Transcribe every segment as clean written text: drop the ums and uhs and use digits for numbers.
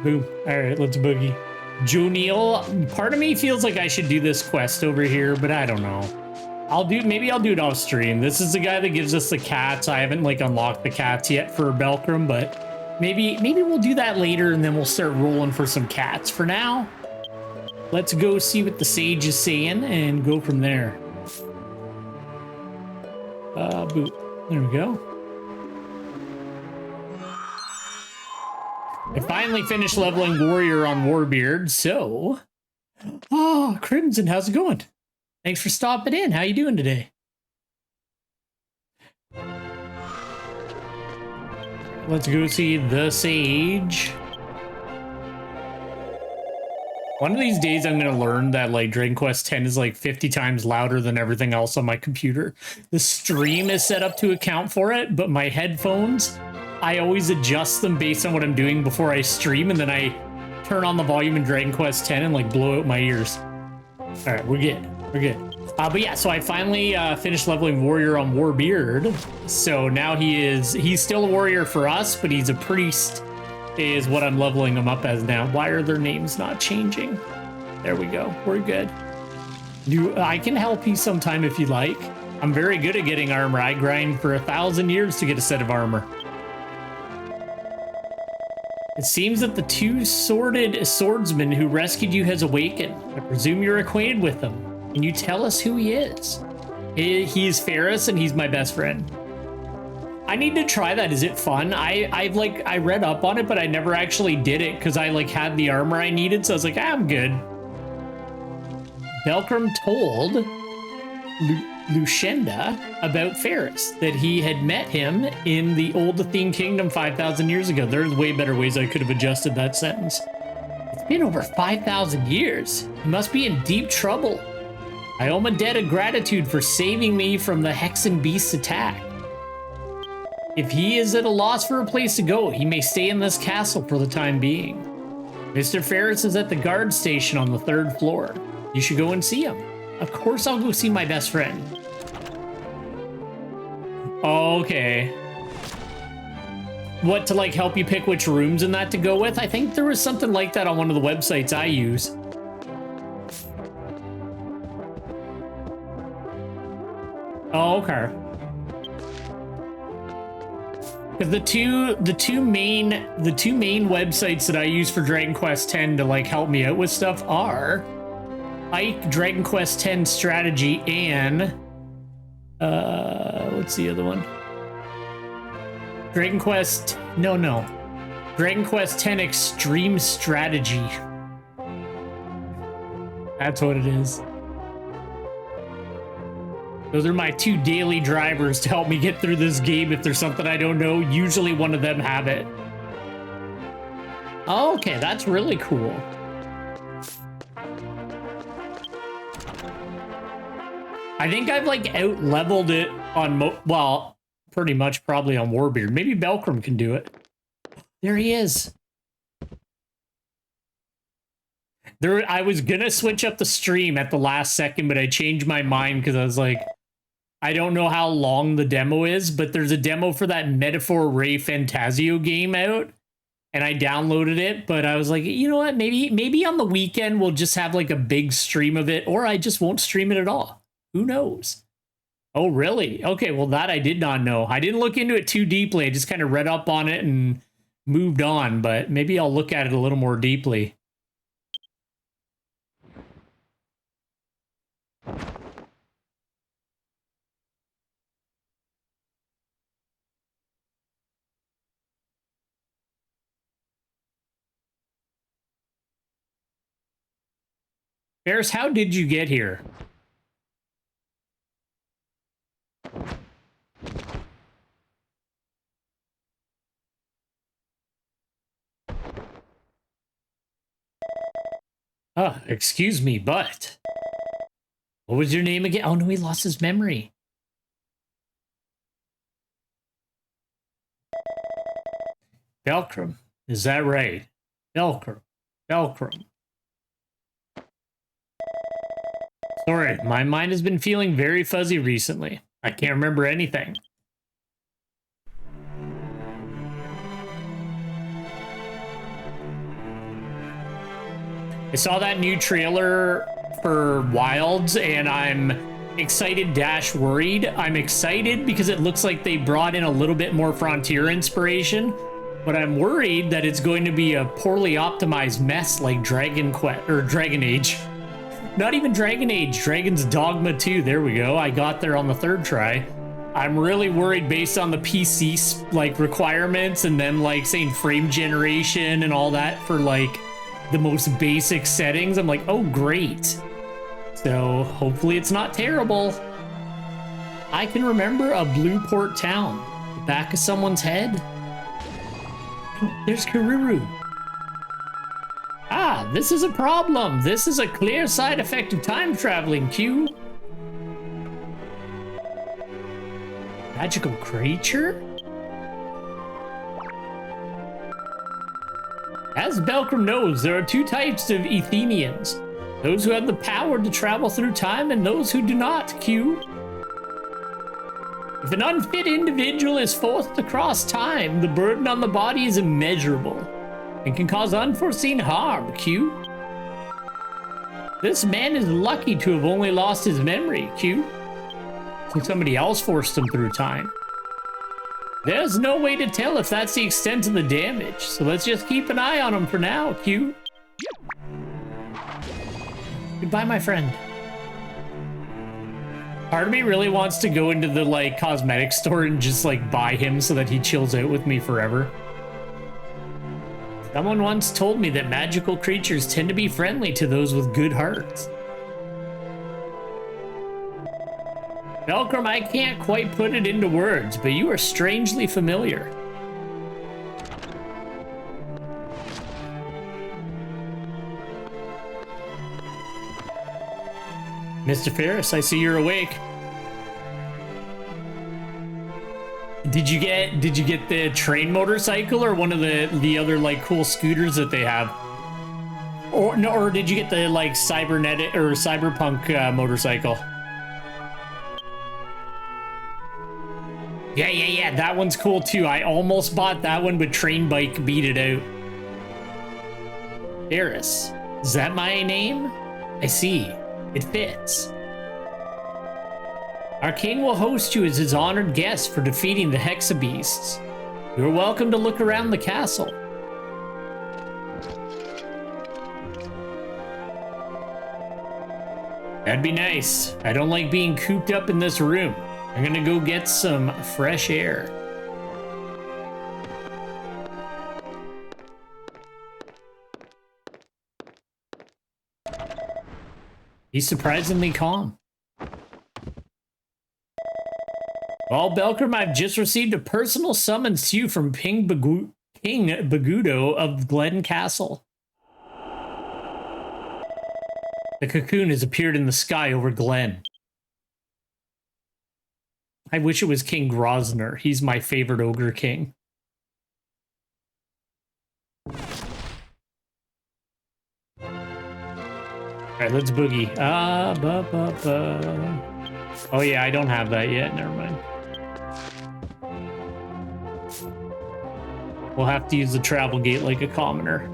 Boom. All right, let's boogie. Juniel, part of me feels like I should do this quest over here, but I don't know. Maybe I'll do it off stream. This is the guy that gives us the cats. I haven't like unlocked the cats yet for Belkram, but maybe we'll do that later and then we'll start rolling for some cats. For now, let's go see what the sage is saying and go from there. Boot. There we go. I finally finished leveling Warrior on Warbeard, so... Oh, Crimson, how's it going? Thanks for stopping in. How you doing today? Let's go see the Sage. One of these days I'm going to learn that like Dragon Quest X is like 50 times louder than everything else on my computer. The stream is set up to account for it, but my headphones, I always adjust them based on what I'm doing before I stream, and then I turn on the volume in Dragon Quest X and like blow out my ears. All right, we're good. We're good. But yeah, so I finally finished leveling Warrior on Warbeard. So now he's still a warrior for us, but he's a priest is what I'm leveling him up as now. Why are their names not changing? There we go. We're good. I can help you sometime if you like. I'm very good at getting armor. I grind for 1,000 years to get a set of armor. It seems that the two-sworded swordsman who rescued you has awakened. I presume you're acquainted with him. Can you tell us who he is? He is Ferris, and he's my best friend. I need to try that. Is it fun? I read up on it, but I never actually did it because I like had the armor I needed, so I was like, I'm good. Belkram told Lucinda about Ferris, that he had met him in the old Athene Kingdom 5,000 years ago. There's way better ways I could have adjusted that sentence. It's been over 5,000 years. He must be in deep trouble. I owe him a debt of gratitude for saving me from the Hexen Beast's attack. If he is at a loss for a place to go, he may stay in this castle for the time being. Mr. Ferris is at the guard station on the 3rd floor. You should go and see him. Of course I'll go see my best friend. Okay. What, to like help you pick which rooms and that to go with? I think there was something like that on one of the websites I use. Oh, okay. Because the two main websites that I use for Dragon Quest X to like help me out with stuff are Ike, Dragon Quest X Strategy, and what's the other one? Dragon Quest X Extreme Strategy. That's what it is. Those are my two daily drivers to help me get through this game. If there's something I don't know, usually one of them have it. Oh, okay, that's really cool. I think I've like out-leveled it on, well, pretty much probably on Warbeard. Maybe Belkram can do it. There he is. I was gonna switch up the stream at the last second, but I changed my mind because I was like, I don't know how long the demo is, but there's a demo for that Metaphor Ray Fantasio game out, and I downloaded it, but I was like, you know what, maybe on the weekend we'll just have like a big stream of it, or I just won't stream it at all. Who knows? Oh, really? Okay, well, that I did not know. I didn't look into it too deeply. I just kind of read up on it and moved on, but maybe I'll look at it a little more deeply. Ferris, how did you get here? Excuse me, but... What was your name again? Oh, no, he lost his memory. Belkram. Is that right? Belkram. Sorry, my mind has been feeling very fuzzy recently. I can't remember anything. I saw that new trailer for Wilds, and I'm excited dash worried. I'm excited because it looks like they brought in a little bit more Frontier inspiration, but I'm worried that it's going to be a poorly optimized mess like Dragon Quest or Dragon Age. Not even Dragon Age, Dragon's Dogma 2. There we go. I got there on the third try. I'm really worried based on the PC like requirements and them like saying frame generation and all that for like the most basic settings. I'm like, oh great. So hopefully it's not terrible. I can remember a blue port town. The back of someone's head. There's Karuru. Ah, this is a problem. This is a clear side effect of time traveling, Q. Magical creature? As Belkram knows, there are two types of Athenians. Those who have the power to travel through time and those who do not, Q. If an unfit individual is forced to cross time, the burden on the body is immeasurable and can cause unforeseen harm, Q. This man is lucky to have only lost his memory, Q. So somebody else forced him through time. There's no way to tell if that's the extent of the damage, so let's just keep an eye on him for now, Q. Goodbye, my friend. Part of me really wants to go into the like cosmetic store and just like buy him so that he chills out with me forever. Someone once told me that magical creatures tend to be friendly to those with good hearts. Belkram, I can't quite put it into words, but you are strangely familiar. Mr. Ferris, I see you're awake. Did you get the train motorcycle or one of the other like cool scooters that they have? Or no, or did you get the like cybernetic or cyberpunk motorcycle? Yeah, that one's cool too. I almost bought that one, but Train Bike beat it out. Ferris, is that my name? I see. It fits. Our king will host you as his honored guest for defeating the Hexabeasts. You're welcome to look around the castle. That'd be nice. I don't like being cooped up in this room. I'm gonna go get some fresh air. He's surprisingly calm. Well, Belkram, I've just received a personal summons to you from King Bagudo of Glen Castle. The cocoon has appeared in the sky over Glen. I wish it was King Grosvenor. He's my favorite ogre king. Alright, let's boogie. Oh yeah, I don't have that yet. Never mind. We'll have to use the travel gate like a commoner.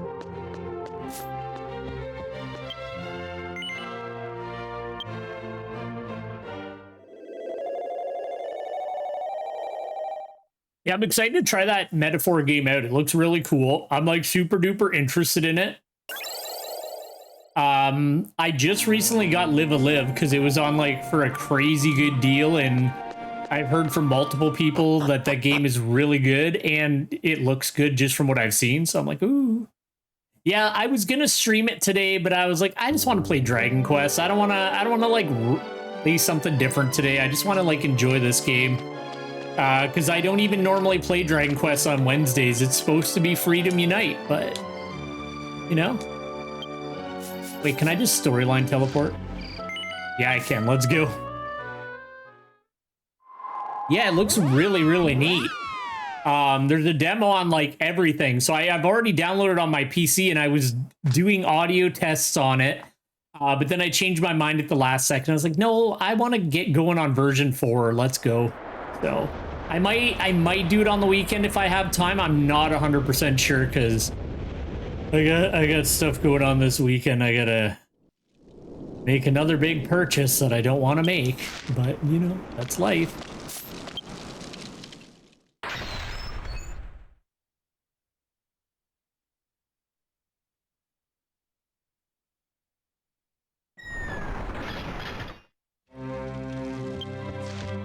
Yeah, I'm excited to try that Metaphor game out. It looks really cool. I'm like super duper interested in it. I just recently got Live a Live because it was on like for a crazy good deal, and I've heard from multiple people that that game is really good and it looks good just from what I've seen. So I'm like, ooh. Yeah, I was gonna stream it today, but I was like, I just want to play Dragon Quest. I don't wanna like play something different today. I just want to like enjoy this game. Because I don't even normally play Dragon Quest on Wednesdays. It's supposed to be Freedom Unite, but you know. Wait, can I just storyline teleport? Yeah, I can. Let's go. Yeah, it looks really, really neat. There's a demo on like everything. So I've already downloaded on my PC and I was doing audio tests on it. But then I changed my mind at the last second. I was like, no, I want to get going on version 4. Let's go. So I might do it on the weekend if I have time. I'm not 100% sure because I got stuff going on this weekend. I gotta make another big purchase that I don't want to make, but you know, that's life.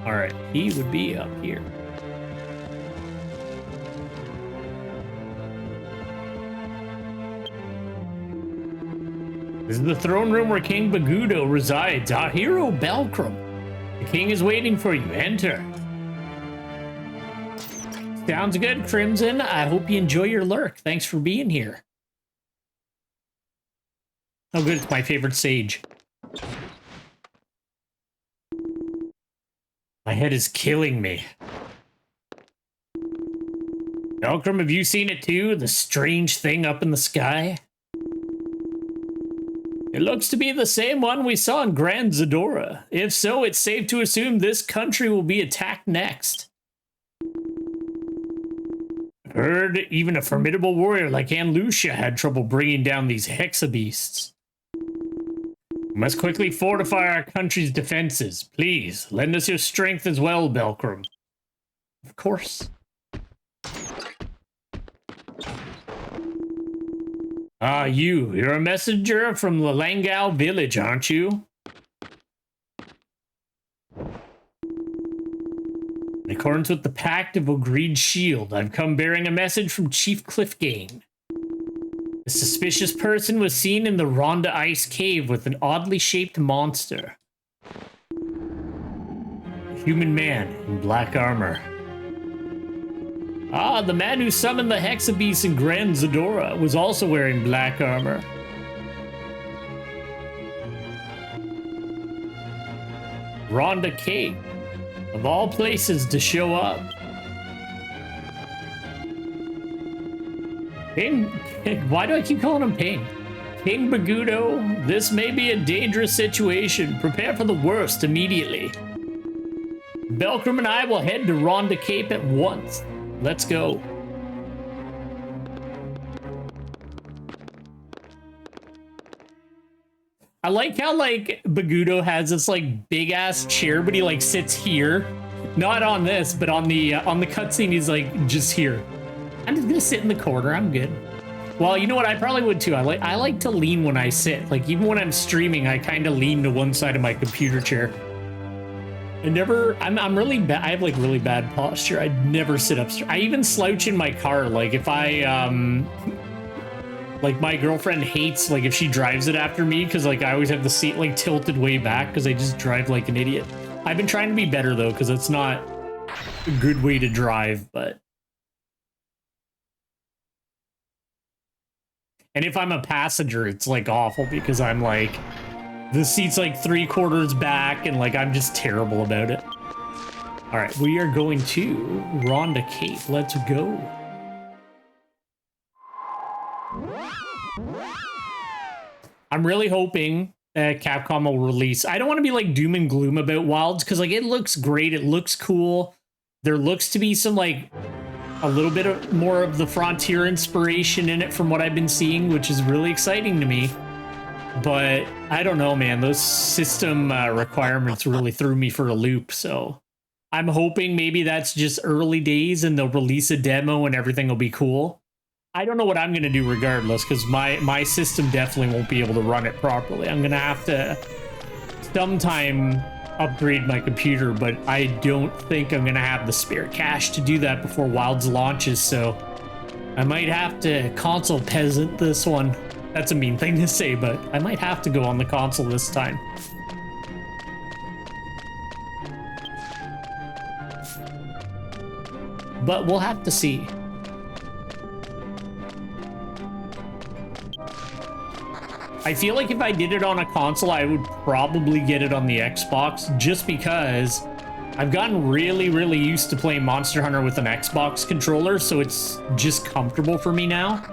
All right, he would be up here. This is the throne room where King Bagudo resides, our hero Belcrum. The king is waiting for you. Enter. Sounds good, Crimson. I hope you enjoy your lurk. Thanks for being here. Oh good, it's my favorite sage. My head is killing me. Belcrum, have you seen it too? The strange thing up in the sky? It looks to be the same one we saw in Grand Zadora. If so, it's safe to assume this country will be attacked next. Heard even a formidable warrior like Aunt Lucia had trouble bringing down these hexabeasts. We must quickly fortify our country's defenses. Please, lend us your strength as well, Belcrum. Of course. Ah, you're a messenger from the Langau village, aren't you? In accordance with the Pact of Ogreed Shield, I've come bearing a message from Chief Cliffgane. A suspicious person was seen in the Rhonda Ice Cave with an oddly shaped monster. A human man in black armor. Ah, the man who summoned the Hexabeast in Grand Zadora was also wearing black armor. Rhonda Cave. Of all places to show up. King, why do I keep calling him Ping? King Bagudo, this may be a dangerous situation. Prepare for the worst immediately. Belcrum and I will head to Rhonda Cape at once. Let's go. I like how like Bagudo has this like big ass chair, but he like sits here, not on this, but on the cutscene. He's like just here. I'm just gonna sit in the corner. I'm good. Well, you know what? I probably would too. I like to lean when I sit. Like even when I'm streaming, I kind of lean to one side of my computer chair. I'm really bad. I have like really bad posture. I'd never sit up straight. I even slouch in my car. Like if I like my girlfriend hates like if she drives it after me because like I always have the seat like tilted way back because I just drive like an idiot. I've been trying to be better though because it's not a good way to drive, but. And if I'm a passenger, it's like awful because I'm like. The seat's like 3/4 back and like I'm just terrible about it. All right, we are going to Rhonda Cape. Let's go. I'm really hoping that Capcom will release. I don't want to be like doom and gloom about Wilds because like it looks great. It looks cool. There looks to be some like a little bit more of the Frontier inspiration in it from what I've been seeing, which is really exciting to me. But I don't know, man. Those system requirements really threw me for a loop. So I'm hoping maybe that's just early days and they'll release a demo and everything will be cool. I don't know what I'm going to do regardless because my system definitely won't be able to run it properly. I'm going to have to sometime upgrade my computer, but I don't think I'm going to have the spare cash to do that before Wilds launches. So I might have to console peasant this one. That's a mean thing to say, but I might have to go on the console this time. But we'll have to see. I feel like if I did it on a console, I would probably get it on the Xbox just because I've gotten really, really used to playing Monster Hunter with an Xbox controller, so it's just comfortable for me now.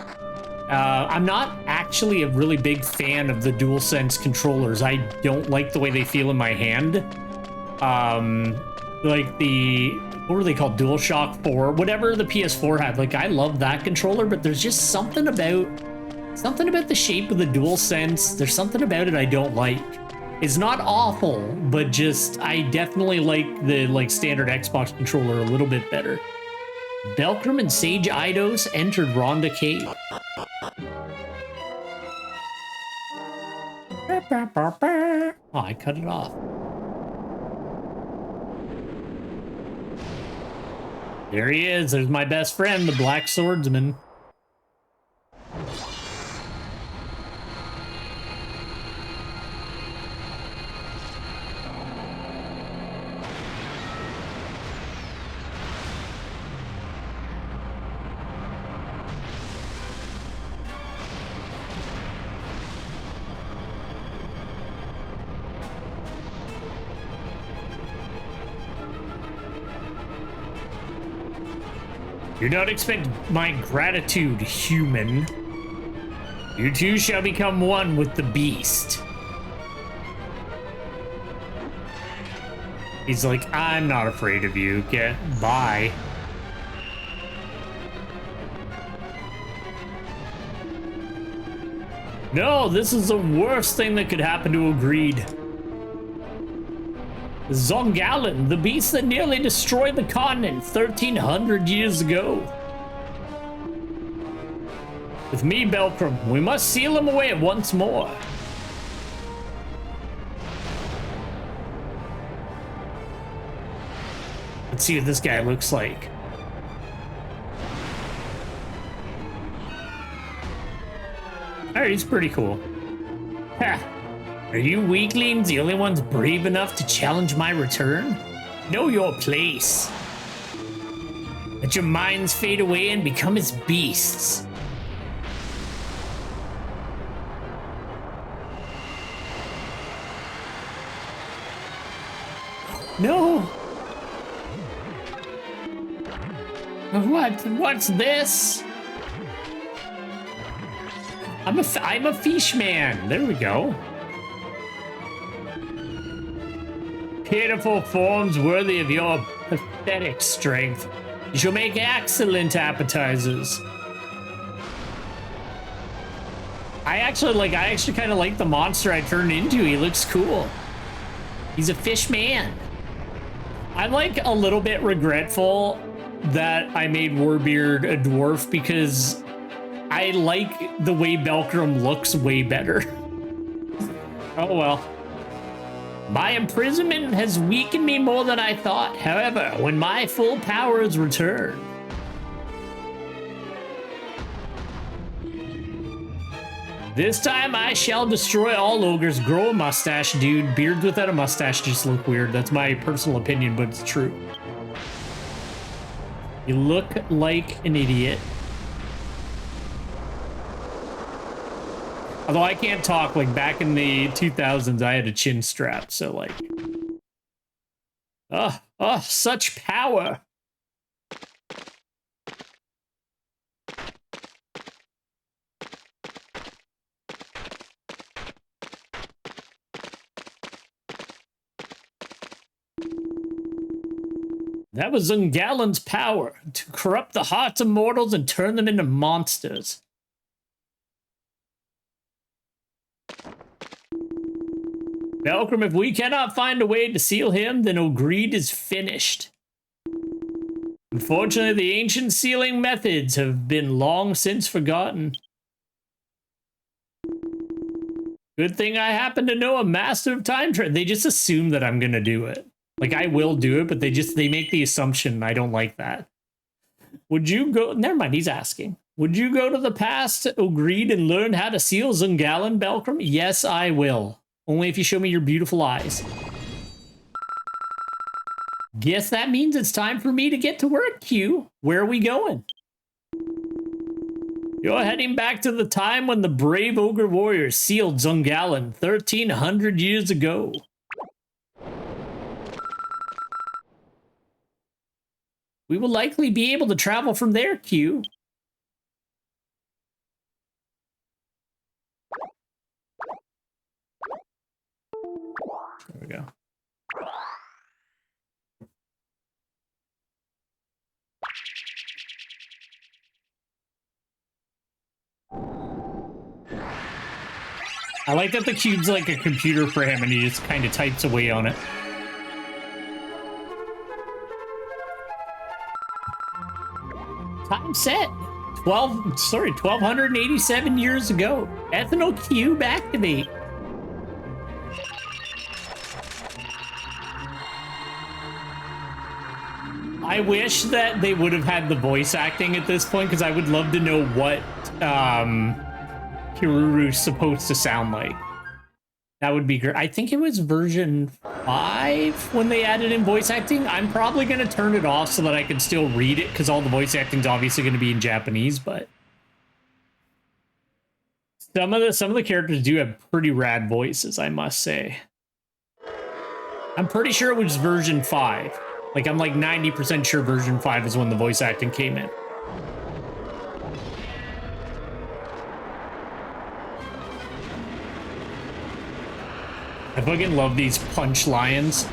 I'm not actually a really big fan of the DualSense controllers. I don't like the way they feel in my hand. Like the, what were they called? DualShock 4, whatever the PS4 had. Like I love that controller, but there's just something about Something about the shape of the DualSense, there's something about it I don't like. It's not awful, but just, I definitely like the standard Xbox controller a little bit better. Belkram and Sage Eidos entered Rhonda Cave. Oh, I cut it off. There he is. There's my best friend, the Black Swordsman. Do not expect my gratitude, human. You two shall become one with the beast. He's like, I'm not afraid of you. Get bye. No, this is the worst thing that could happen to Greed. Zongallan, the beast that nearly destroyed the continent 1,300 years ago. With me, Belkram, we must seal him away once more. Let's see what this guy looks like. Alright, he's pretty cool. Ha! Are you weaklings the only ones brave enough to challenge my return? Know your place. Let your minds fade away and become as beasts. No! What's this? I'm a fish man. There we go. Pitiful forms worthy of your pathetic strength. You shall make excellent appetizers. I actually kind of like the monster I turned into. He looks cool. He's a fish man. I'm like a little bit regretful that I made Warbeard a dwarf because I like the way Belkram looks way better. Oh well. My imprisonment has weakened me more than I thought. However, when my full powers return, this time I shall destroy all ogres. Grow a mustache, dude. Beards without a mustache just look weird. That's my personal opinion, but it's true. You look like an idiot. Although I can't talk, like back in the 2000s, I had a chin strap, so like... such power! That was Zongallan's power, to corrupt the hearts of mortals and turn them into monsters. Belkram, if we cannot find a way to seal him, then Ogreed is finished. Unfortunately, the ancient sealing methods have been long since forgotten. Good thing I happen to know a master of time travel. They just assume that I'm gonna do it. Like, I will do it, but they make the assumption. I don't like that. Would you go... Never mind, he's asking. Would you go to the past, Ogreed, and learn how to seal Zongallan, Belkram? Yes, I will. Only if you show me your beautiful eyes. Guess that means it's time for me to get to work, Q. Where are we going? You're heading back to the time when the brave ogre warriors sealed Zongallan 1,300 years ago. We will likely be able to travel from there, Q. There we go. I like that the cube's like a computer for him and he just kind of types away on it. Time set. 1287 years ago. Ethanol cube activate. I wish that they would have had the voice acting at this point, because I would love to know what Kiruru's supposed to sound like. That would be great. I think it was version 5 when they added in voice acting. I'm probably going to turn it off so that I can still read it, because all the voice acting is obviously going to be in Japanese, but some of the characters do have pretty rad voices, I must say. I'm pretty sure it was version 5. Like, I'm like 90% sure version 5 is when the voice acting came in. I fucking love these punch lions.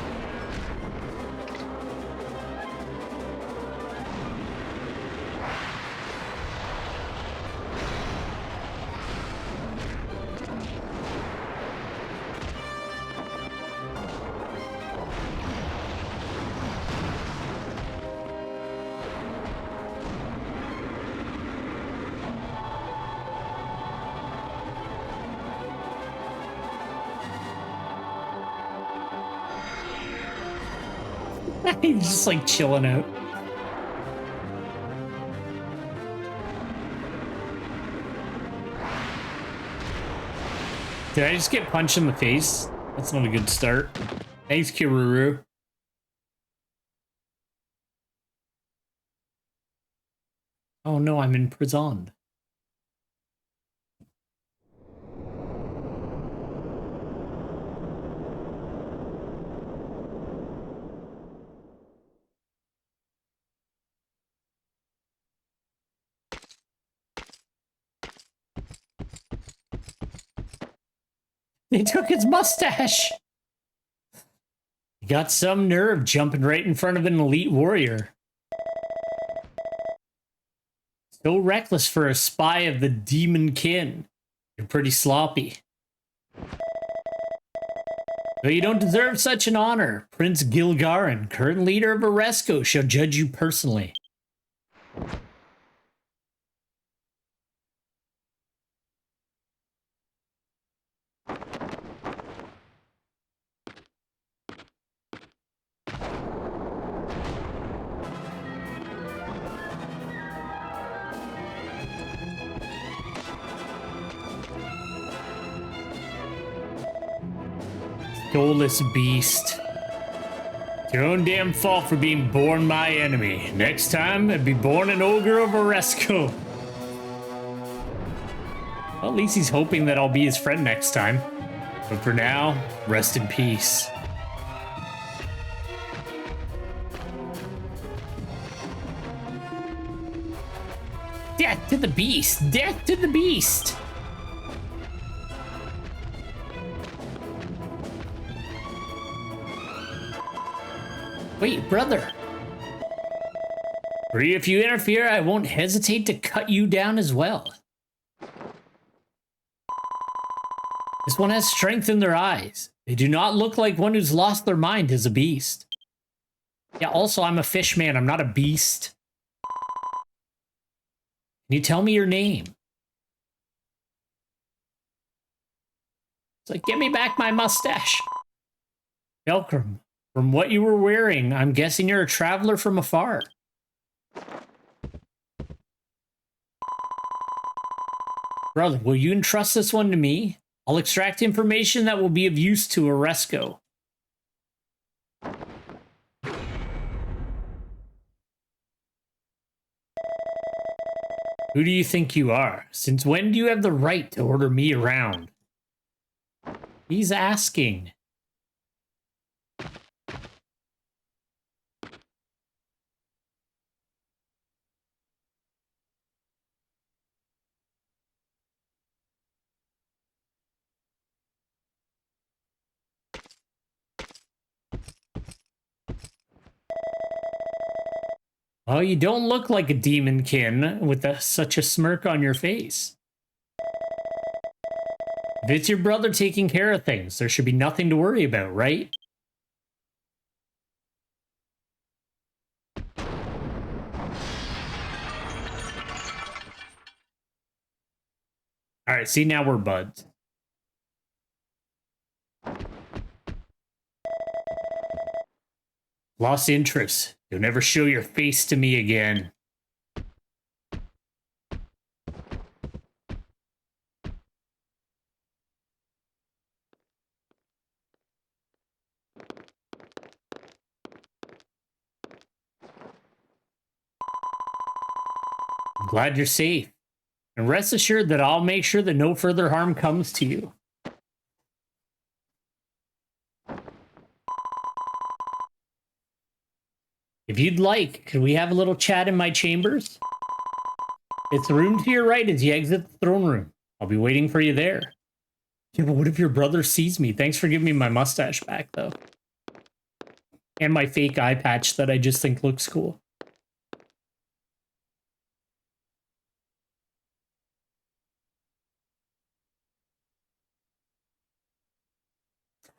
He's just like chilling out. Did I just get punched in the face? That's not a good start. Thanks, Kiruru. Oh no, I'm in prison. They took his mustache. He got some nerve jumping right in front of an elite warrior. So reckless for a spy of the demon kin. You're pretty sloppy. But you don't deserve such an honor. Prince Gilgarin, current leader of Oresco, shall judge you personally. Soulless beast. It's your own damn fault for being born my enemy. Next time, I'd be born an ogre of Oresco. Well, at least he's hoping that I'll be his friend next time. But for now, rest in peace. Death to the beast! Death to the beast! Wait, brother. For if you interfere, I won't hesitate to cut you down as well. This one has strength in their eyes. They do not look like one who's lost their mind as a beast. Yeah, also, I'm a fish man. I'm not a beast. Can you tell me your name? It's like, give me back my mustache. Velcrum. From what you were wearing, I'm guessing you're a traveler from afar. Brother, will you entrust this one to me? I'll extract information that will be of use to Oresco. Who do you think you are? Since when do you have the right to order me around? He's asking. Oh, you don't look like a demonkin with such a smirk on your face. If it's your brother taking care of things, there should be nothing to worry about, right? All right, see, now we're buds. Lost interest. You'll never show your face to me again. I'm glad you're safe. And rest assured that I'll make sure that no further harm comes to you. If you'd like, could we have a little chat in my chambers? It's the room to your right as you exit the throne room. I'll be waiting for you there. Yeah, but what if your brother sees me? Thanks for giving me my mustache back, though. And my fake eye patch that I just think looks cool.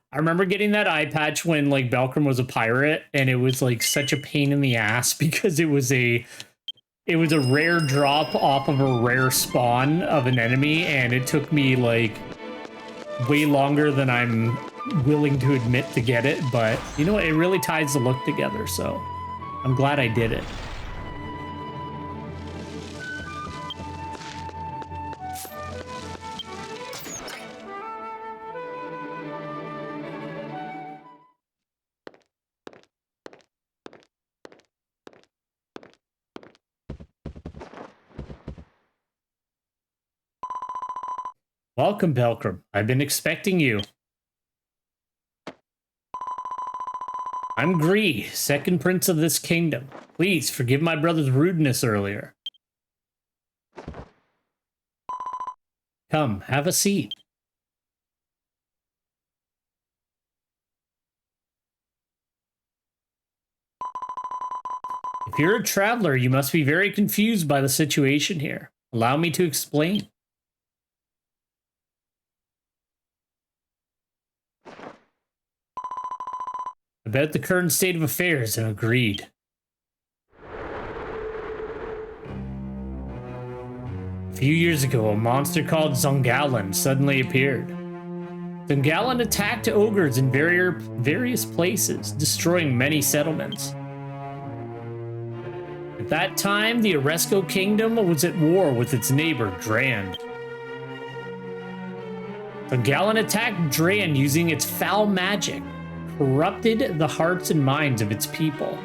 I remember getting that eye patch when like Belcrum was a pirate, and it was like such a pain in the ass because it was a rare drop off of a rare spawn of an enemy, and it took me like way longer than I'm willing to admit to get it, but you know what, it really ties the look together, so I'm glad I did it. Welcome, Belcrum. I've been expecting you. I'm Gree, second prince of this kingdom. Please forgive my brother's rudeness earlier. Come, have a seat. If you're a traveler, you must be very confused by the situation here. Allow me to explain. About the current state of affairs, and agreed. A few years ago, a monster called Zungalan suddenly appeared. Zungalan attacked ogres in various places, destroying many settlements. At that time, the Oresco Kingdom was at war with its neighbor, Drand. Zungalan attacked Drand using its foul magic, corrupted the hearts and minds of its people.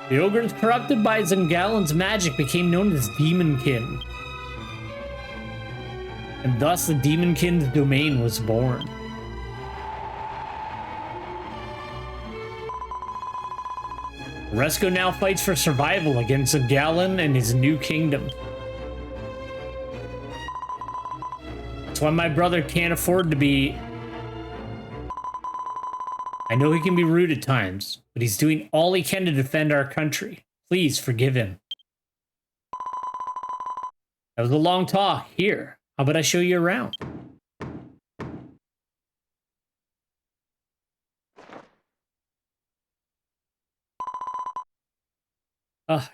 The ogres corrupted by Zungalan's magic became known as Demonkin. And thus the Demonkin's domain was born. Oresco now fights for survival against Zungalan and his new kingdom. That's why my brother can't afford to be... I know he can be rude at times, but he's doing all he can to defend our country. Please forgive him. That was a long talk. Here, how about I show you around?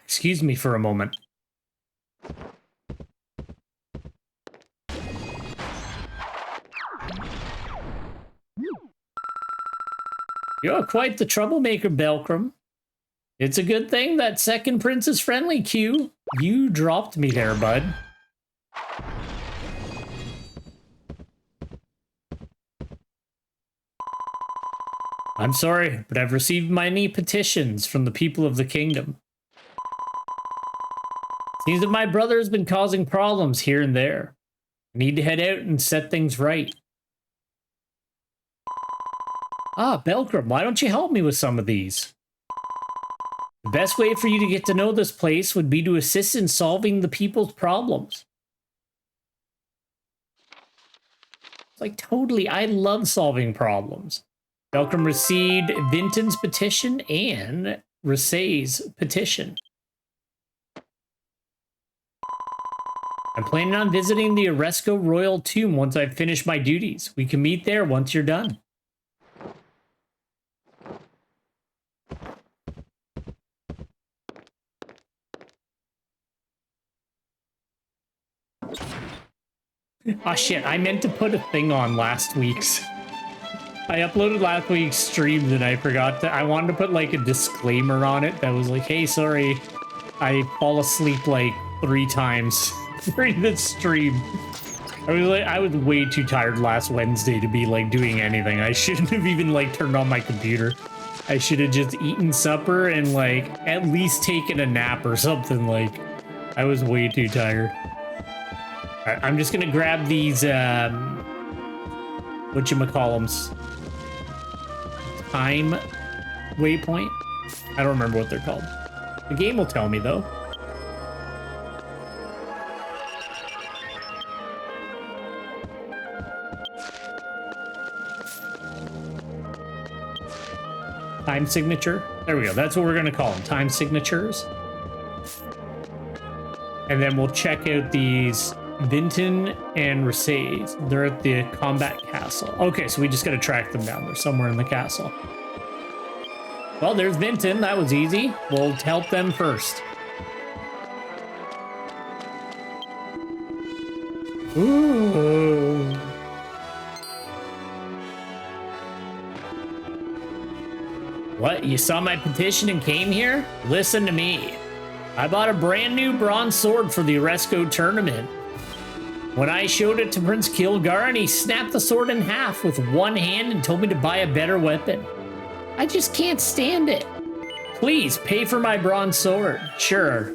Excuse me for a moment. You're quite the troublemaker, Belcrum. It's a good thing that second prince is friendly, Q. You dropped me there, bud. I'm sorry, but I've received many petitions from the people of the kingdom. Seems that my brother has been causing problems here and there. I need to head out and set things right. Belcrum, why don't you help me with some of these? The best way for you to get to know this place would be to assist in solving the people's problems. It's like, totally, I love solving problems. Belcrum received Vinton's petition and Risay's petition. I'm planning on visiting the Oresco Royal Tomb once I've finished my duties. We can meet there once you're done. Oh shit, I meant to put a thing on last week's. I uploaded last week's stream and I forgot to. I wanted to put like a disclaimer on it that was like, hey, sorry, I fall asleep like 3 times during this stream. I was way too tired last Wednesday to be like doing anything. I shouldn't have even like turned on my computer. I should have just eaten supper and like at least taken a nap or something. Like, I was way too tired. All right, I'm just gonna grab these whatchamacallums. Time waypoint? I don't remember what they're called. The game will tell me though. Time signature. There we go. That's what we're gonna call them. Time signatures. And then we'll check out these Vinton and Resades. They're at the combat castle. Okay, so we just gotta track them down. They're somewhere in the castle. Well, there's Vinton. That was easy. We'll help them first. Ooh. What? You saw my petition and came here? Listen to me. I bought a brand new bronze sword for the Oresco tournament. When I showed it to Prince Kilgaran, he snapped the sword in half with one hand and told me to buy a better weapon. I just can't stand it. Please, pay for my bronze sword. Sure.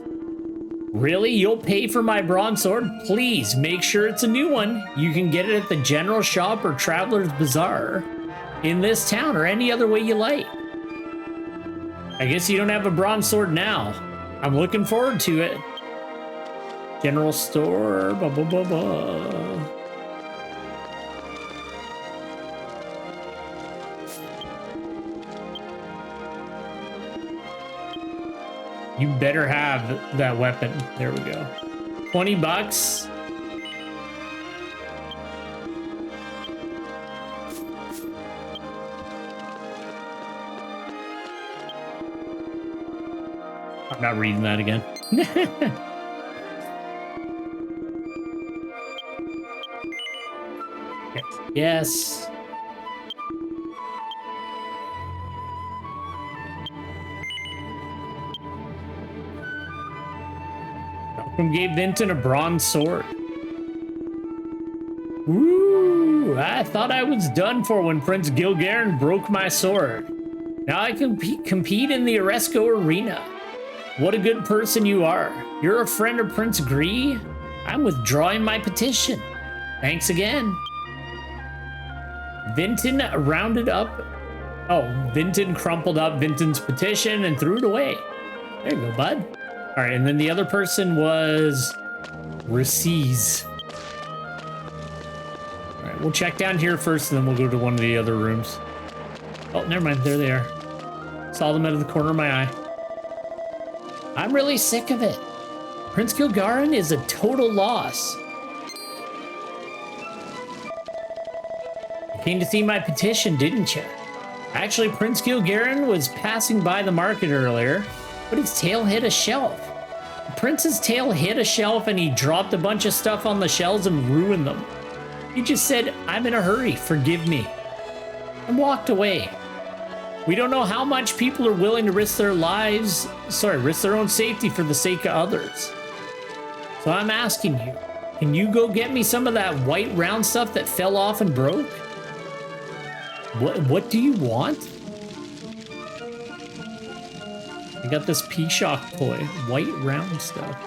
Really? You'll pay for my bronze sword? Please, make sure it's a new one. You can get it at the general shop or Traveler's Bazaar in this town or any other way you like. I guess you don't have a bronze sword now. I'm looking forward to it. General store, blah, blah, blah, blah. You better have that weapon. There we go. 20 bucks. I'm not reading that again. Yes. Malcolm gave Vinton a bronze sword. Ooh, I thought I was done for when Prince Gilgaren broke my sword. Now I can compete in the Oresco arena. What a good person you are. You're a friend of Prince Gree? I'm withdrawing my petition. Thanks again. Vinton rounded up. Oh, Vinton crumpled up Vinton's petition and threw it away. There you go, bud. All right, and then the other person was Resades. All right, we'll check down here first, and then we'll go to one of the other rooms. Oh, never mind. There they are. Saw them out of the corner of my eye. I'm really sick of it. Prince Gilgaren is a total loss. You came to see my petition, didn't you? Actually, Prince Gilgaren was passing by the market earlier, but his tail hit a shelf. The prince's tail hit a shelf and he dropped a bunch of stuff on the shelves and ruined them. He just said, I'm in a hurry, forgive me, and walked away. We don't know how much people are willing to risk their lives, risk their own safety for the sake of others. So I'm asking you, can you go get me some of that white round stuff that fell off and broke? What do you want? I got this P-Shock toy, white round stuff.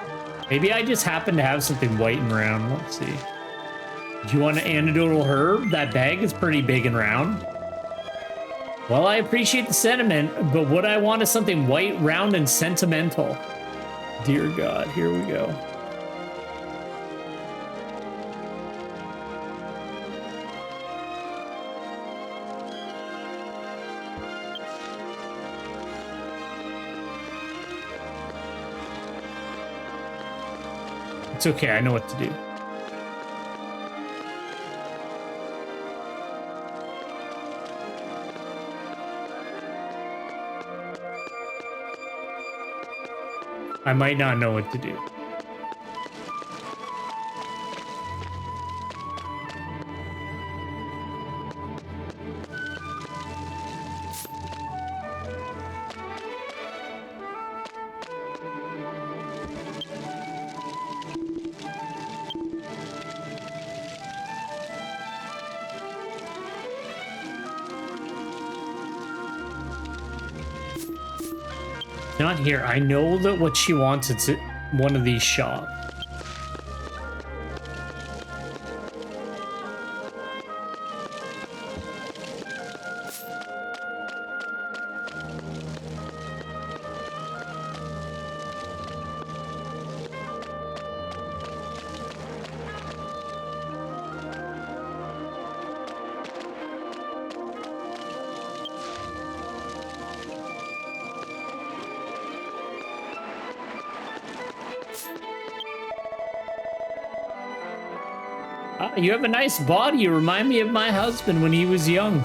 Maybe I just happen to have something white and round. Let's see. Do you want an antidotal herb? That bag is pretty big and round. Well, I appreciate the sentiment, but what I want is something white, round, and sentimental. Dear God, here we go. It's okay, I know what to do. I might not know what to do. Not here. I know that what she wants, it's at one of these shops. You have a nice body. You remind me of my husband when he was young.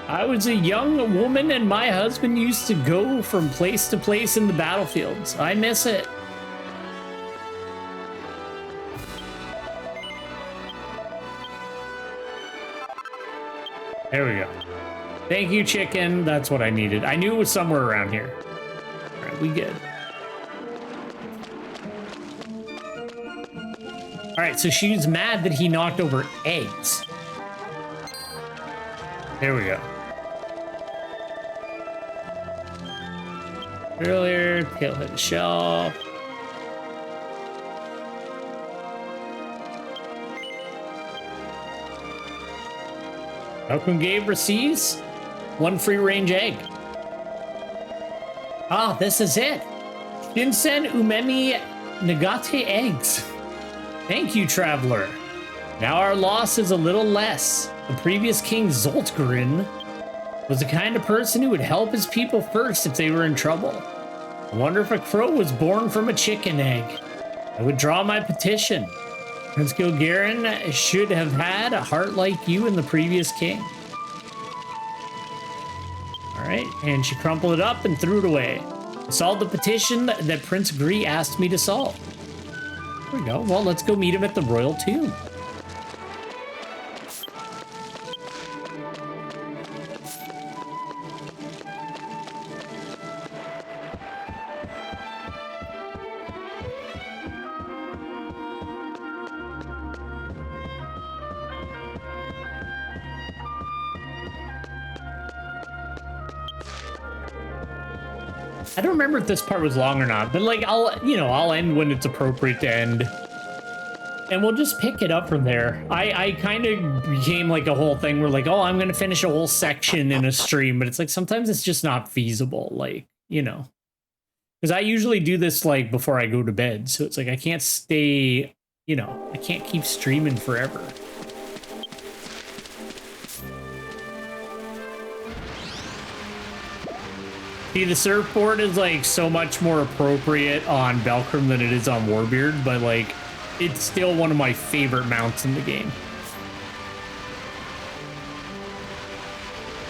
I was a young woman and my husband used to go from place to place in the battlefields. I miss it. There we go. Thank you, chicken. That's what I needed. I knew it was somewhere around here. All right, we good. All right, so she's mad that he knocked over eggs. There we go. Earlier, tailhead shelf. Welcome Gabe receives 1 free range egg. Ah, this is it. Shinsen Umemi Nagate eggs. Thank you, traveler. Now our loss is a little less. The previous king Zoltgren was the kind of person who would help his people first if they were in trouble. I wonder if a crow was born from a chicken egg. I would draw my petition. Prince Gilgaren should have had a heart like you and the previous king. All right, and she crumpled it up and threw it away. I solved the petition that Prince Gree asked me to solve. There we go. Well, let's go meet him at the royal tomb. I don't remember if this part was long or not, but like I'll end when it's appropriate to end. And we'll just pick it up from there. I kind of became like a whole thing where like, oh, I'm gonna finish a whole section in a stream, but it's like sometimes it's just not feasible, like, because I usually do this like before I go to bed, so it's like I can't stay, I can't keep streaming forever. See, the surfboard is like so much more appropriate on Belcrum than it is on Warbeard, but like it's still one of my favorite mounts in the game.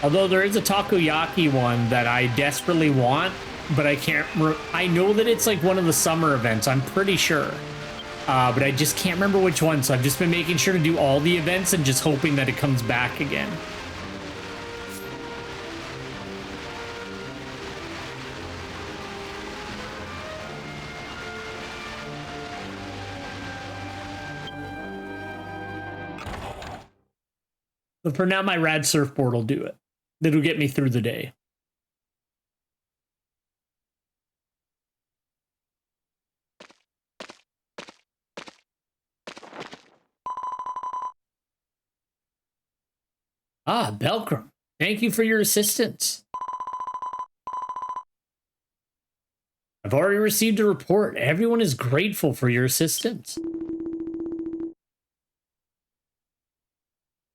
Although there is a takoyaki one that I desperately want, but I can't. I know that it's like one of the summer events. I'm pretty sure, but I just can't remember which one. So I've just been making sure to do all the events and just hoping that it comes back again. But for now, my rad surfboard will do it. It'll get me through the day. Ah, Belcrum. Thank you for your assistance. I've already received a report. Everyone is grateful for your assistance.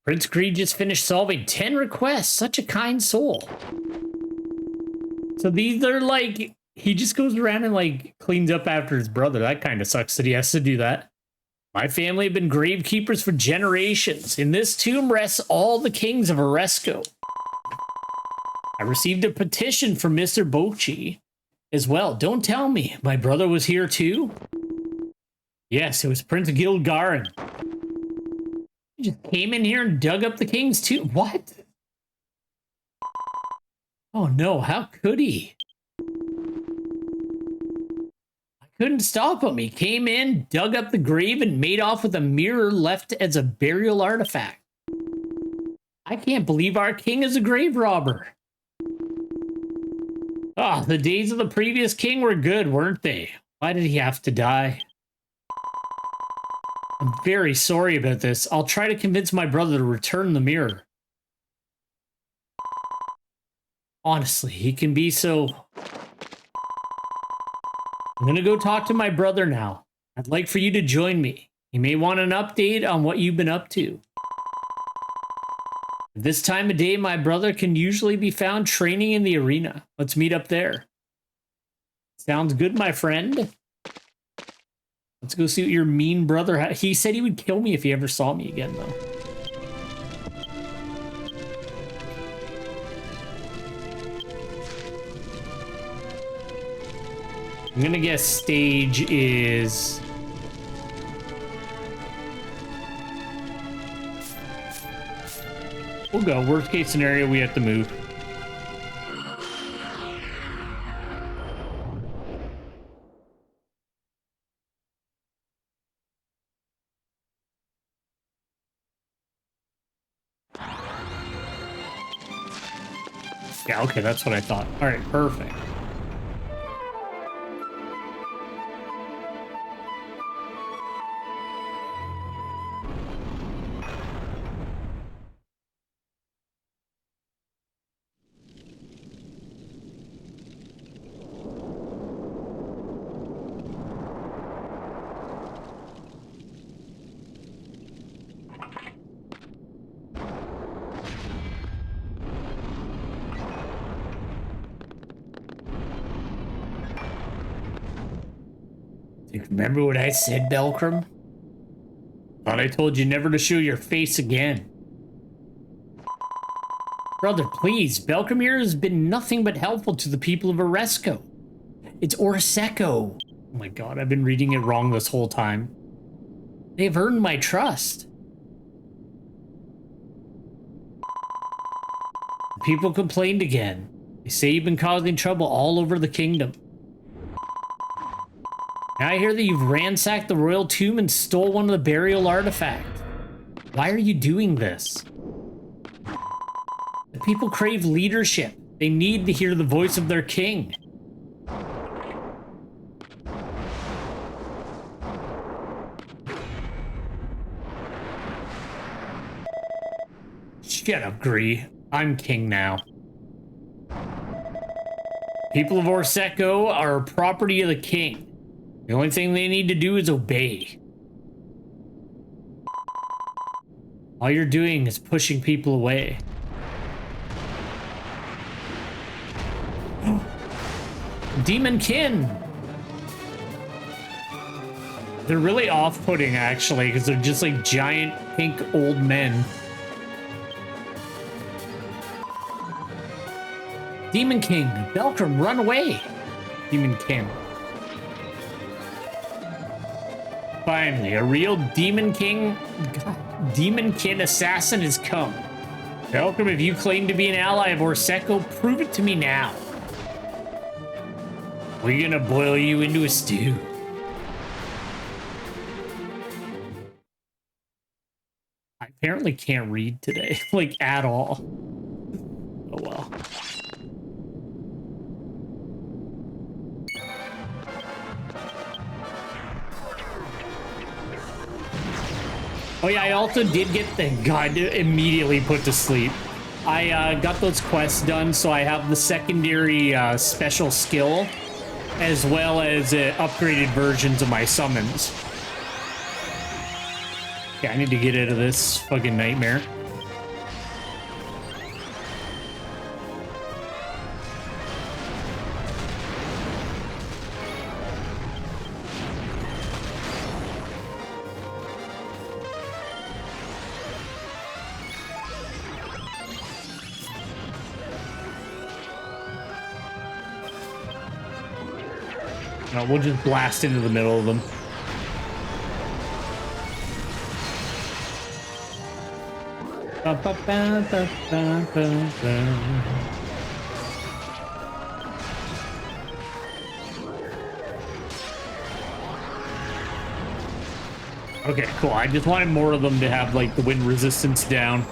Prince Greed just finished solving 10 requests. Such a kind soul. So these are like He just goes around and like cleans up after his brother. That kind of sucks that he has to do that. My family have been gravekeepers for generations. In this tomb rests all the kings of Oresco. I received a petition from Mr. Bochi as well. Don't tell me. My brother was here too? Yes, it was Prince Gilgarin. He just came in here and dug up the king's tomb. What? Oh no, how could he? I couldn't stop him. He came in, dug up the grave, and made off with a mirror left as a burial artifact. I can't believe our king is a grave robber. Ah, the days of the previous king were good, weren't they? Why did he have to die? I'm very sorry about this. I'll try to convince my brother to return the mirror. Honestly, he can be so... I'm gonna go talk to my brother now. I'd like for you to join me. You may want an update on what you've been up to. At this time of day, my brother can usually be found training in the arena. Let's meet up there. Sounds good, my friend. Let's go see what your mean brother has. He said he would kill me if he ever saw me again, though. I'm gonna guess stage is... We'll go. Worst case scenario, we have to move. Yeah, okay, that's what I thought. All right, perfect. Remember what I said, Belcrum? Thought I told you never to show your face again. Brother, please. Belcramir has been nothing but helpful to the people of Oresco. It's Oresco. Oh my god, I've been reading it wrong this whole time. They've earned my trust. People complained again. They say you've been causing trouble all over the kingdom. Now I hear that you've ransacked the royal tomb and stole one of the burial artifacts. Why are you doing this? The people crave leadership. They need to hear the voice of their king. Shut up, Gree. I'm king now. People of Oresco are property of the king. The only thing they need to do is obey. All you're doing is pushing people away. Demon Kin! They're really off-putting, actually, because they're just like giant pink old men. Demon King! Belcrum, run away! Demon King. Finally, a real Demon King... God, Demon King assassin has come. Belcrum, if you claim to be an ally of Oresco, prove it to me now. We're gonna boil you into a stew. I apparently can't read today, like, at all. Oh well. Oh yeah, I also did get the god immediately put to sleep. I got those quests done, so I have the secondary special skill, as well as upgraded versions of my summons. Yeah, I need to get out of this fucking nightmare. No, we'll just blast into the middle of them. Ba, ba, ba, ba, ba, ba, ba. Okay, cool. I just wanted more of them to have, like, the wind resistance down.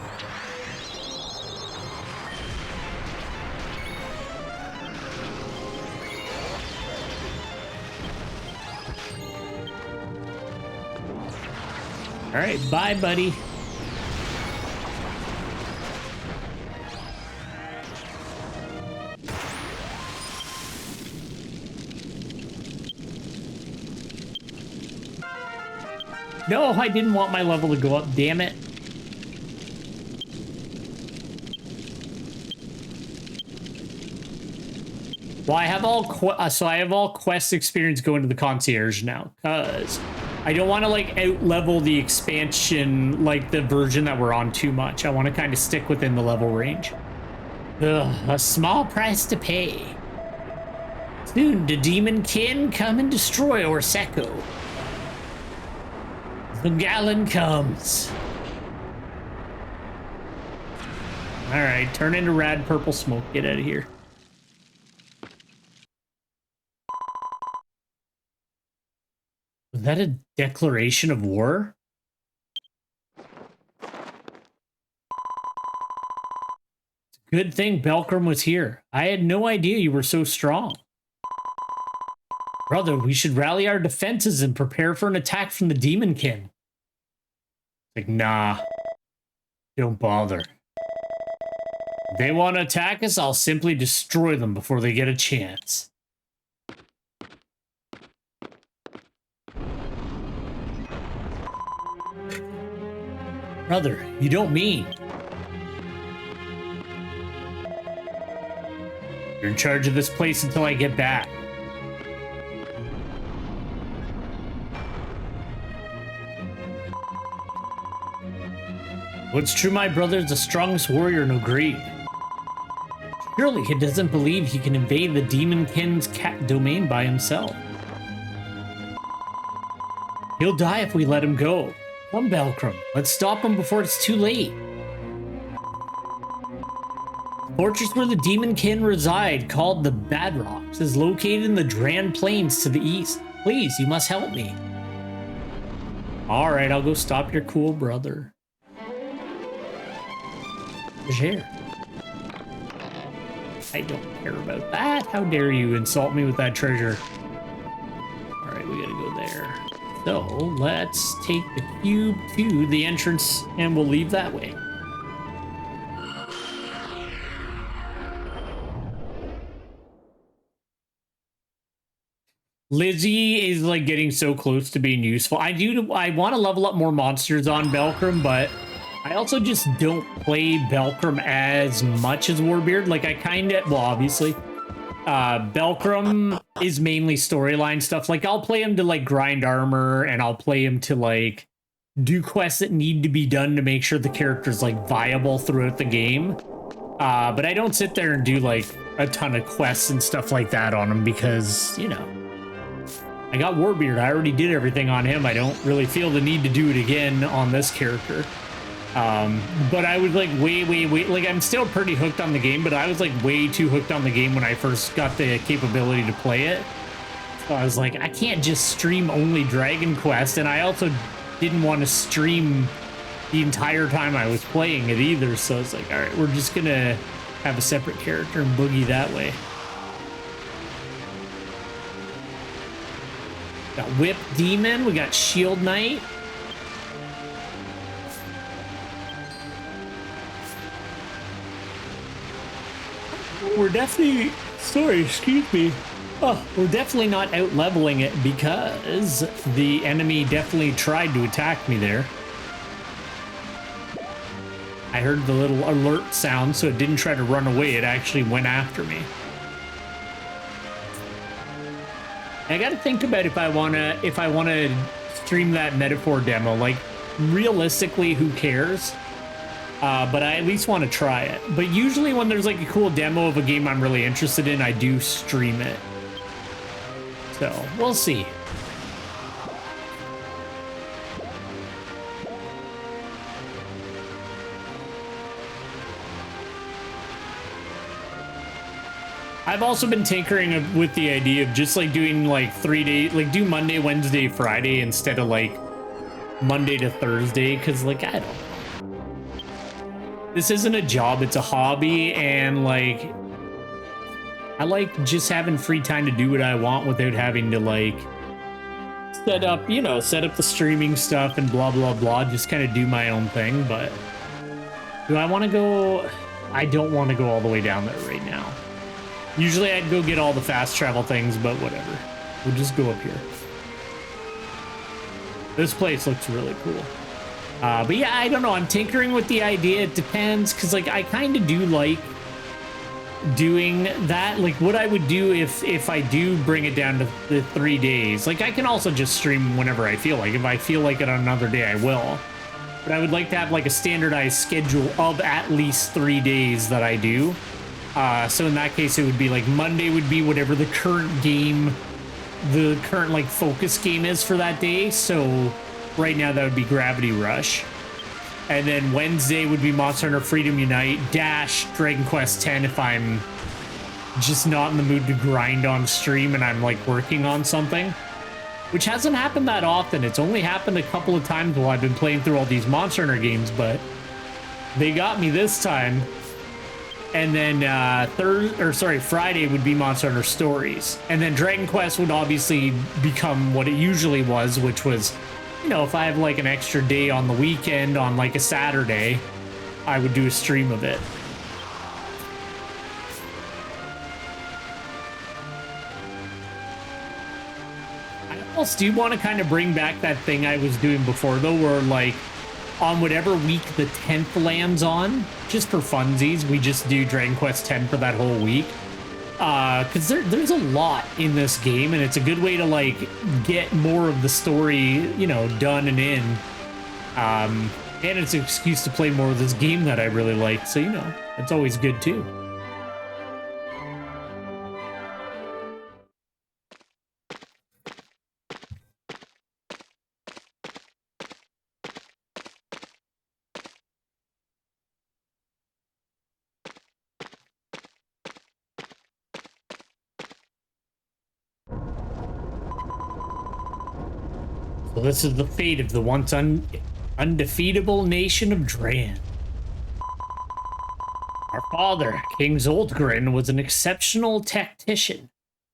All right, bye, buddy. No, I didn't want my level to go up, damn it. Well, I have all quest experience going to the concierge now, because I don't want to like out-level the expansion, like the version that we're on too much. I want to kind of stick within the level range. Ugh, a small price to pay. Soon, the demon kin come and destroy Orseko. The gallon comes. All right, turn into rad purple smoke. Get out of here. Was that a declaration of war? It's a good thing Belkram was here. I had no idea you were so strong. Brother, we should rally our defenses and prepare for an attack from the demonkin. Like, nah. Don't bother. If they want to attack us, I'll simply destroy them before they get a chance. Brother, you don't mean. You're in charge of this place until I get back. What's true, my brother is the strongest warrior in Greed. Surely he doesn't believe he can invade the demonkin's cat domain by himself. He'll die if we let him go. Come, Belkram, let's stop him before it's too late. The fortress where the demonkin reside, called the Bad Rocks, is located in the Dran Plains to the east. Please, you must help me. All right, I'll go stop your cool brother. Here. I don't care about that. How dare you insult me with that treasure? All right, we gotta go there. So let's take the cube to the entrance and we'll leave that way. Lizzie is like getting so close to being useful. I want to level up more monsters on Belkram, but I also just don't play Belkram as much as Warbeard. Like I kind of, well, obviously, Belkram is mainly storyline stuff. Like I'll play him to like grind armor and I'll play him to like do quests that need to be done to make sure the character's like viable throughout the game. But I don't sit there and do like a ton of quests and stuff like that on him because, you know, I got Warbeard. I already did everything on him. I don't really feel the need to do it again on this character. But I was like way, like I'm still pretty hooked on the game, but I was like way too hooked on the game when I first got the capability to play it. So I was like, I can't just stream only Dragon Quest, and I also didn't want to stream the entire time I was playing it either. So it's like, all right, we're just gonna have a separate character and boogie that way. Got Whip Demon, we got Shield Knight. We're definitely, sorry, excuse me. Oh, we're definitely not out leveling it because the enemy definitely tried to attack me there. I heard the little alert sound, so it didn't try to run away. It actually went after me. I gotta think about if I wanna stream that metaphor demo. Like, realistically, who cares? But I at least want to try it. But usually when there's like a cool demo of a game I'm really interested in, I do stream it. So we'll see. I've also been tinkering with the idea of just like doing like 3 days, like do Monday, Wednesday, Friday instead of like Monday to Thursday, because like I don't know. This isn't a job, it's a hobby, and like I like just having free time to do what I want without having to like set up, you know, set up the streaming stuff and blah blah blah, just kind of do my own thing. But do I want to go? I don't want to go all the way down there right now. Usually I'd go get all the fast travel things, but whatever. We'll just go up here. This place looks really cool. But yeah, I don't know. I'm tinkering with the idea. It depends, because like I kind of do like doing that. Like what I would do if I do bring it down to the 3 days. Like I can also just stream whenever I feel like. If I feel like it on another day, I will. But I would like to have like a standardized schedule of at least 3 days that I do. So in that case, it would be like Monday would be whatever the current game, the current like focus game is for that day. So right now that would be Gravity Rush. And then Wednesday would be Monster Hunter Freedom Unite - Dragon Quest X if I'm just not in the mood to grind on stream and I'm like working on something. Which hasn't happened that often. It's only happened a couple of times while I've been playing through all these Monster Hunter games, but they got me this time. And then Friday would be Monster Hunter Stories. And then Dragon Quest would obviously become what it usually was, which was, you know, if I have like an extra day on the weekend on like a Saturday, I would do a stream of it. I almost do want to kind of bring back that thing I was doing before though, where like on whatever week the 10th lands on, just for funsies, we just do Dragon Quest X for that whole week. Because there's a lot in this game, and it's a good way to, like, get more of the story, you know, done and in. And it's an excuse to play more of this game that I really like, so, you know, it's always good, too. So this is the fate of the once undefeatable nation of Dran. Our father, King Zoldgren, was an exceptional tactician,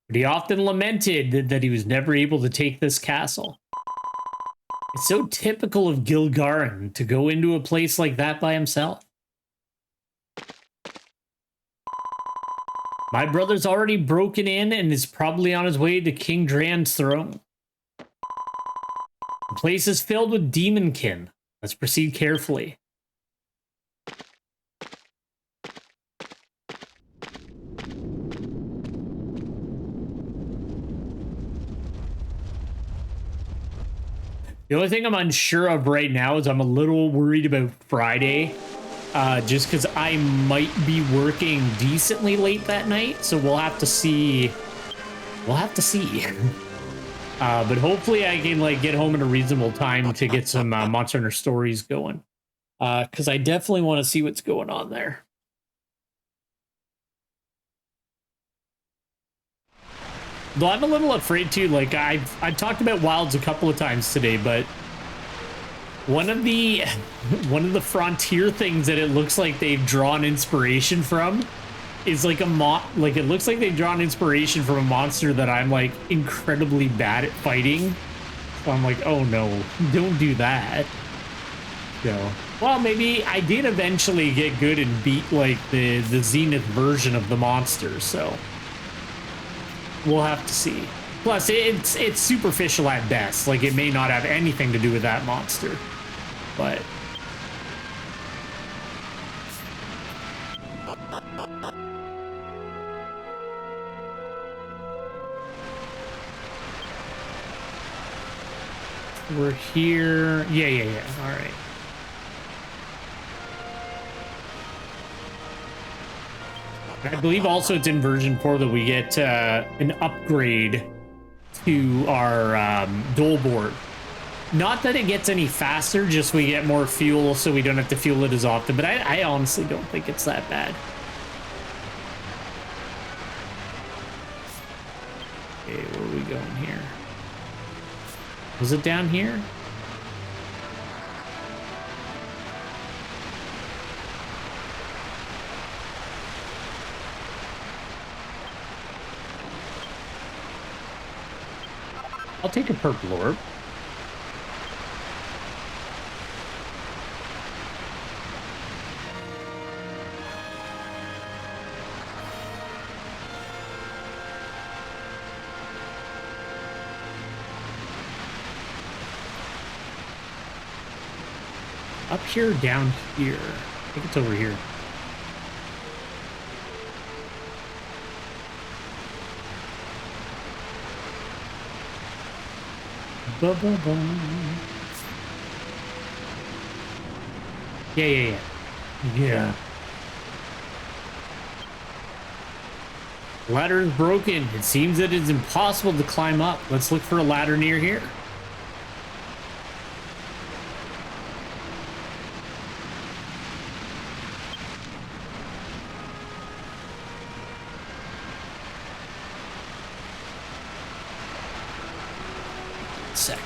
but he often lamented that he was never able to take this castle. It's so typical of Gilgarin to go into a place like that by himself. My brother's already broken in and is probably on his way to King Dran's throne. The place is filled with demonkin. Let's proceed carefully. The only thing I'm unsure of right now is I'm a little worried about Friday, just because I might be working decently late that night, so we'll have to see. We'll have to see. But hopefully I can like get home in a reasonable time to get some Monster Hunter Stories going. Because I definitely want to see what's going on there. Though I'm a little afraid too, like I've talked about Wilds a couple of times today, but one of the frontier things that it looks like they've drawn inspiration from is like it looks like they've drawn inspiration from a monster that I'm like incredibly bad at fighting. So I'm like, oh no, don't do that. So, well, maybe I did eventually get good and beat like the Zenith version of the monster, so we'll have to see. Plus, it's superficial at best. Like, it may not have anything to do with that monster, but we're here. Yeah. All right. I believe also it's in version 4 that we get an upgrade to our dole board. Not that it gets any faster, just we get more fuel so we don't have to fuel it as often, but I honestly don't think it's that bad. Okay, where are we going here? Was it down here? I'll take a purple orb. Up here, down here. I think it's over here. Yeah. Ladder is broken. It seems that it's impossible to climb up. Let's look for a ladder near here.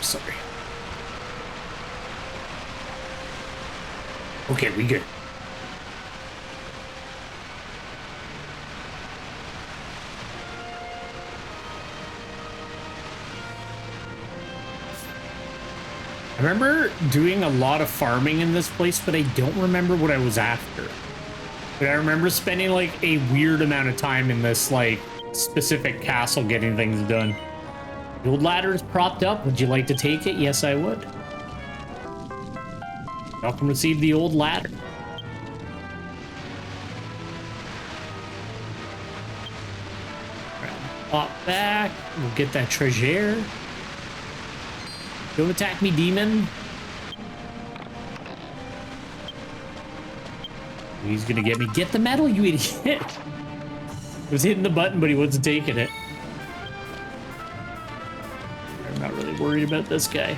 Sorry. Okay, we good. I remember doing a lot of farming in this place, but I don't remember what I was after. But I remember spending like a weird amount of time in this like specific castle getting things done. The old ladder is propped up. Would you like to take it? Yes, I would. Welcome, receive the old ladder. Pop back. We'll get that treasure. Don't attack me, demon. He's gonna get me. Get the medal, you idiot. I was hitting the button, but he wasn't taking it. I'm not really worried about this guy.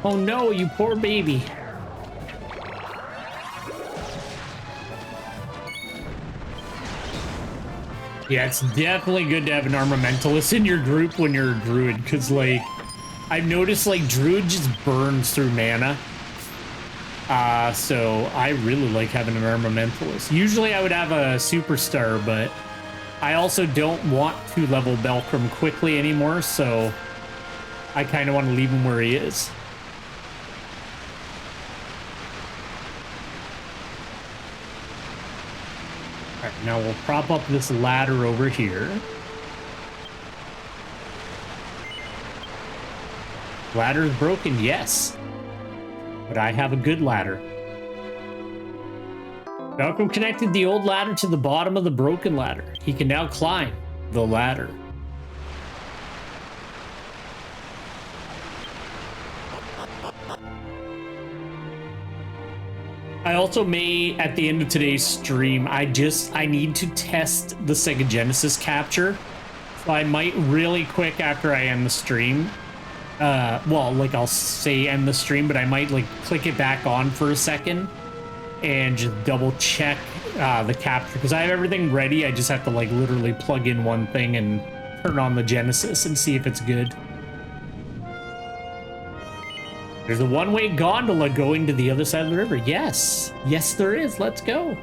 Oh no, you poor baby. Yeah, it's definitely good to have an armamentalist in your group when you're a druid, because, like, I've noticed, like, druid just burns through mana. So I really like having an armamentalist. Usually I would have a superstar, but I also don't want to level Belcrum quickly anymore, so I kind of want to leave him where he is. Alright, now we'll prop up this ladder over here. Ladder is broken, yes. But I have a good ladder. Malcolm connected the old ladder to the bottom of the broken ladder. He can now climb the ladder. I also may, at the end of today's stream, I need to test the Sega Genesis capture. So I might really quick after I end the stream. Well, like I'll say end the stream, but I might like click it back on for a second and just double check the capture, because I have everything ready. I just have to like literally plug in one thing and turn on the Genesis and see if it's good. There's a one-way gondola going to the other side of the river. Yes. Yes, there is. Let's go.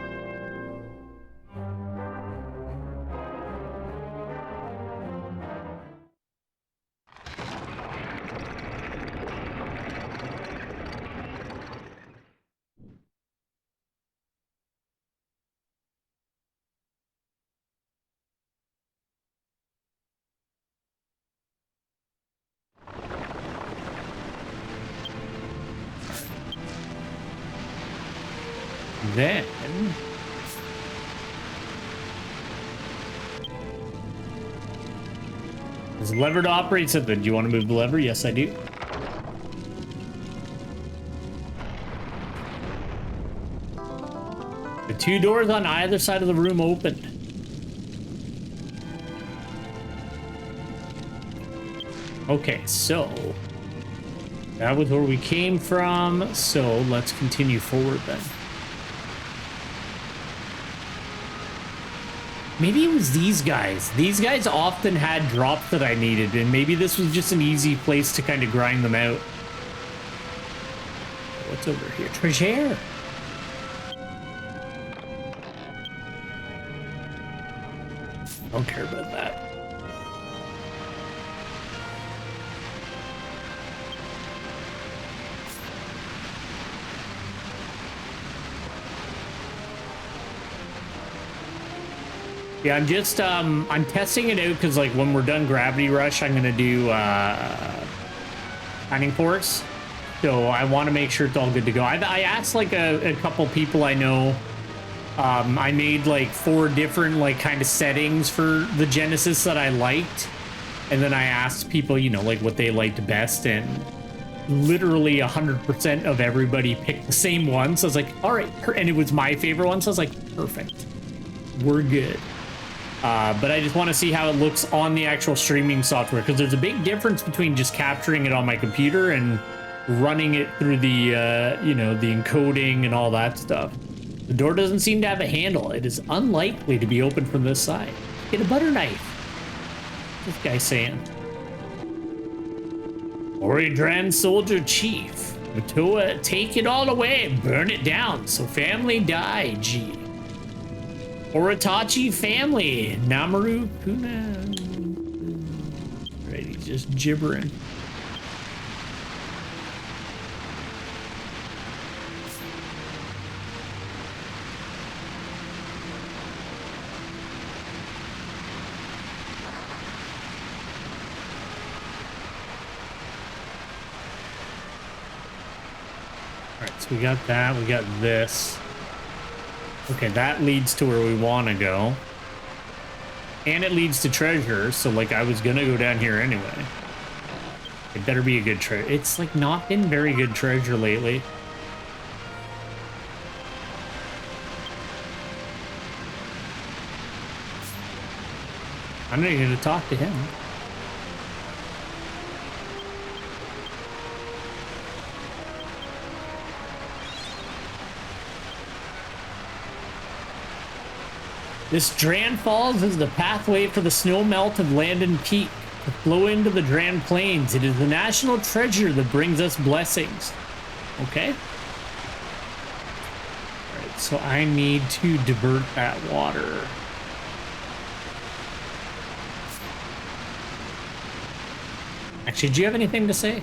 Then there's a lever to operate something. Do you want to move the lever? Yes, I do. The 2 doors on either side of the room opened. Okay, so that was where we came from. So let's continue forward then. Maybe it was these guys. These guys often had drops that I needed, and maybe this was just an easy place to kind of grind them out. What's over here? Treasure. Don't care about that. Yeah, I'm just I'm testing it out because like when we're done Gravity Rush, I'm gonna do Mining Force. So I want to make sure it's all good to go. I asked like a couple people I know. I made like 4 different like kind of settings for the Genesis that I liked, and then I asked people, you know, like what they liked best, and literally 100% of everybody picked the same one. So I was like, all right, and it was my favorite one. So I was like, perfect, we're good. But I just want to see how it looks on the actual streaming software, because there's a big difference between just capturing it on my computer and running it through the you know, the encoding and all that stuff. The door doesn't seem to have a handle. It is unlikely to be opened from this side. Get a butter knife. This guy's saying. Oridran Soldier Chief. Matoa, take it all away. Burn it down. So family die, G. Oritachi family. Namaru Kuna. Right, he's just gibbering. So we got that, we got this. Okay, that leads to where we want to go. And it leads to treasure, so like I was gonna go down here anyway. It better be a good treasure. It's like not been very good treasure lately. I'm not gonna talk to him. This Dran Falls is the pathway for the snow melt of Landon Peak to flow into the Dran Plains. It is the national treasure that brings us blessings. Okay. All right, so I need to divert that water. Actually, do you have anything to say?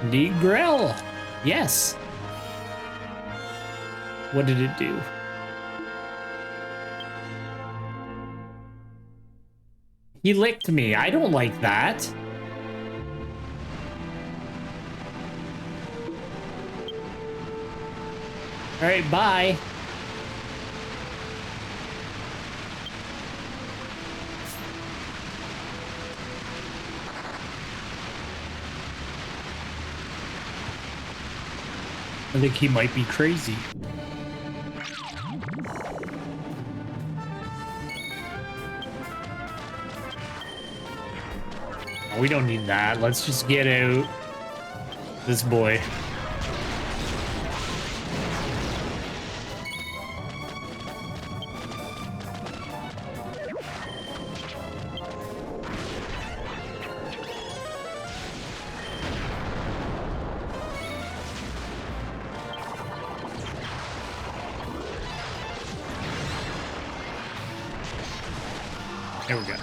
Negrel. Yes. What did it do? He licked me. I don't like that. All right, bye. I think he might be crazy. We don't need that. Let's just get out this boy. There we go.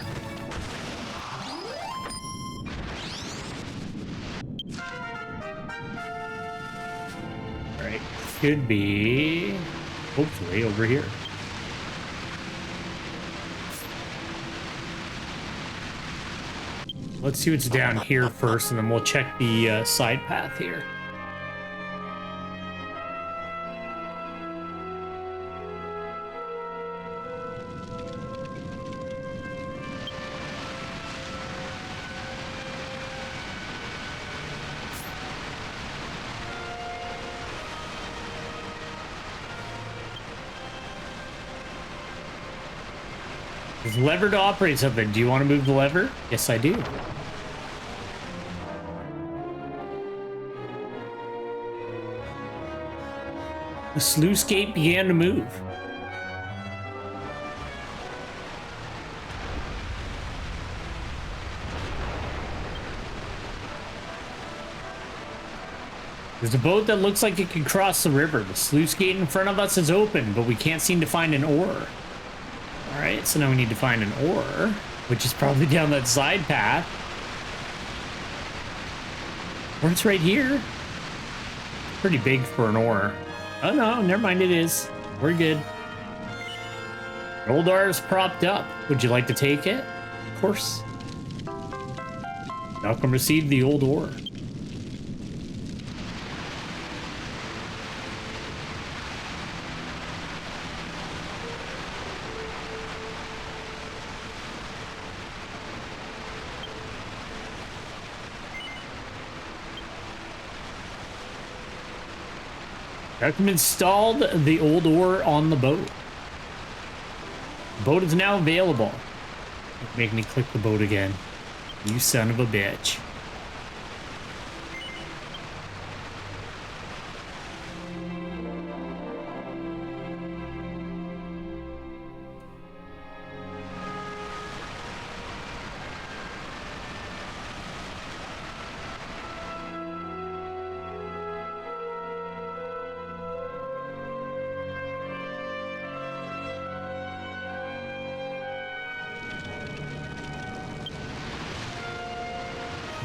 Could be, hopefully, over here. Let's see what's down here first, and then we'll check the side path here. There's a lever to operate something. Do you want to move the lever? Yes, I do. The sluice gate began to move. There's a boat that looks like it can cross the river. The sluice gate in front of us is open, but we can't seem to find an oar. All right, so now we need to find an oar, which is probably down that side path. Or it's right here. Pretty big for an oar. Oh no, never mind, it is. We're good. The old oar is propped up. Would you like to take it? Of course. Malcolm received the old oar. Malcolm installed the old oar on the boat. The boat is now available. Make me click the boat again. You son of a bitch.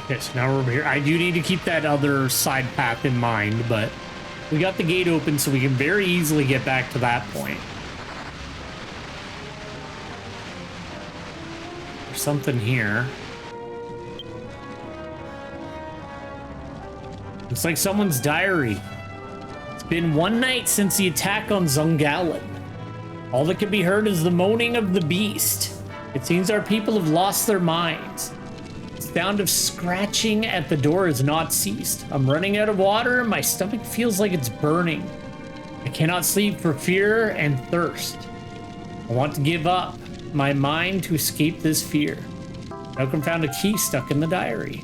Okay, so now we're over here. I do need to keep that other side path in mind, but we got the gate open so we can very easily get back to that point. There's something here. Looks like someone's diary. It's been one night since the attack on Zungalan. All that can be heard is the moaning of the beast. It seems our people have lost their minds. Sound of scratching at the door has not ceased. I'm running out of water and my stomach feels like it's burning. I cannot sleep for fear and thirst. I want to give up my mind to escape this fear. Malcolm found a key stuck in the diary.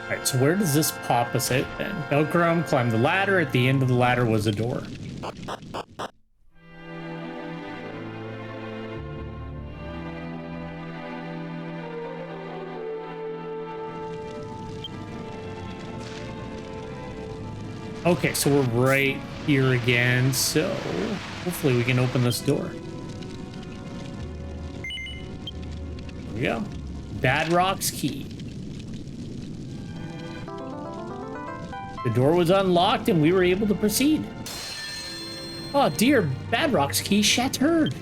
Alright, so where does this pop us out then? Malcolm climbed the ladder. At the end of the ladder was a door. Okay, so we're right here again, so hopefully we can open this door. There we go. Badrock's key. The door was unlocked and we were able to proceed. Oh dear, Badrock's key shattered.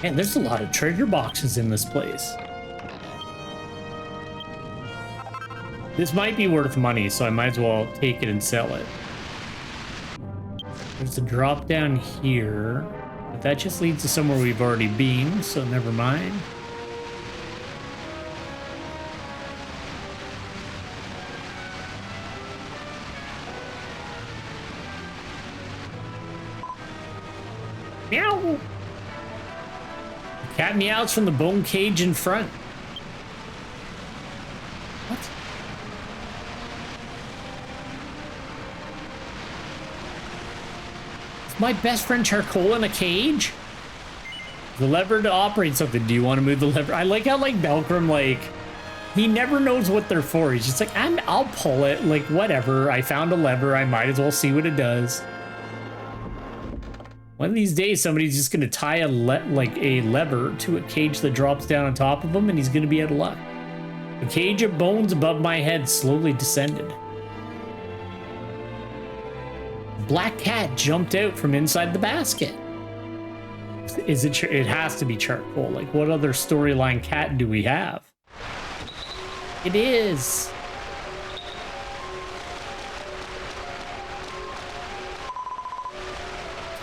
Man, there's a lot of treasure boxes in this place. This might be worth money, so I might as well take it and sell it. There's a drop down here, but that just leads to somewhere we've already been, so never mind. Meow! Cat meows from the bone cage in front. What? Is my best friend Charcoal in a cage? The lever to operate something. Do you want to move the lever? I like how, like, Malcolm, like, he never knows what they're for. He's just like, I'll pull it. Like, whatever. I found a lever. I might as well see what it does. One of these days, somebody's just going to tie a lever to a cage that drops down on top of him, and he's going to be out of luck. The cage of bones above my head slowly descended. Black cat jumped out from inside the basket. Is it? It has to be Charcoal. Like, what other storyline cat do we have? It is.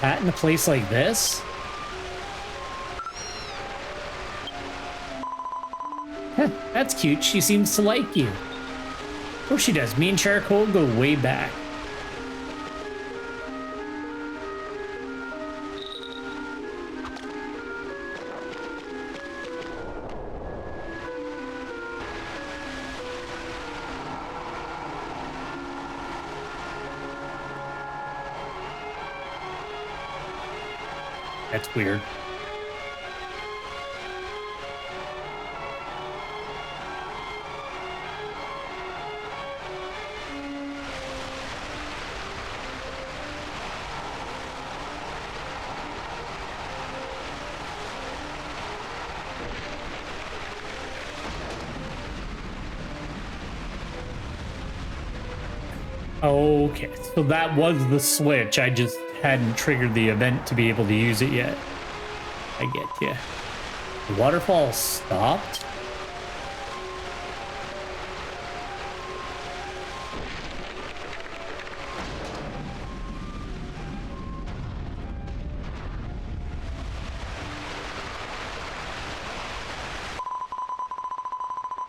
Cat in a place like this? Heh, that's cute. She seems to like you. Of course she does. Me and Charcoal go way back. That's weird. Okay, so that was the switch. I just hadn't triggered the event to be able to use it yet. I get you. The waterfall stopped?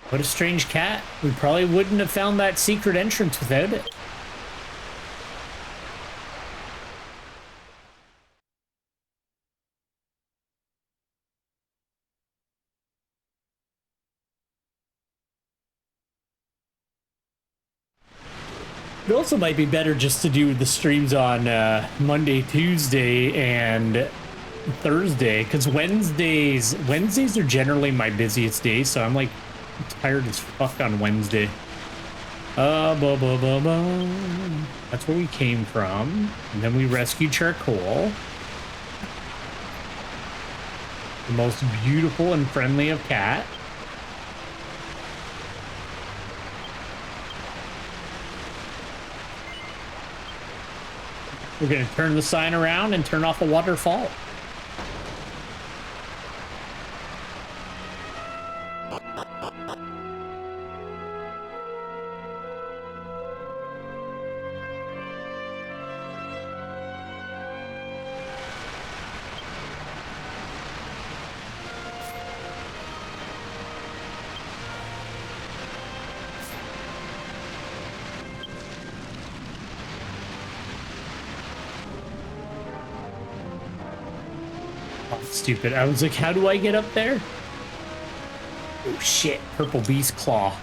What a strange cat. We probably wouldn't have found that secret entrance without it. It also might be better just to do the streams on Monday, Tuesday, and Thursday, because Wednesdays are generally my busiest days, so I'm like tired as fuck on Wednesday. That's where we came from, and then we rescued Charcoal, the most beautiful and friendly of cat. We're gonna turn the sign around and turn off a waterfall. Stupid. I was like, how do I get up there? Oh shit, purple beast claw.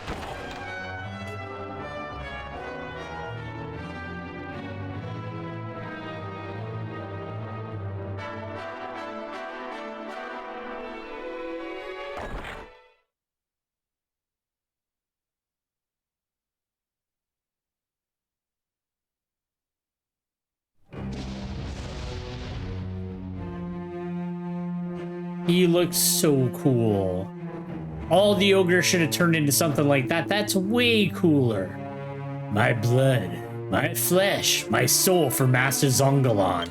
He looks so cool. All the ogre should have turned into something like that. That's way cooler. My blood, my flesh, my soul for Master Zongalon.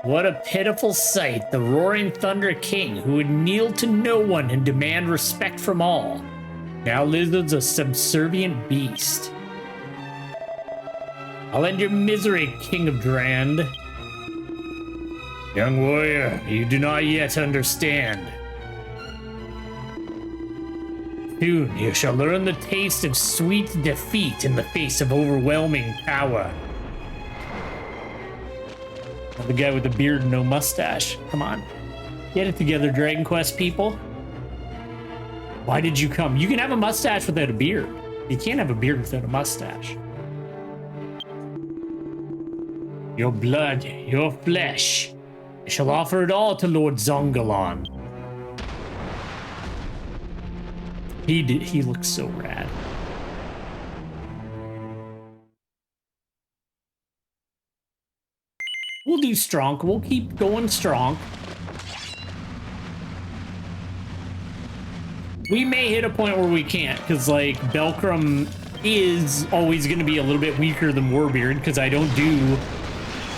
What a pitiful sight, the roaring Thunder King, who would kneel to no one and demand respect from all, now lives as a subservient beast. I'll end your misery, King of Drand. Young warrior, you do not yet understand. Soon you shall learn the taste of sweet defeat in the face of overwhelming power. The guy with the beard and no mustache. Come on. Get it together, Dragon Quest people. Why did you come? You can have a mustache without a beard. You can't have a beard without a mustache. Your blood, your flesh. I shall offer it all to Lord Zongalon. He looks so rad. We'll do Stronk. We'll keep going Stronk. We may hit a point where we can't, because like Belkram is always going to be a little bit weaker than Warbeard, because I don't do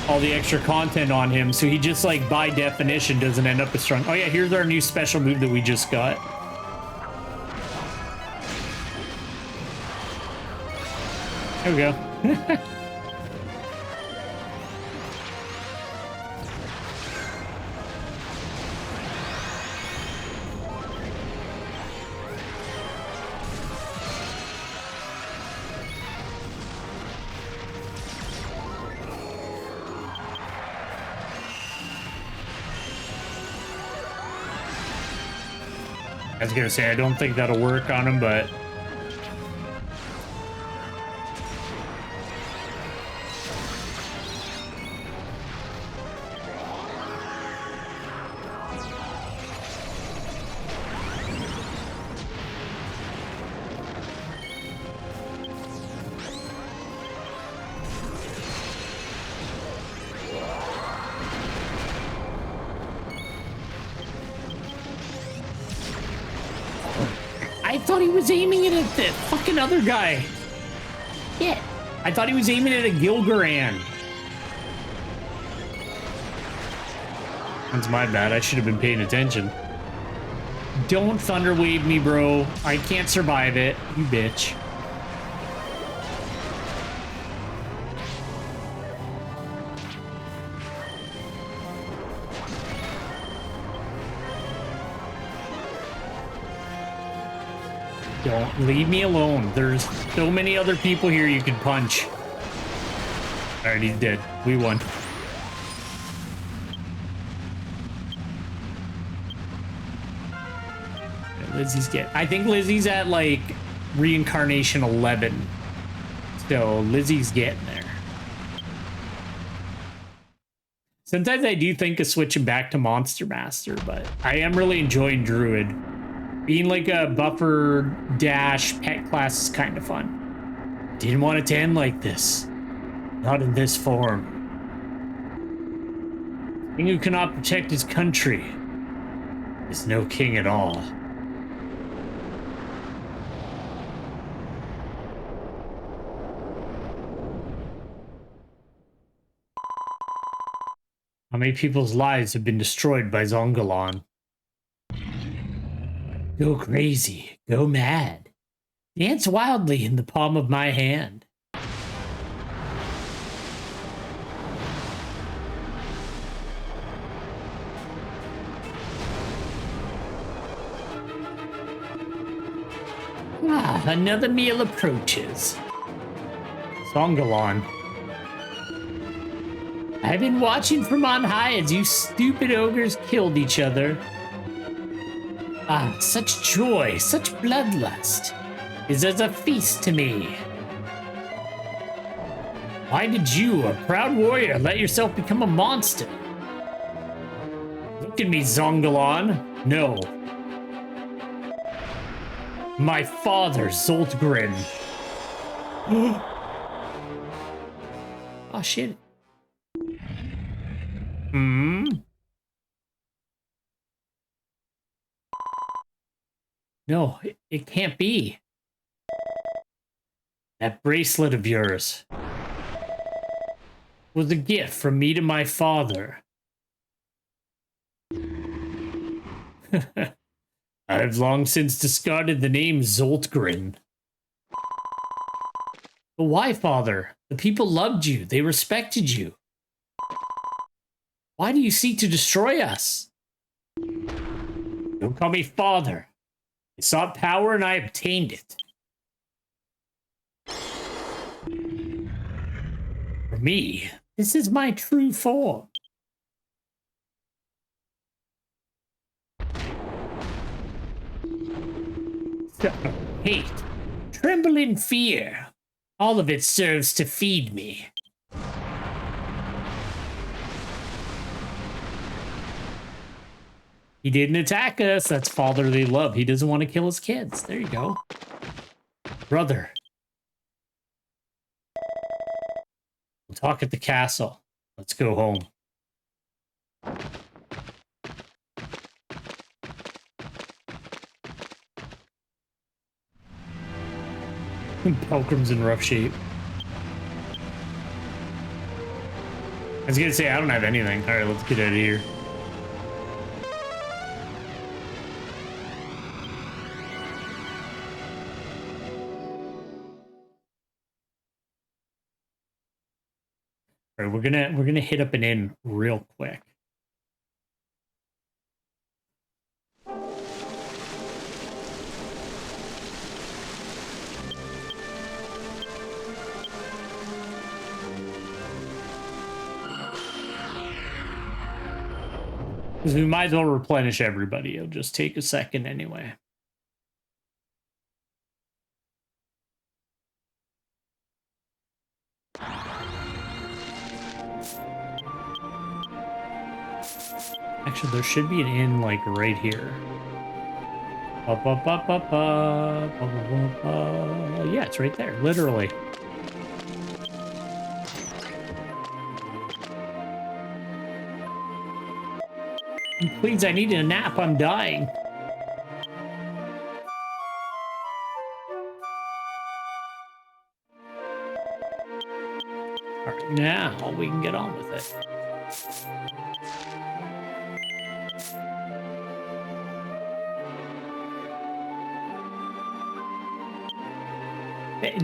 all the extra content on him, so he just like by definition doesn't end up as strong. Oh yeah, here's our new special move that we just got. There we go. I was gonna say, I don't think that'll work on him, but I thought he was aiming it at the fucking other guy. Yeah, I thought he was aiming it at Gilgaran. That's my bad. I should have been paying attention. Don't thunder wave me, bro. I can't survive it, you bitch. Don't leave me alone. There's so many other people here you can punch. Alright, he's dead. We won. Lizzie's I think Lizzie's at like reincarnation 11. So Lizzie's getting there. Sometimes I do think of switching back to Monster Master, but I am really enjoying Druid. Being like a buffer dash pet class is kind of fun. Didn't want it to end like this. Not in this form. King who cannot protect his country is no king at all. How many people's lives have been destroyed by Zongalon? Go crazy, go mad. Dance wildly in the palm of my hand. Ah, another meal approaches. Zongalon. I've been watching from on high as you stupid ogres killed each other. Ah, such joy, such bloodlust is as a feast to me. Why did you, a proud warrior, let yourself become a monster? Look at me, Zongalon. No. My father, Zoltgren. Oh, shit. No, it can't be. That bracelet of yours was a gift from me to my father. I've long since discarded the name Zoltgren. But why, father? The people loved you. They respected you. Why do you seek to destroy us? Don't call me father. I sought power and I obtained it. For me, this is my true form. So, hate, tremble in fear. All of it serves to feed me. He didn't attack us. That's fatherly love. He doesn't want to kill his kids. There you go. Brother. We'll talk at the castle. Let's go home. Pelgrim's in rough shape. I was gonna say, I don't have anything. All right, let's get out of here. gonna hit up an inn real quick. Because we might as well replenish everybody. It'll just take a second anyway. Actually, there should be an inn like right here. Yeah, it's right there, literally. Please, I need a nap. I'm dying. All right, now we can get on with it.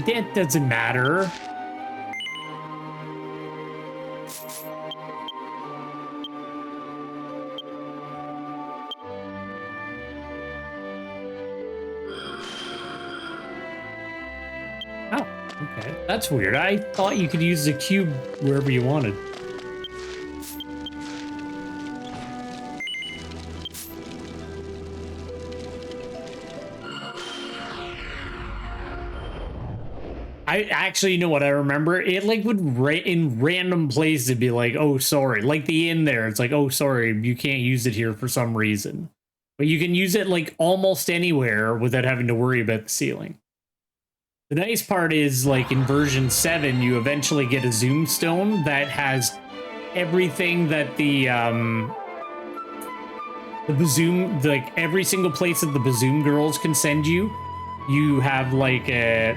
That doesn't matter. Okay, that's weird. I thought you could use the cube wherever you wanted. I actually, you know what I remember? It like would in random places be like, oh, sorry. Like the inn there, it's like, oh, sorry, you can't use it here for some reason. But you can use it like almost anywhere without having to worry about the ceiling. The nice part is, like, in version 7, you eventually get a zoom stone that has everything that the Bazoom, like, every single place that the Bazoom girls can send you, you have, like, a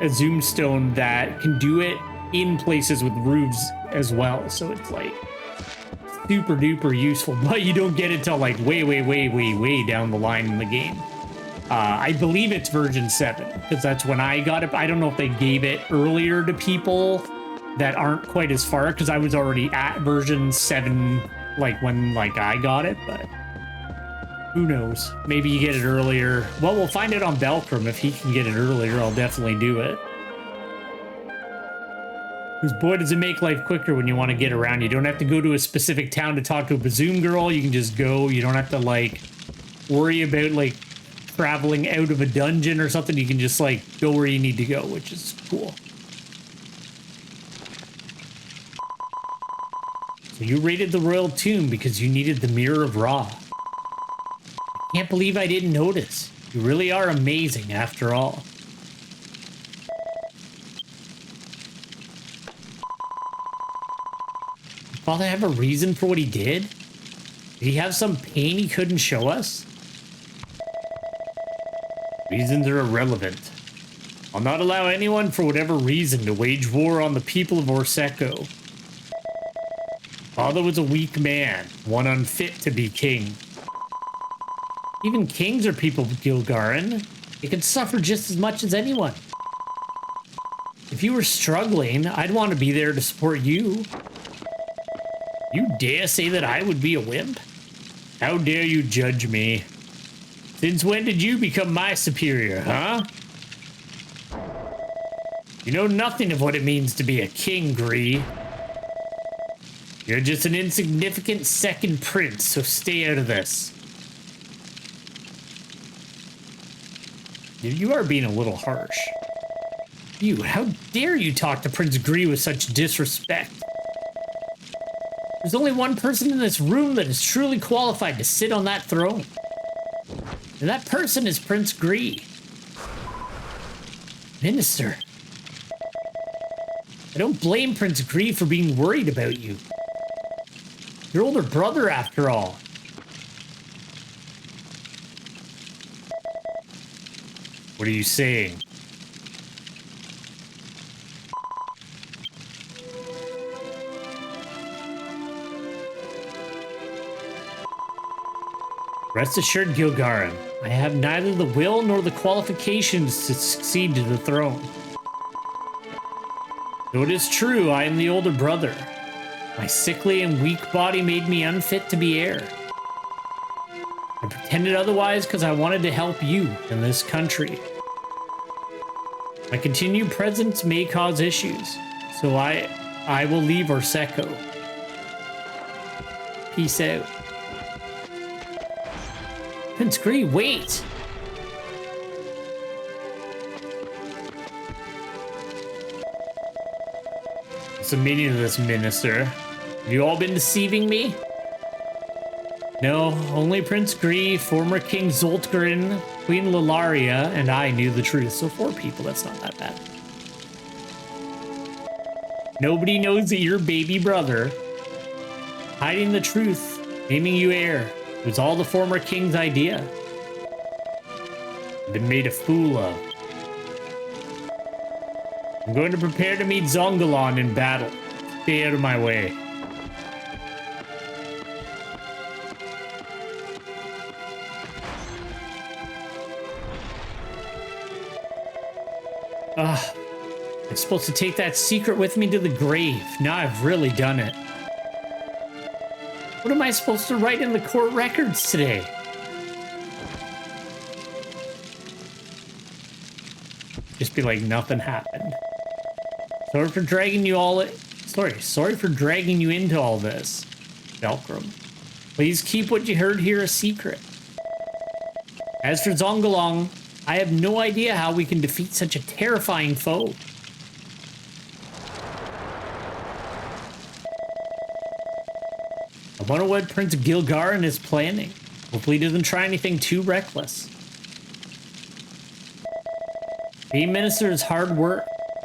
zoom stone that can do it in places with roofs as well. So it's, like, super duper useful, but you don't get it till, like, way down the line in the game. I believe it's version 7, because that's when I got it. I don't know if they gave it earlier to people that aren't quite as far, because I was already at version 7, like, when, like, I got it, but who knows? Maybe you get it earlier. Well, we'll find it on Belkram. If he can get it earlier, I'll definitely do it. Because boy, does it make life quicker when you want to get around. You don't have to go to a specific town to talk to a Bazoom girl. You can just go. You don't have to, like, worry about, like, traveling out of a dungeon or something. You can just, like, go where you need to go, which is cool. So you raided the royal tomb because you needed the Mirror of Ra. I can't believe I didn't notice. You really are amazing after all. Did Father have a reason for what he did? Did he have some pain he couldn't show us? Reasons are irrelevant. I'll not allow anyone, for whatever reason, to wage war on the people of Orseko. Father was a weak man, one unfit to be king. Even kings are people, Gilgarin. They can suffer just as much as anyone. If you were struggling, I'd want to be there to support you. You dare say that I would be a wimp? How dare you judge me? Since when did you become my superior, huh? You know nothing of what it means to be a king, Gree. You're just an insignificant second prince, so stay out of this. You are being a little harsh. You, how dare you talk to Prince Gree with such disrespect? There's only one person in this room that is truly qualified to sit on that throne. And that person is Prince Gree. Minister. I don't blame Prince Gree for being worried about you. Your older brother, after all. What are you saying? Rest assured, Gilgarin, I have neither the will nor the qualifications to succeed to the throne. Though it is true, I am the older brother. My sickly and weak body made me unfit to be heir. I pretended otherwise because I wanted to help you in this country. My continued presence may cause issues, so I will leave Orseko. Peace out. Prince Gree, wait! What's the meaning of this, Minister? Have you all been deceiving me? No, only Prince Gree, former King Zoltgren, Queen Lilaria, and I knew the truth. So 4 people, that's not that bad. Nobody knows that your baby brother, hiding the truth, naming you heir, it was all the former king's idea. I've been made a fool of. I'm going to prepare to meet Zongalon in battle. Stay out of my way. I'm supposed to take that secret with me to the grave. Now I've really done it. What am I supposed to write in the court records today? Just be like nothing happened. Sorry for dragging you into all this. Velcrum. Please keep what you heard here a secret. As for Zongalong, I have no idea how we can defeat such a terrifying foe. I wonder what Prince Gilgarin is planning. Hopefully he doesn't try anything too reckless. Being minister is hard work.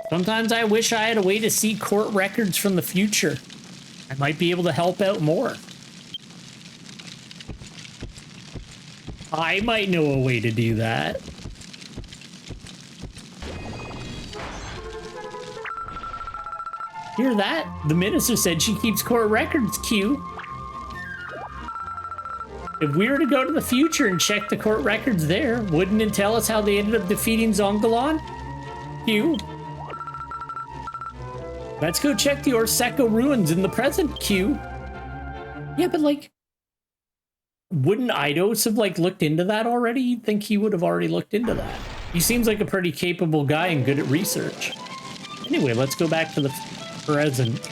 Sometimes I wish I had a way to see court records from the future. I might be able to help out more. I might know a way to do that. Hear that? The minister said she keeps court records, Q. If we were to go to the future and check the court records there, wouldn't it tell us how they ended up defeating Zongalon? Q. Let's go check the Orseko ruins in the present, Q. Yeah, but like, wouldn't Eidos have like looked into that already? You'd think he would have already looked into that. He seems like a pretty capable guy and good at research. Anyway, let's go back to the present.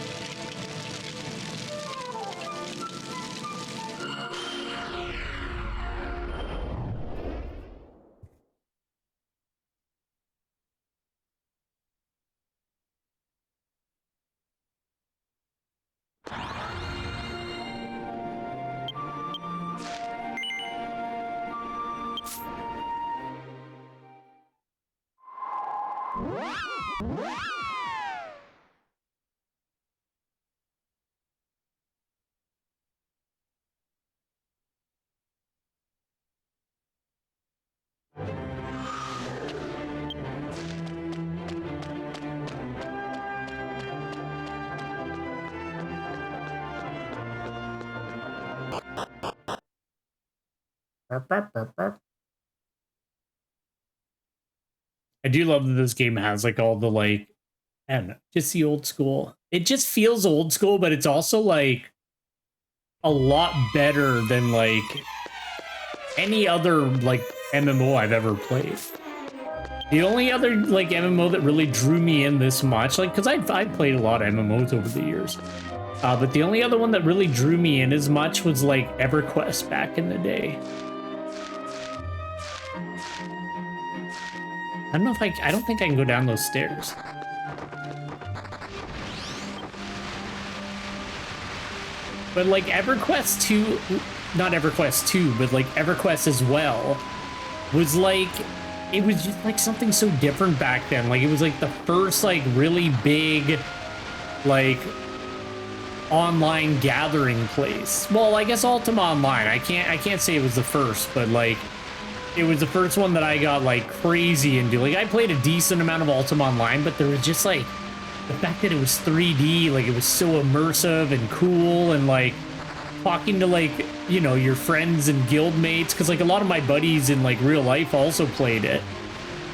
I do love that this game has like all the like, I don't know, just the old school. It just feels old school, but it's also like a lot better than like any other like MMO I've ever played. The only other like MMO that really drew me in this much, like, because I've played a lot of MMOs over the years, but the only other one that really drew me in as much was like EverQuest back in the day. I don't know if I don't think I can go down those stairs. But like EverQuest 2, not EverQuest 2, but like EverQuest as well, was like, it was just like something so different back then. Like it was like the first like really big like online gathering place. Well, I guess Ultima Online. I can't say it was the first, but like it was the first one that I got like crazy into. Like I played a decent amount of Ultima Online, but there was just like the fact that it was 3D, like it was so immersive and cool, and like talking to like, you know, your friends and guild mates, because like a lot of my buddies in like real life also played it.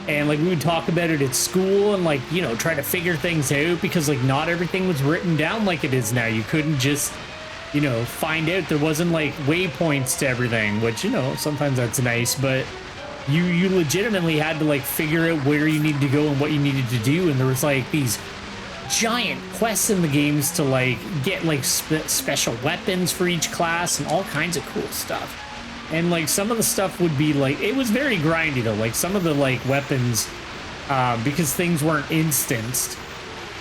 And like we would talk about it at school and like, you know, try to figure things out because like not everything was written down like it is now. You couldn't just, you know, find out. There wasn't like waypoints to everything, which, you know, sometimes that's nice, but you legitimately had to like figure out where you needed to go and what you needed to do. And there was like these giant quests in the games to like get like special weapons for each class and all kinds of cool stuff. And like some of the stuff would be like, it was very grindy though. Like some of the like weapons, because things weren't instanced,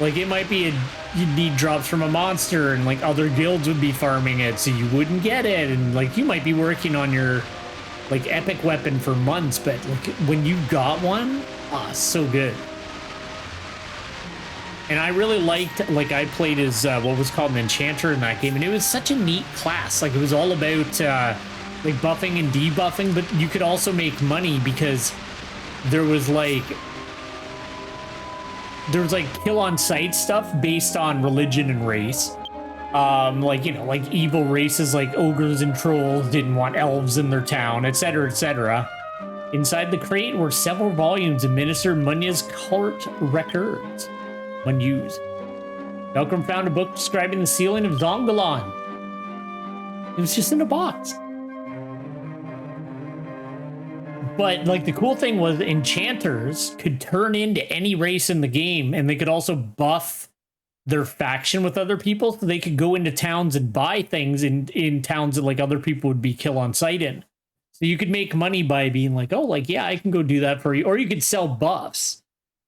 like it might be you'd need drops from a monster and like other guilds would be farming it so you wouldn't get it. And like you might be working on your like epic weapon for months, but like when you got one, so good. And I really liked, like I played as what was called an enchanter in that game, and it was such a neat class. Like it was all about like buffing and debuffing, but you could also make money because there was like kill on sight stuff based on religion and race. Like, you know, like evil races like ogres and trolls didn't want elves in their town, etc., etc. Inside the crate were several volumes of Minister Munya's court records. Unused. Malcolm found a book describing the sealing of Zongalan. It was just in a box. But like the cool thing was enchanters could turn into any race in the game, and they could also buff their faction with other people, so they could go into towns and buy things in towns that like other people would be kill on sight in. So you could make money by being like, oh, like, yeah, I can go do that for you. Or you could sell buffs.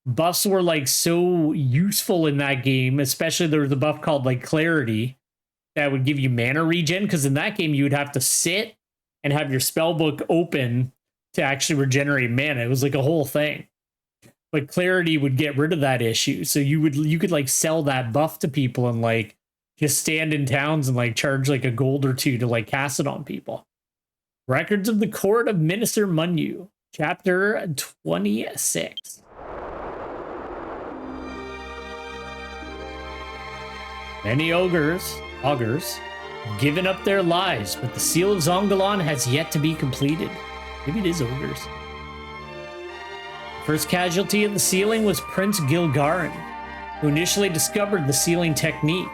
Buffs were like so useful in that game, especially there was a buff called like Clarity that would give you mana regen, because in that game you would have to sit and have your spell book open to actually regenerate mana. It was like a whole thing. But Clarity would get rid of that issue. So you could like sell that buff to people and like just stand in towns and like charge like a gold or two to like cast it on people. Records of the Court of Minister Munyu, chapter 26. Many augurs have given up their lives, but the seal of Zongalan has yet to be completed. Maybe it is ogres. First casualty of the sealing was Prince Gilgarin, who initially discovered the sealing technique.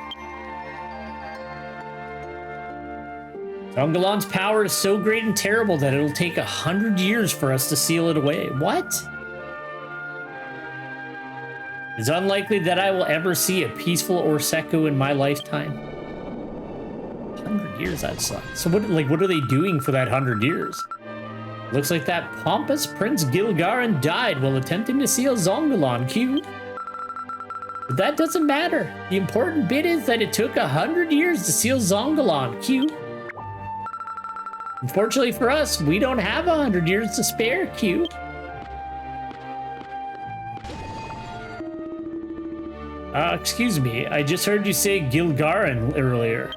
Zongalan's power is so great and terrible that it'll take 100 years for us to seal it away. What? It's unlikely that I will ever see a peaceful Orseko in my lifetime. 100 years, that sucks. So what are they doing for that 100 years? Looks like that pompous Prince Gilgarin died while attempting to seal Zongalan. Cute. But that doesn't matter. The important bit is that it took 100 years to seal Zongalan. Cute. Unfortunately for us, we don't have 100 years to spare. Cute. Excuse me, I just heard you say Gilgarin earlier.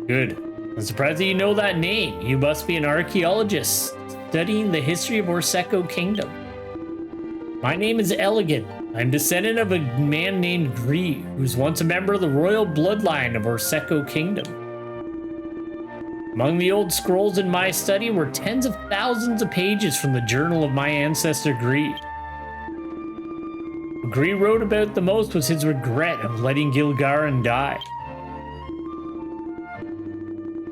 Good. I'm surprised that you know that name. You must be an archaeologist studying the history of Orseko Kingdom. My name is Elegant. I'm descendant of a man named Gree, who was once a member of the royal bloodline of Orseko Kingdom. Among the old scrolls in my study were tens of thousands of pages from the journal of my ancestor Gree. What Gree wrote about the most was his regret of letting Gilgarin die.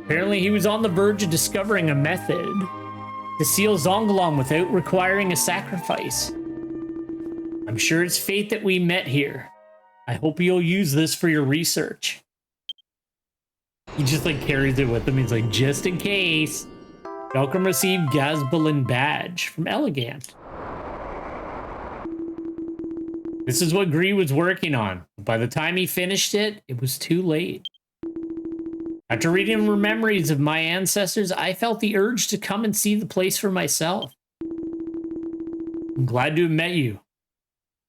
Apparently, he was on the verge of discovering a method to seal Zongalan without requiring a sacrifice. I'm sure it's fate that we met here. I hope you'll use this for your research. He just like carries it with him. He's like, just in case. Malcolm received Gazbalin badge from Elegant. This is what Gree was working on. By the time he finished it, it was too late. After reading the memories of my ancestors, I felt the urge to come and see the place for myself. I'm glad to have met you.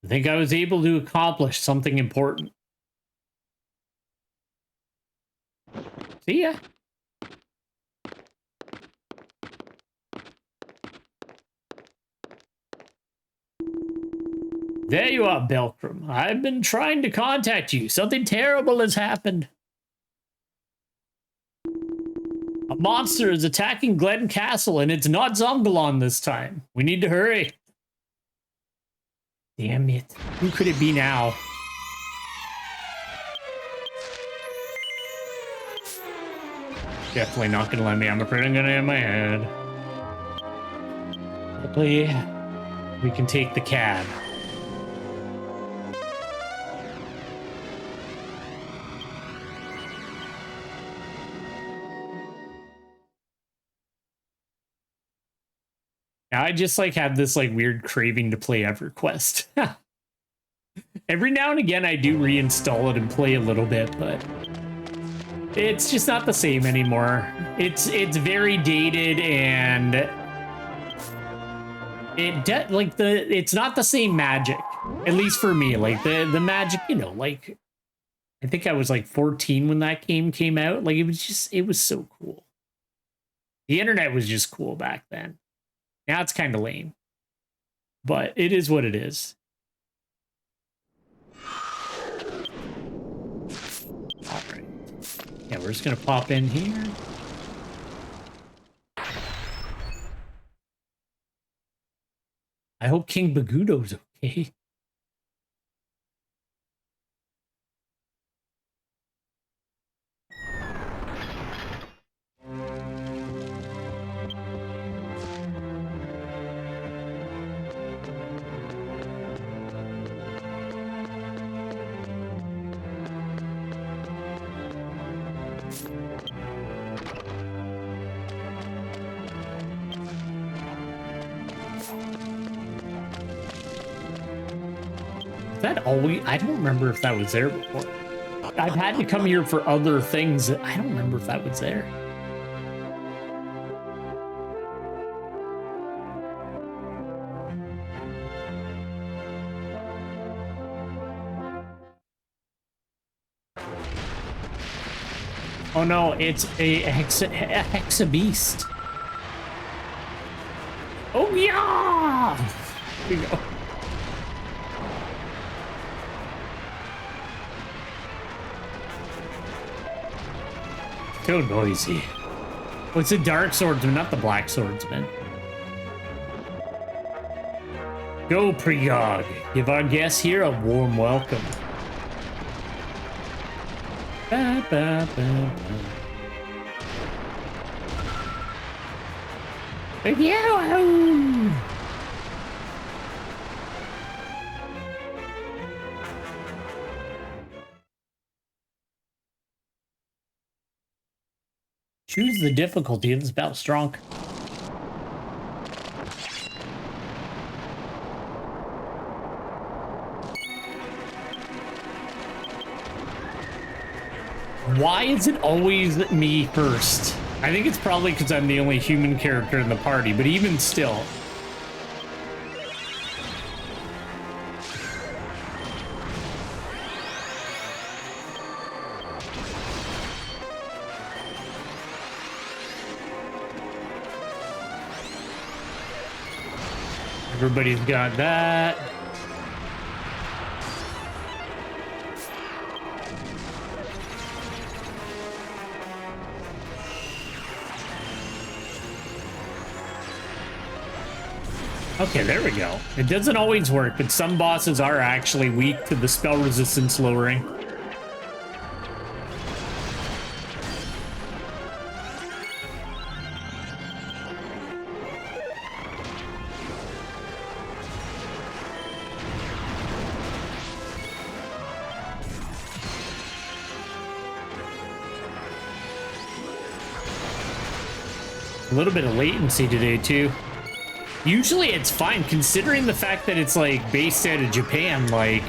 I think I was able to accomplish something important. See ya. There you are, Belkram. I've been trying to contact you. Something terrible has happened. A monster is attacking Glen Castle, and it's not Zongalon this time. We need to hurry. Damn it. Who could it be now? Definitely not gonna let me. I'm afraid I'm gonna hit my head. Hopefully, we can take the cab. Now I just like have this like weird craving to play EverQuest. Every now and again I do reinstall it and play a little bit, but it's just not the same anymore. It's very dated, and it's not the same magic. At least for me, like the magic, you know, like I think I was like 14 when that game came out. Like it was so cool. The internet was just cool back then. Now it's kind of lame, but it is what it is. All right. Yeah, we're just going to pop in here. I hope King Bagudo's okay. That always, I don't remember if that was there before. I've had to come here for other things. I don't remember if that was there. Oh no, it's a hexa beast. Oh yeah! Here we go. So noisy. Oh, it's a dark swordsman, not the black swordsman. Go, Priog. Give our guests here a warm welcome. Ba, ba, ba, ba. Yeah. Choose the difficulty of this battle strong. Why is it always me first? I think it's probably because I'm the only human character in the party, but even still. Everybody's got that. Okay, there we go. It doesn't always work, but some bosses are actually weak to the spell resistance lowering. A little bit of latency today, too. Usually it's fine, considering the fact that it's, like, based out of Japan. Like,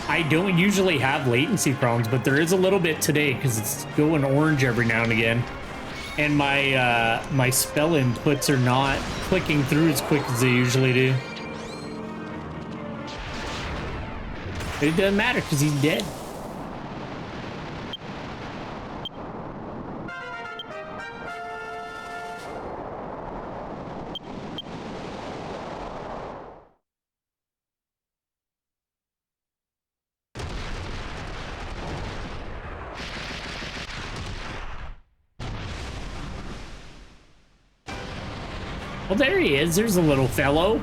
I don't usually have latency problems, but there is a little bit today, because it's going orange every now and again. And my, my spell inputs are not clicking through as quick as they usually do. But it doesn't matter, because he's dead. Well, there he is. There's a little fellow.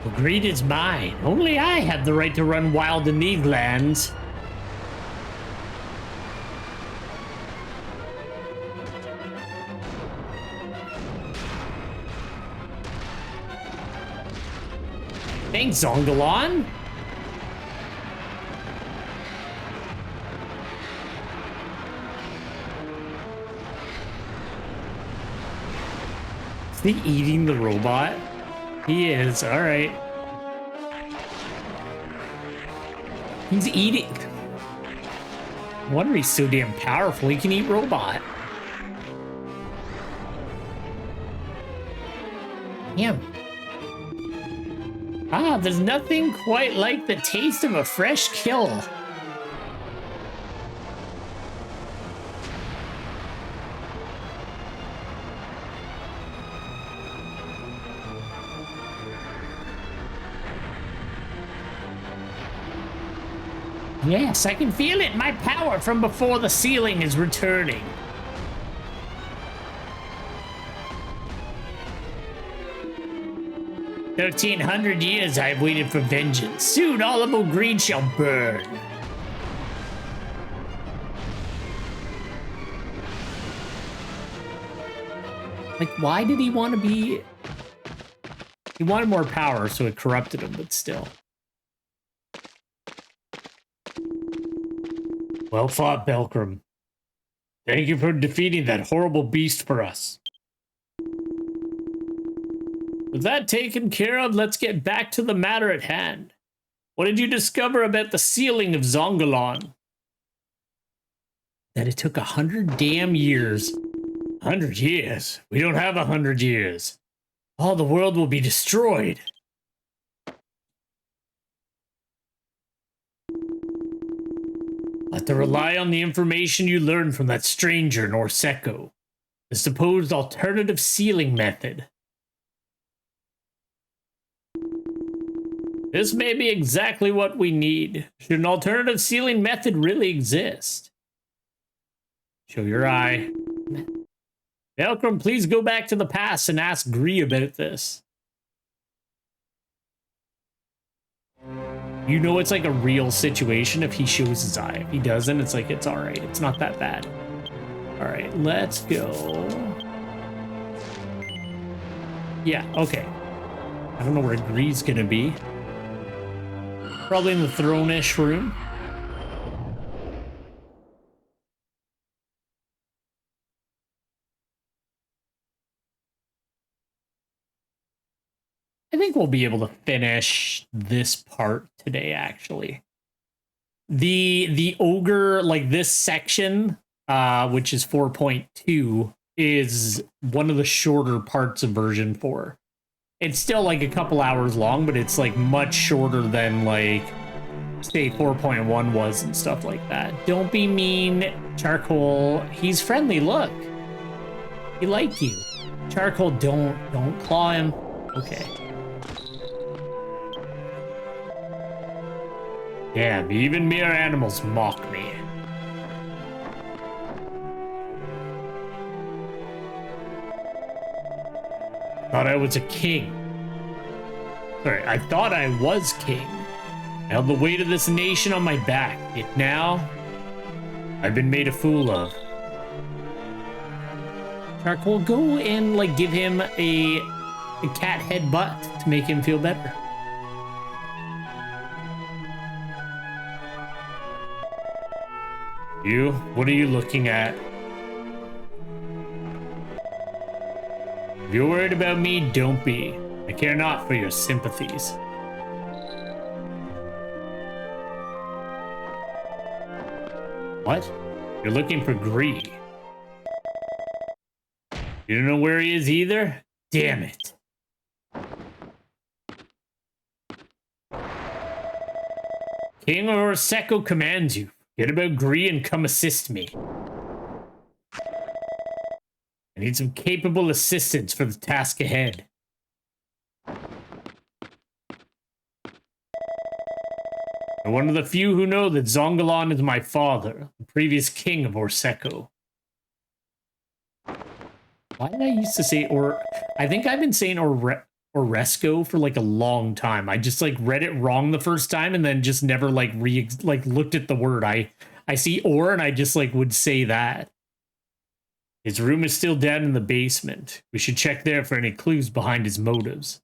The greed is mine. Only I have the right to run wild in these lands. Thanks, Zongalon. Is he eating the robot? He is. All right. He's eating. No wonder he's so damn powerful. He can eat robot. Damn. Ah, there's nothing quite like the taste of a fresh kill. Yes, I can feel it. My power from before the ceiling is returning. "1,300 years I have waited for vengeance. Soon all of greed shall burn." Like, why did he want to be... He wanted more power, so it corrupted him, but still. Well fought, Belkram. Thank you for defeating that horrible beast for us. With that taken care of, let's get back to the matter at hand. What did you discover about the ceiling of Zongalon? That it took 100 damn years. 100 years? We don't have 100 years. All the world will be destroyed. Have to rely on the information you learned from that stranger, Norseko. The supposed alternative sealing method. This may be exactly what we need. Should an alternative sealing method really exist? Show your eye. Belkram, please go back to the past and ask Gree about this. You know it's like a real situation if he shows his eye. If he doesn't, it's like, it's alright. It's not that bad. Alright, let's go. Yeah, okay. I don't know where Gree's gonna be. Probably in the throne-ish room. I think we'll be able to finish this part today, actually. The ogre, like this section, which is 4.2, is one of the shorter parts of version 4. It's still like a couple hours long, but it's like much shorter than like, say, 4.1 was and stuff like that. Don't be mean, Charcoal. He's friendly, look. He like you. Charcoal, don't claw him. Okay. Damn, even mere animals mock me. Thought I was a king. Sorry, I thought I was king. I held the weight of this nation on my back. Yet now, I've been made a fool of. Charcoal, go and like give him a cat head butt to make him feel better. You? What are you looking at? If you're worried about me, don't be. I care not for your sympathies. What? You're looking for Gree. You don't know where he is either? Damn it. King Norseko commands you. Get about Gree and come assist me. I need some capable assistance for the task ahead. I'm one of the few who know that Zongalon is my father, the previous king of Orseko. Why did I used to say I think I've been saying Oresco for like a long time. I just like read it wrong the first time and then just never like looked at the word. I see and I just like would say that. His room is still down in the basement. We should check there for any clues behind his motives.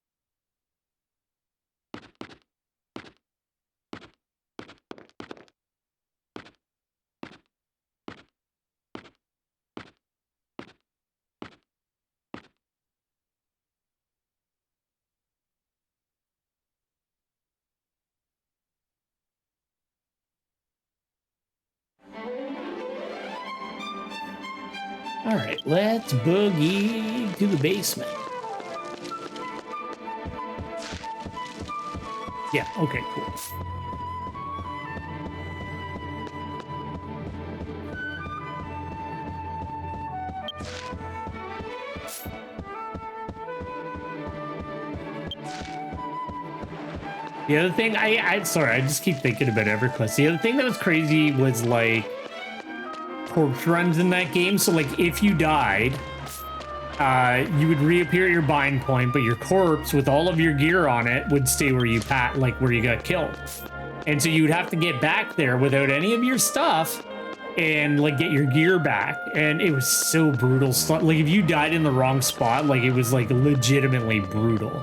All right, let's boogie to the basement. Yeah, okay, cool. The other thing, sorry, I just keep thinking about EverQuest. The other thing that was crazy was like corpse runs in that game. So like if you died, you would reappear at your bind point, but your corpse with all of your gear on it would stay where you where you got killed. And so you would have to get back there without any of your stuff and like get your gear back. And it was so brutal. Like if you died in the wrong spot, like it was like legitimately brutal.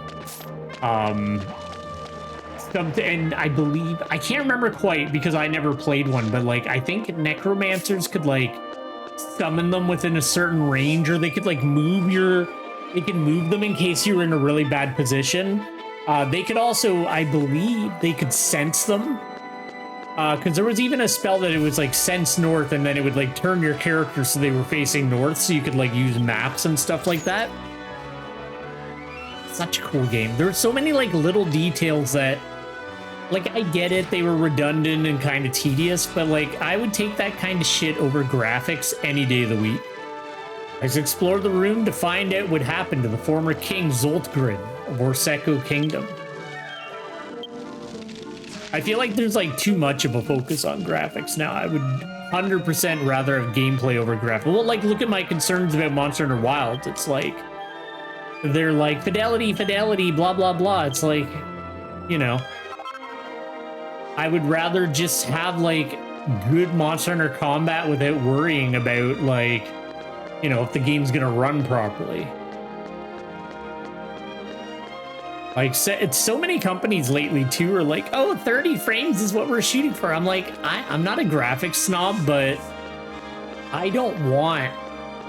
And I believe, I can't remember quite because I never played one, but like I think necromancers could like summon them within a certain range, or they could like move them in case you were in a really bad position. They could also, I believe, they could sense them. Because there was even a spell that it was like sense north, and then it would like turn your character so they were facing north, so you could like use maps and stuff like that. Such a cool game. There were so many like little details that, like, I get it, they were redundant and kind of tedious, but like I would take that kind of shit over graphics any day of the week. Let's explore the room to find out what happened to the former king Zoltgren of Orseko Kingdom. I feel like there's like too much of a focus on graphics now. I would 100% rather have gameplay over graphics. Well, like, look at my concerns about Monster Hunter Wilds. It's like, they're like, fidelity, blah, blah, blah. It's like, you know, I would rather just have like good Monster Hunter combat without worrying about like, you know, if the game's gonna run properly. Like, it's so many companies lately too are like, oh, 30 frames is what we're shooting for. I'm like, I'm not a graphics snob, but I don't want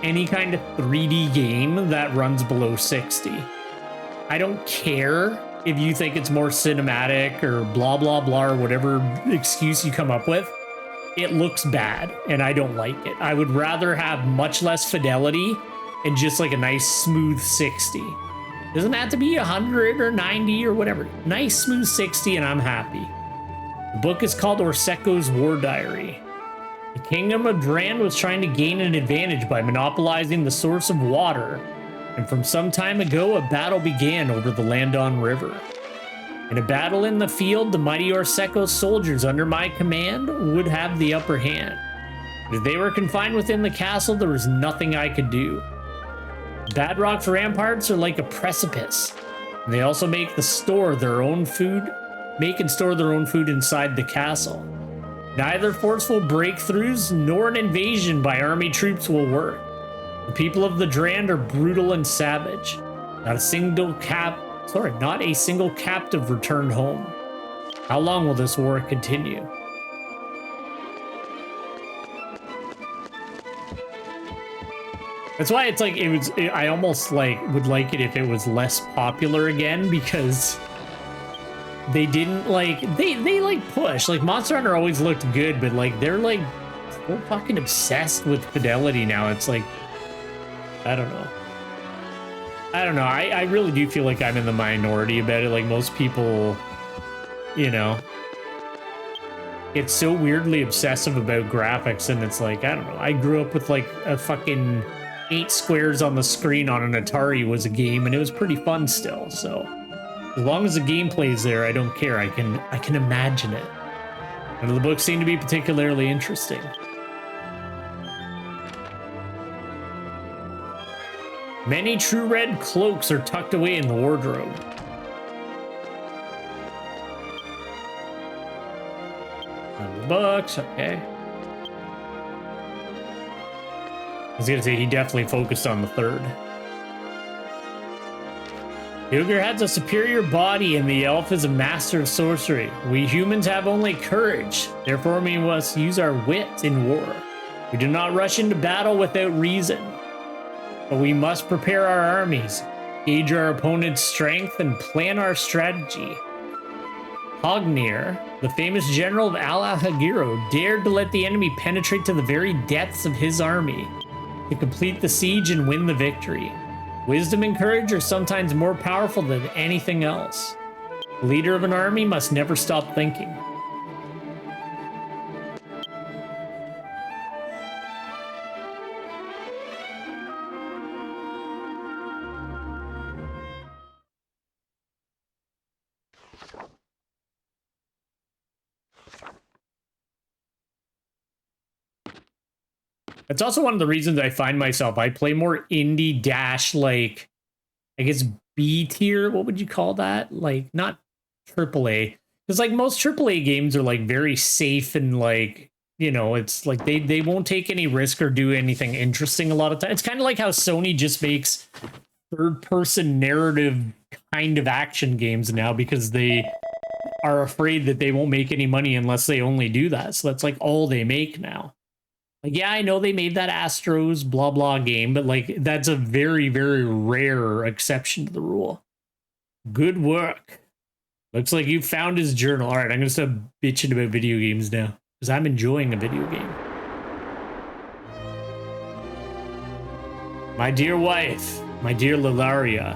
any kind of 3D game that runs below 60. I don't care if you think it's more cinematic or blah, blah, blah, or whatever excuse you come up with. It looks bad, and I don't like it. I would rather have much less fidelity and just like a nice smooth 60. Doesn't have to be 100 or 90 or whatever. Nice smooth 60 and I'm happy. The book is called Orseko's War Diary. The Kingdom of Dran was trying to gain an advantage by monopolizing the source of water, and from some time ago, a battle began over the Landon River. In a battle in the field, the mighty Orseko soldiers under my command would have the upper hand. But if they were confined within the castle, there was nothing I could do. Badrock's ramparts are like a precipice, and they also make and store their own food inside the castle. Neither forceful breakthroughs nor an invasion by army troops will work. The people of the Drand are brutal and savage. Not a single captive returned home. How long will this war continue? That's why it's like I almost like would like it if it was less popular again, because they didn't like they like push. Like Monster Hunter always looked good, but like they're fucking obsessed with fidelity now. It's like, I don't know. I really do feel like I'm in the minority about it. Like most people, you know, get so weirdly obsessive about graphics, and it's like, I don't know. I grew up with like a fucking 8 squares on the screen on an Atari was a game, and it was pretty fun still. So as long as the gameplay is there, I don't care. I can imagine it. None of the books seem to be particularly interesting. Many true red cloaks are tucked away in the wardrobe. None of the books, okay. I was gonna say he definitely focused on the third. The ogre has a superior body and the elf is a master of sorcery. We humans have only courage, therefore we must use our wit in war. We do not rush into battle without reason, but we must prepare our armies, gauge our opponent's strength, and plan our strategy. Hognir, the famous general of Al-Ahagiro, dared to let the enemy penetrate to the very depths of his army to complete the siege and win the victory. Wisdom and courage are sometimes more powerful than anything else. The leader of an army must never stop thinking. That's also one of the reasons I find myself, I play more indie dash, like, I guess B tier, what would you call that? Like, not AAA. Because, like, most AAA games are, like, very safe and, like, you know, it's like they won't take any risk or do anything interesting a lot of times. It's kind of like how Sony just makes third-person narrative kind of action games now because they are afraid that they won't make any money unless they only do that. So that's, like, all they make now. Like, yeah, I know they made that Astros blah blah game, but like that's a very, very rare exception to the rule. Good work. Looks like you found his journal. All right, I'm gonna stop bitching about video games now because I'm enjoying a video game. My dear wife, my dear Lilaria,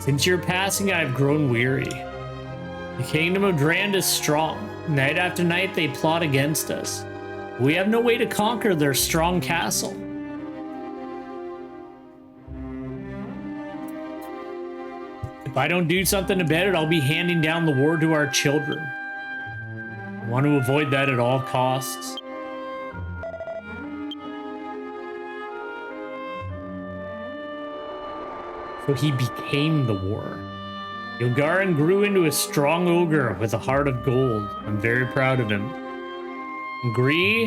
since your passing, I've grown weary. The kingdom of Drand is strong. Night after night, they plot against us. We have no way to conquer their strong castle. If I don't do something about it, I'll be handing down the war to our children. I want to avoid that at all costs. So he became the war. Yilgarin grew into a strong ogre with a heart of gold. I'm very proud of him. Gree,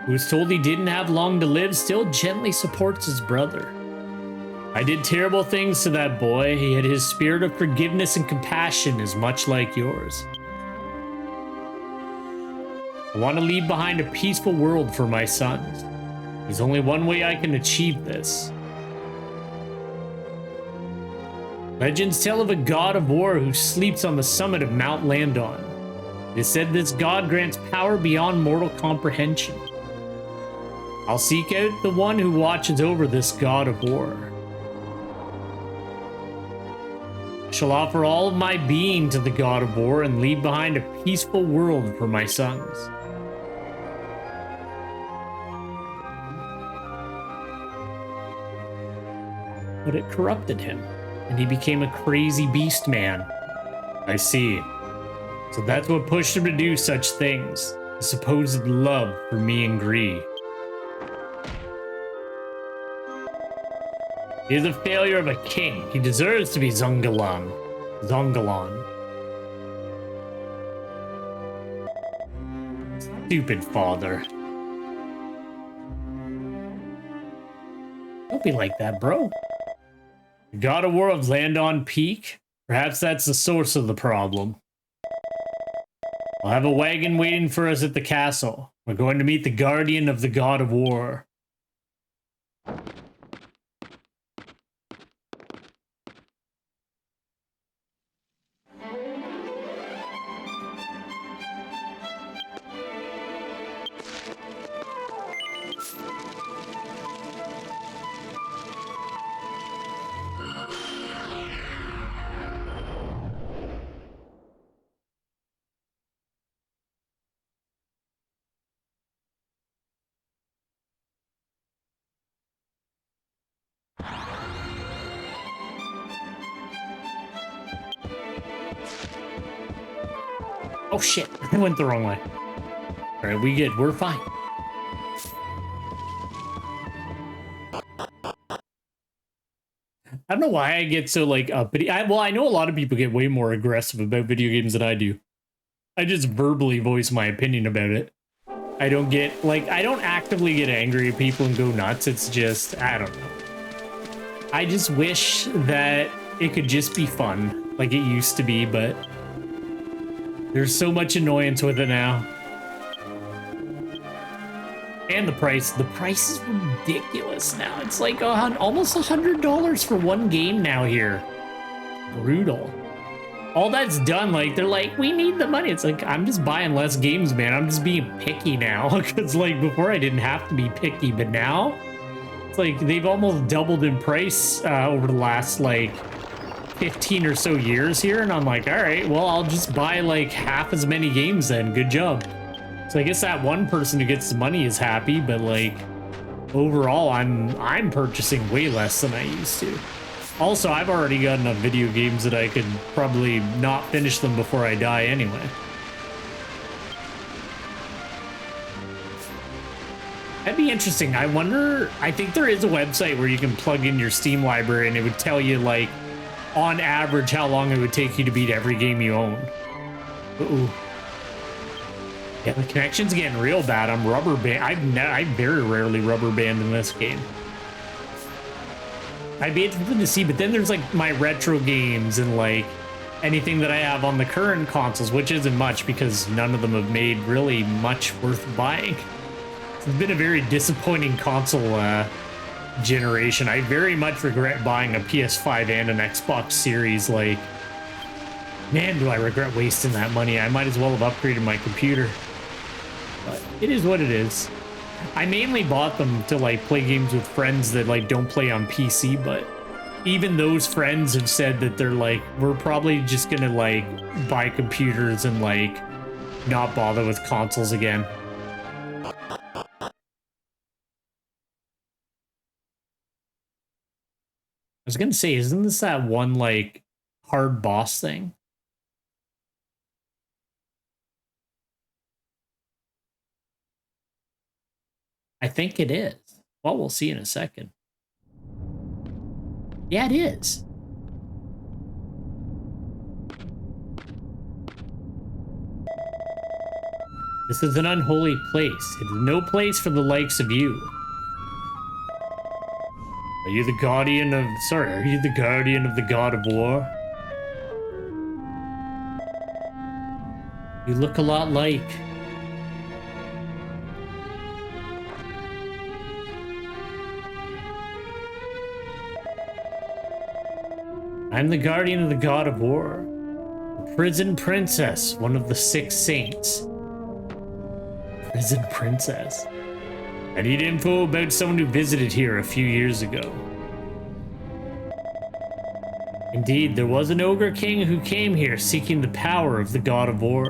who was told he didn't have long to live, still gently supports his brother. I did terrible things to that boy, yet his spirit of forgiveness and compassion is much like yours. I want to leave behind a peaceful world for my sons. There's only one way I can achieve this. Legends tell of a god of war who sleeps on the summit of Mount Landon. It is said this god grants power beyond mortal comprehension. I'll seek out the one who watches over this god of war. I shall offer all of my being to the god of war and leave behind a peaceful world for my sons. But it corrupted him, and he became a crazy beast man. I see. So that's what pushed him to do such things. The supposed love for me and Gree. He is a failure of a king. He deserves to be Zongalan. Stupid father. Don't be like that, bro. The god of war of Landon Peak? Perhaps that's the source of the problem. I'll have a wagon waiting for us at the castle. We're going to meet the guardian of the god of war. Oh shit, I went the wrong way. All right, we're fine. I don't know why I get so like uppity. Well, I know a lot of people get way more aggressive about video games than I do. I just verbally voice my opinion about it. I don't get like, I don't actively get angry at people and go nuts. It's just, I don't know. I just wish that it could just be fun like it used to be, but there's so much annoyance with it now. And the price is ridiculous now. It's like almost $100 for one game now here. Brutal. All that's done, like, they're like, we need the money. It's like, I'm just buying less games, man. I'm just being picky now. Because, like, before I didn't have to be picky, but now, it's like, they've almost doubled in price over the last, like, 15 or so years here. And I'm like, all right, well, I'll just buy, like, half as many games then. Good job. So I guess that one person who gets the money is happy, but, like, overall, I'm purchasing way less than I used to. Also, I've already got enough video games that I could probably not finish them before I die anyway. That'd be interesting. I wonder, I think there is a website where you can plug in your Steam library and it would tell you, like, on average, how long it would take you to beat every game you own. Ooh. Yeah, the connection's getting real bad. I'm rubber band. I very rarely rubber band in this game. I'd be interested to see, but then there's like my retro games and like anything that I have on the current consoles, which isn't much because none of them have made really much worth buying. It's been a very disappointing console generation. I very much regret buying a PS5 and an Xbox Series. Like, man, do I regret wasting that money. I might as well have upgraded my computer. But it is what it is. I mainly bought them to like play games with friends that like don't play on PC, but even those friends have said that they're like, we're probably just gonna like buy computers and like not bother with consoles again. I was gonna say, isn't this that one like hard boss thing? I think it is. Well, we'll see in a second. Yeah, it is. This is an unholy place. It is no place for the likes of you. Are you the guardian of... Sorry, are you the guardian of the god of war? You look a lot like... I'm the guardian of the god of war. The prison princess, one of the 6 saints. Prison princess. I need info about someone who visited here a few years ago. Indeed, there was an ogre king who came here seeking the power of the god of war.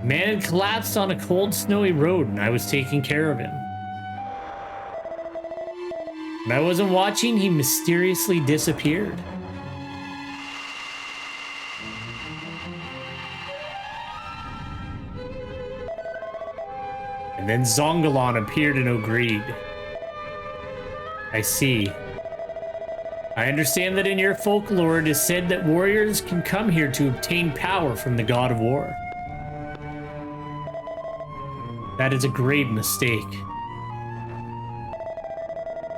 The man had collapsed on a cold, snowy road, and I was taking care of him. When I wasn't watching, he mysteriously disappeared. And then Zongalon appeared and agreed. I see. I understand that in your folklore it is said that warriors can come here to obtain power from the god of war. That is a grave mistake.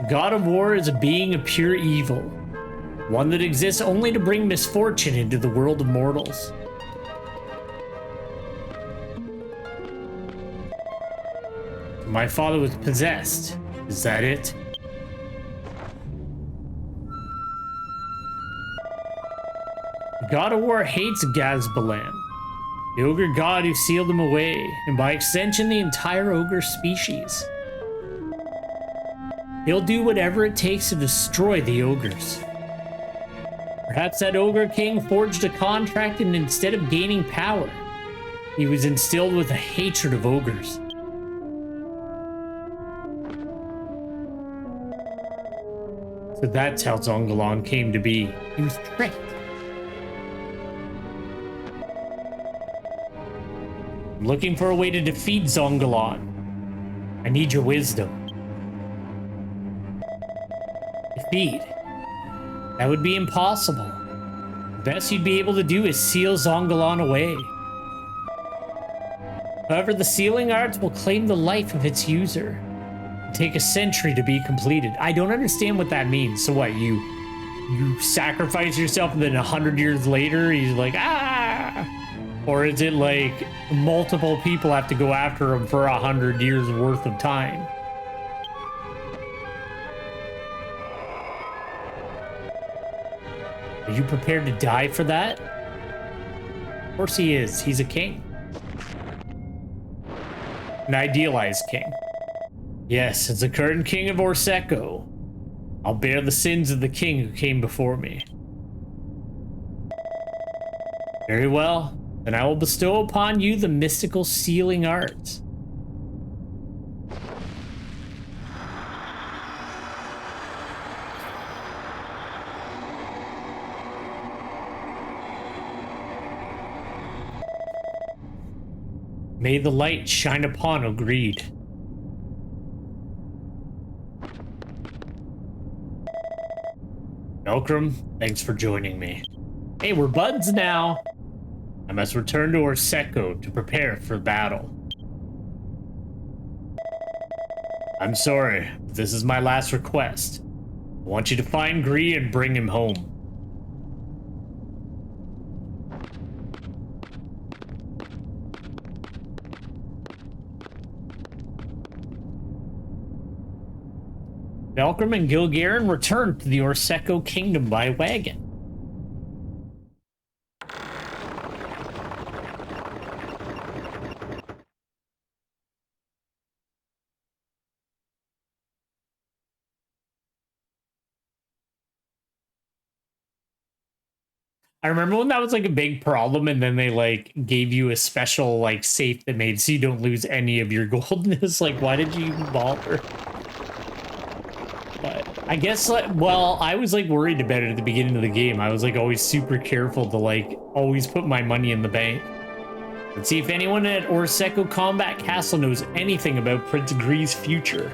The god of war is a being of pure evil, one that exists only to bring misfortune into the world of mortals. My father was possessed. Is that it? The god of war hates Gazbalan, the ogre god who sealed him away, and by extension the entire ogre species. He'll do whatever it takes to destroy the ogres. Perhaps that ogre king forged a contract, and instead of gaining power, he was instilled with a hatred of ogres. So that's how Zongalon came to be. He was tricked. I'm looking for a way to defeat Zongalon. I need your wisdom. Defeat? That would be impossible. The best you'd be able to do is seal Zongalon away. However, the sealing arts will claim the life of its user. It'll take a century to be completed. I don't understand what that means. So what, you sacrifice yourself and then 100 years later he's like, ah! Or is it like multiple people have to go after him for 100 years worth of time? Are you prepared to die for that? Of course he is. He's a king. An idealized king. Yes, as the current king of Orseko, I'll bear the sins of the king who came before me. Very well, then I will bestow upon you the mystical sealing arts. May the light shine upon Ogreed. Velcrum, thanks for joining me. Hey, we're buds now. I must return to Orseko to prepare for battle. I'm sorry, but this is my last request. I want you to find Gree and bring him home. Velcrum and Gilgaren returned to the Orseko kingdom by wagon. I remember when that was like a big problem and then they like gave you a special like safe that made so you don't lose any of your gold. And it's like, why did you even bother? But I guess, like, well, I was like worried about it at the beginning of the game. I was like always super careful to like always put my money in the bank. Let's see if anyone at Orseko Combat Castle knows anything about Prince Gree's future.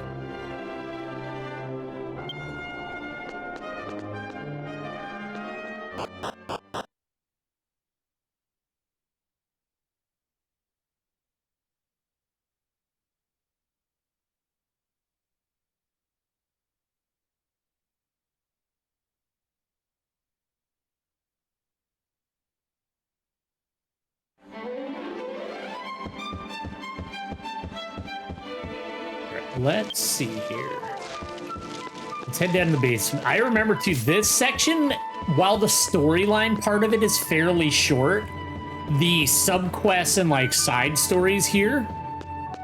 Let's see here. Let's head down to the basement. I remember too, this section, while the storyline part of it is fairly short, the subquests and like side stories here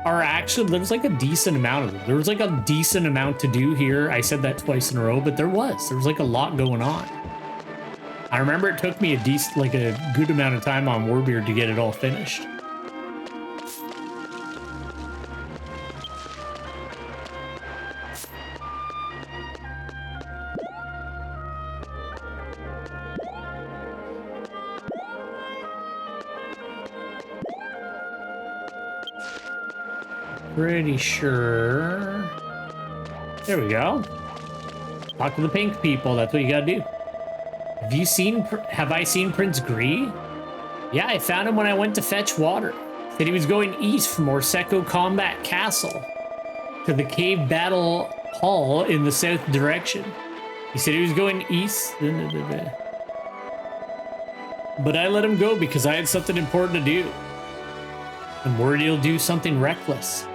are actually, there's like a decent amount of them. There was like a decent amount to do here. I said that twice in a row, but there was like a lot going on. I remember it took me a good amount of time on Warbeard to get it all finished. Pretty sure. There we go. Talk to the pink people. That's what you gotta do. Have I seen Prince Gree? Yeah, I found him when I went to fetch water. Said he was going east from Orseko Combat Castle to the Cave Battle Hall in the south direction. He said he was going east. But I let him go because I had something important to do. I'm worried he'll do something reckless.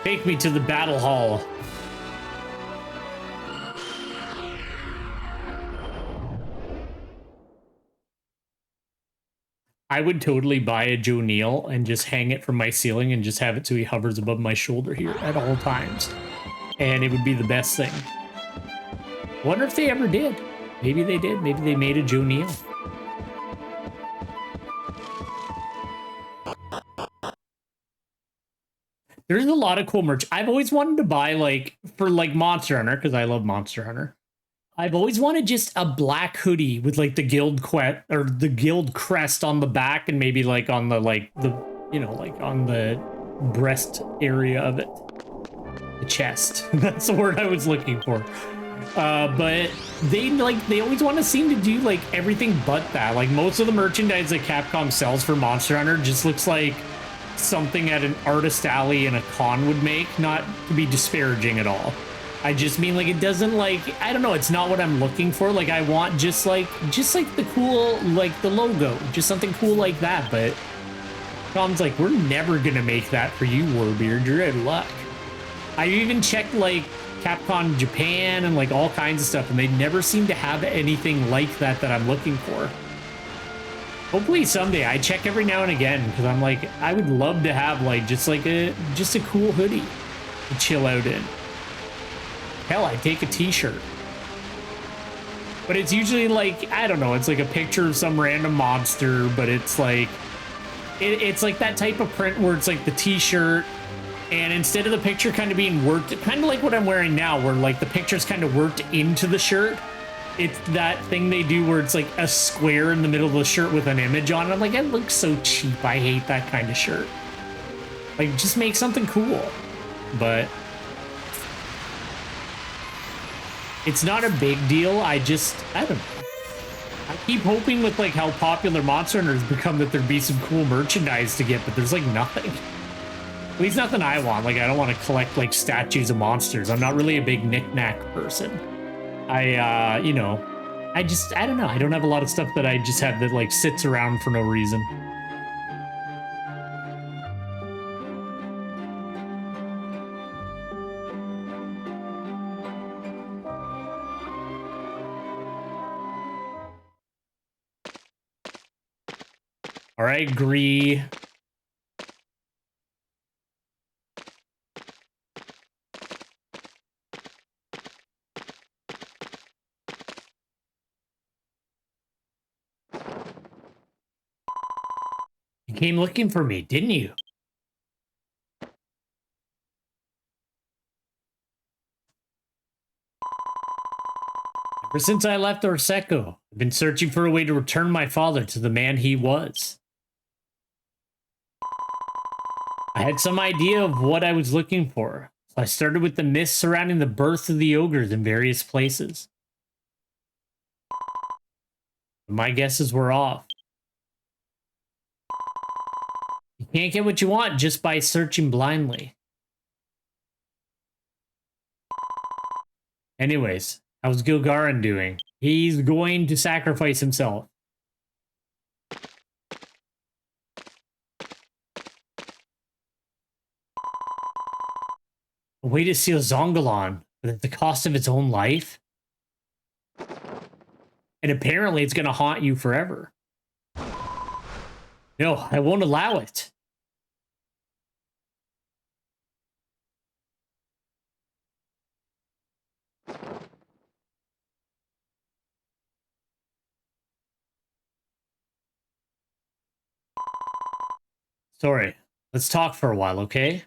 Take me to the battle hall. I would totally buy a Joe Neal and just hang it from my ceiling and just have it so he hovers above my shoulder here at all times. And it would be the best thing. Wonder if they ever did. Maybe they did. Maybe they made a Joe Neal. There's a lot of cool merch. I've always wanted to buy, like, for like Monster Hunter, because I love Monster Hunter. I've always wanted just a black hoodie with like the guild quest or the guild crest on the back, and maybe like on the like on the breast area of it, the chest. That's the word I was looking for. But they always want to seem to do like everything but that. Like most of the merchandise that Capcom sells for Monster Hunter just looks like something at an artist alley in a con would make. Not to be disparaging at all. I just mean like it doesn't like, I don't know, it's not what I'm looking for. Like I want just like the cool, like the logo, just something cool like that. But Capcom's like, we're never gonna make that for you, Warbeard. You're out of luck. I even checked like Capcom Japan and like all kinds of stuff, and they never seem to have anything like that I'm looking for. Hopefully someday. I check every now and again because I'm like, I would love to have like just a cool hoodie to chill out in. Hell, I take a t-shirt. But it's usually like, I don't know, it's like a picture of some random monster, but it's like it's like that type of print where it's like the t-shirt, and instead of the picture kind of being worked, kind of like what I'm wearing now, where like the picture's kind of worked into the shirt, it's that thing they do where it's like a square in the middle of the shirt with an image on it. I'm like, it looks so cheap. I hate that kind of shirt. Like, just make something cool. But it's not a big deal. I don't know. I keep hoping with like how popular Monster Hunter has become that there'd be some cool merchandise to get, but there's like nothing. At least nothing I want. Like, I don't want to collect like statues of monsters. I'm not really a big knick-knack person. I don't know. I don't have a lot of stuff that I just have that like sits around for no reason. All right, agree. You came looking for me, didn't you? Ever since I left Orsecco, I've been searching for a way to return my father to the man he was. I had some idea of what I was looking for, so I started with the myths surrounding the birth of the ogres in various places. But my guesses were off. You can't get what you want just by searching blindly. Anyways, how's Gilgarin doing? He's going to sacrifice himself. A way to seal Zongalon, but at the cost of its own life? And apparently it's going to haunt you forever. No, I won't allow it. Sorry, let's talk for a while, okay?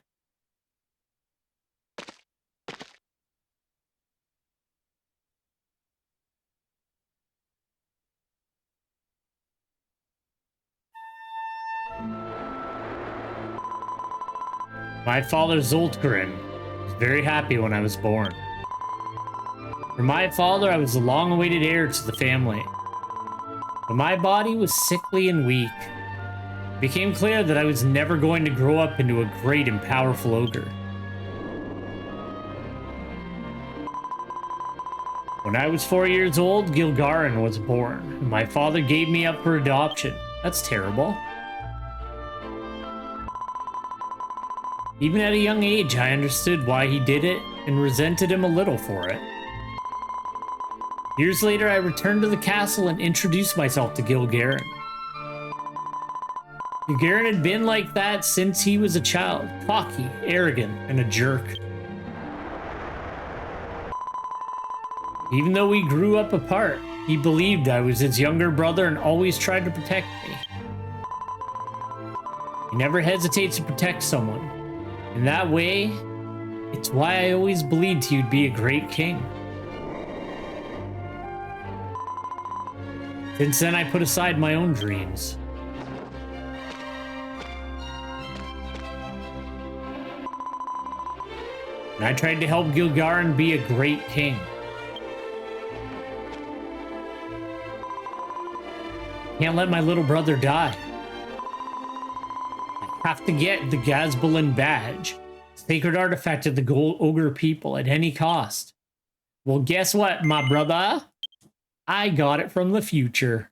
My father, Zoltgren, was very happy when I was born. For my father, I was the long-awaited heir to the family. But my body was sickly and weak. It became clear that I was never going to grow up into a great and powerful ogre. When I was 4 years old, Gilgarin was born, and my father gave me up for adoption. That's terrible. Even at a young age, I understood why he did it and resented him a little for it. Years later, I returned to the castle and introduced myself to Gilgarin. Gilgarin had been like that since he was a child, cocky, arrogant, and a jerk. Even though we grew up apart, he believed I was his younger brother and always tried to protect me. He never hesitates to protect someone. In that way, it's why I always believed you'd be a great king. Since then, I put aside my own dreams. And I tried to help Gilgarin be a great king. Can't let my little brother die. I have to get the Gazbalin badge, sacred artifact of the Gold Ogre people, at any cost. Well, guess what, my brother? I got it from the future.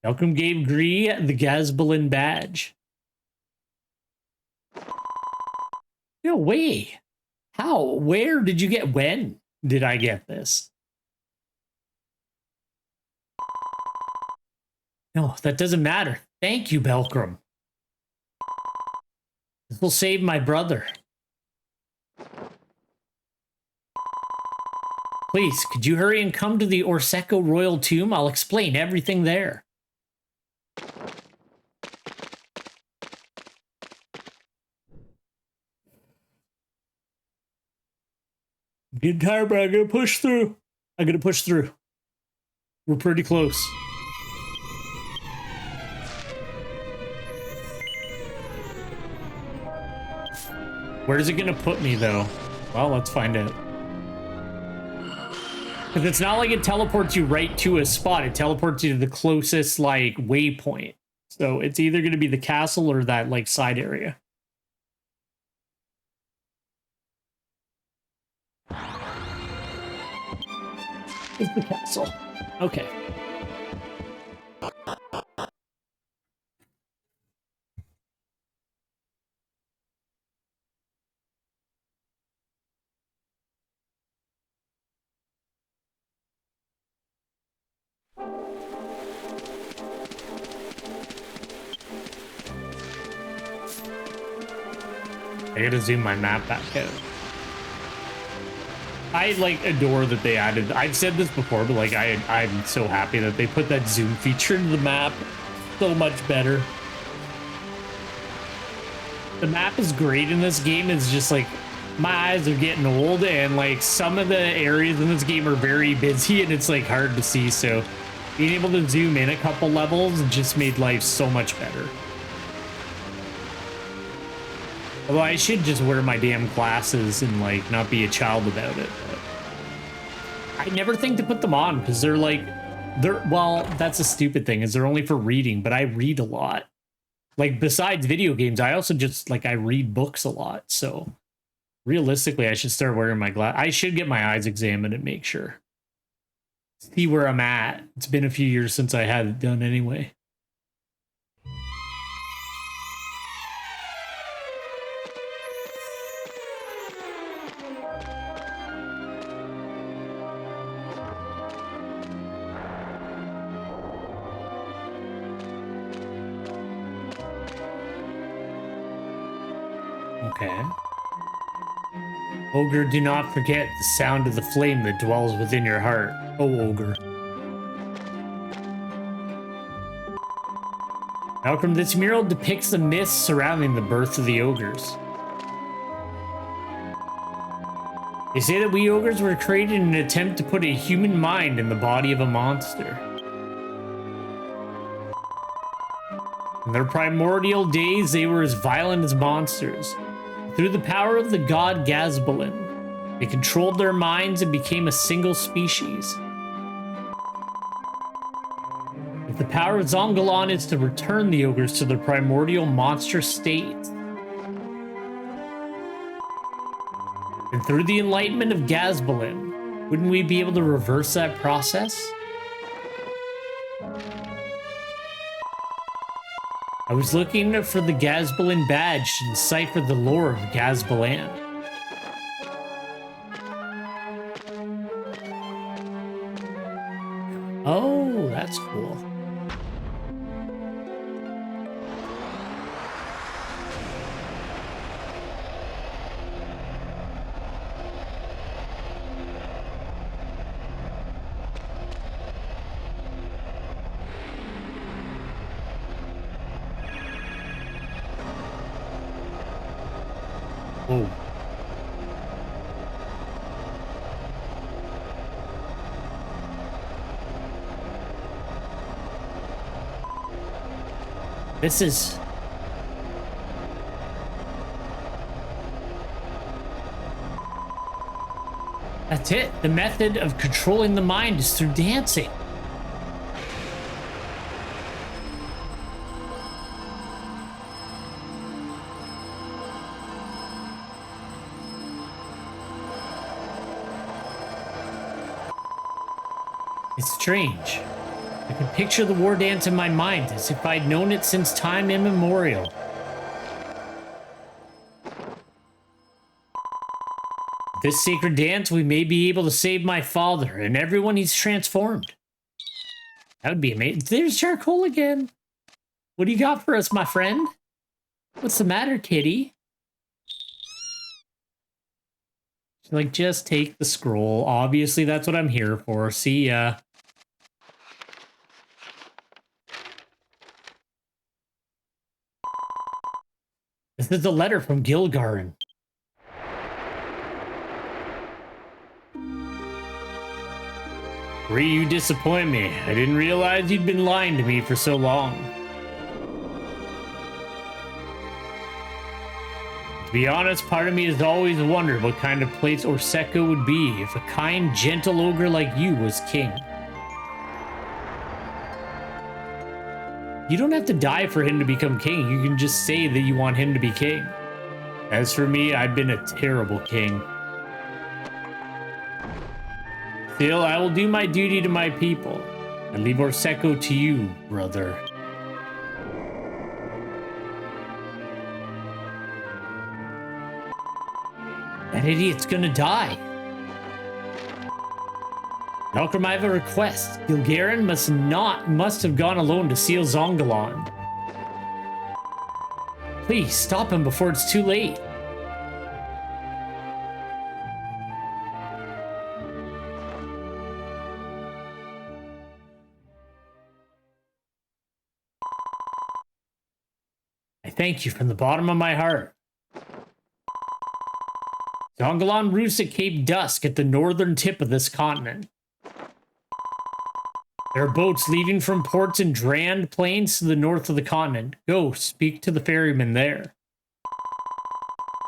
Malcolm gave Gree the Gazbalin badge. No way. How? Where did you get? When did I get this? No, that doesn't matter. Thank you, Belkram. This will save my brother. Please, could you hurry and come to the Orsecco Royal Tomb? I'll explain everything there. I'm getting tired, but I'm gonna push through. We're pretty close. Where is it gonna put me, though? Well, let's find out. Because it's not like it teleports you right to a spot. It teleports you to the closest, like, waypoint. So it's either going to be the castle or that, like, side area. It's the castle. Okay. I gotta zoom my map back out. I like adore that they added. I've said this before, but like I'm so happy that they put that zoom feature into the map. So much better. The map is great in this game. It's just like my eyes are getting old, and like some of the areas in this game are very busy, and it's like hard to see. So being able to zoom in a couple levels just made life so much better. Although I should just wear my damn glasses and like not be a child about it. But I never think to put them on because they're well, that's a stupid thing, is they're only for reading, but I read a lot. Like besides video games, I also just I read books a lot. So realistically, I should start wearing my glass. I should get my eyes examined and make sure. See where I'm at. It's been a few years since I had it done anyway. Okay. Ogre, do not forget the sound of the flame that dwells within your heart. Oh, Ogre. Malcolm, this mural depicts the myths surrounding the birth of the ogres. They say that we ogres were created in an attempt to put a human mind in the body of a monster. In their primordial days, they were as violent as monsters. Through the power of the god Gazbalin, they controlled their minds and became a single species. If the power of Zongalan is to return the ogres to their primordial monster state, and through the enlightenment of Gazbalin, wouldn't we be able to reverse that process? I was looking for the Gazbalin badge to decipher the lore of Gazbalan. Oh, that's cool. Whoa. This is... That's it. The method of controlling the mind is through dancing. It's strange. I can picture the war dance in my mind as if I'd known it since time immemorial. This sacred dance, we may be able to save my father and everyone he's transformed. That would be amazing. There's Charcoal again. What do you got for us, my friend? What's the matter, kitty? Like, just take the scroll. Obviously, that's what I'm here for. See ya. This is a letter from Gilgarin. Ree, you disappoint me. I didn't realize you'd been lying to me for so long. To be honest, part of me has always wondered what kind of place Orseko would be if a kind, gentle ogre like you was king. You don't have to die for him to become king. You can just say that you want him to be king. As for me, I've been a terrible king. Still, I will do my duty to my people. I leave Orseko to you, brother. That idiot's gonna die. Malcolm, I have a request. Gilgarin must have gone alone to seal Zongalan. Please, stop him before it's too late. I thank you from the bottom of my heart. Zongalan roosts at Cape Dusk at the northern tip of this continent. There are boats leaving from ports in Drand Plains to the north of the continent. Go, speak to the ferryman there.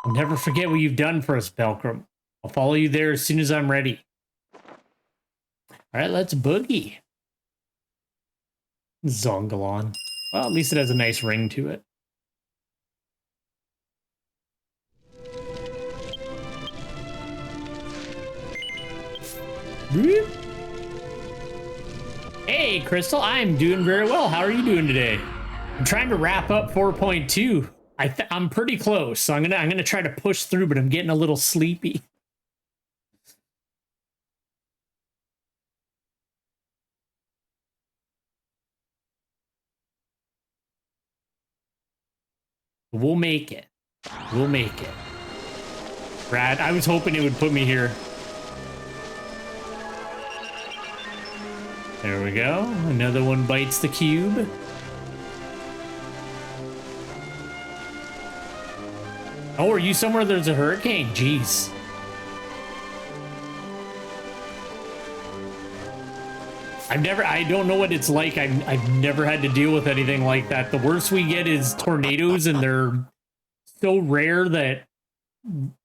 I'll never forget what you've done for us, Belkram. I'll follow you there as soon as I'm ready. Alright, let's boogie. Zongalan. Well, at least it has a nice ring to it. Hey, Crystal, I'm doing very well. How are you doing today? I'm trying to wrap up 4.2. I'm pretty close, so I'm gonna try to push through, but I'm getting a little sleepy. We'll make it. We'll make it. Brad, I was hoping it would put me here. There we go. Another one bites the cube. Oh, are you somewhere there's a hurricane? Jeez. I don't know what it's like. I've never had to deal with anything like that. The worst we get is tornadoes, and they're so rare that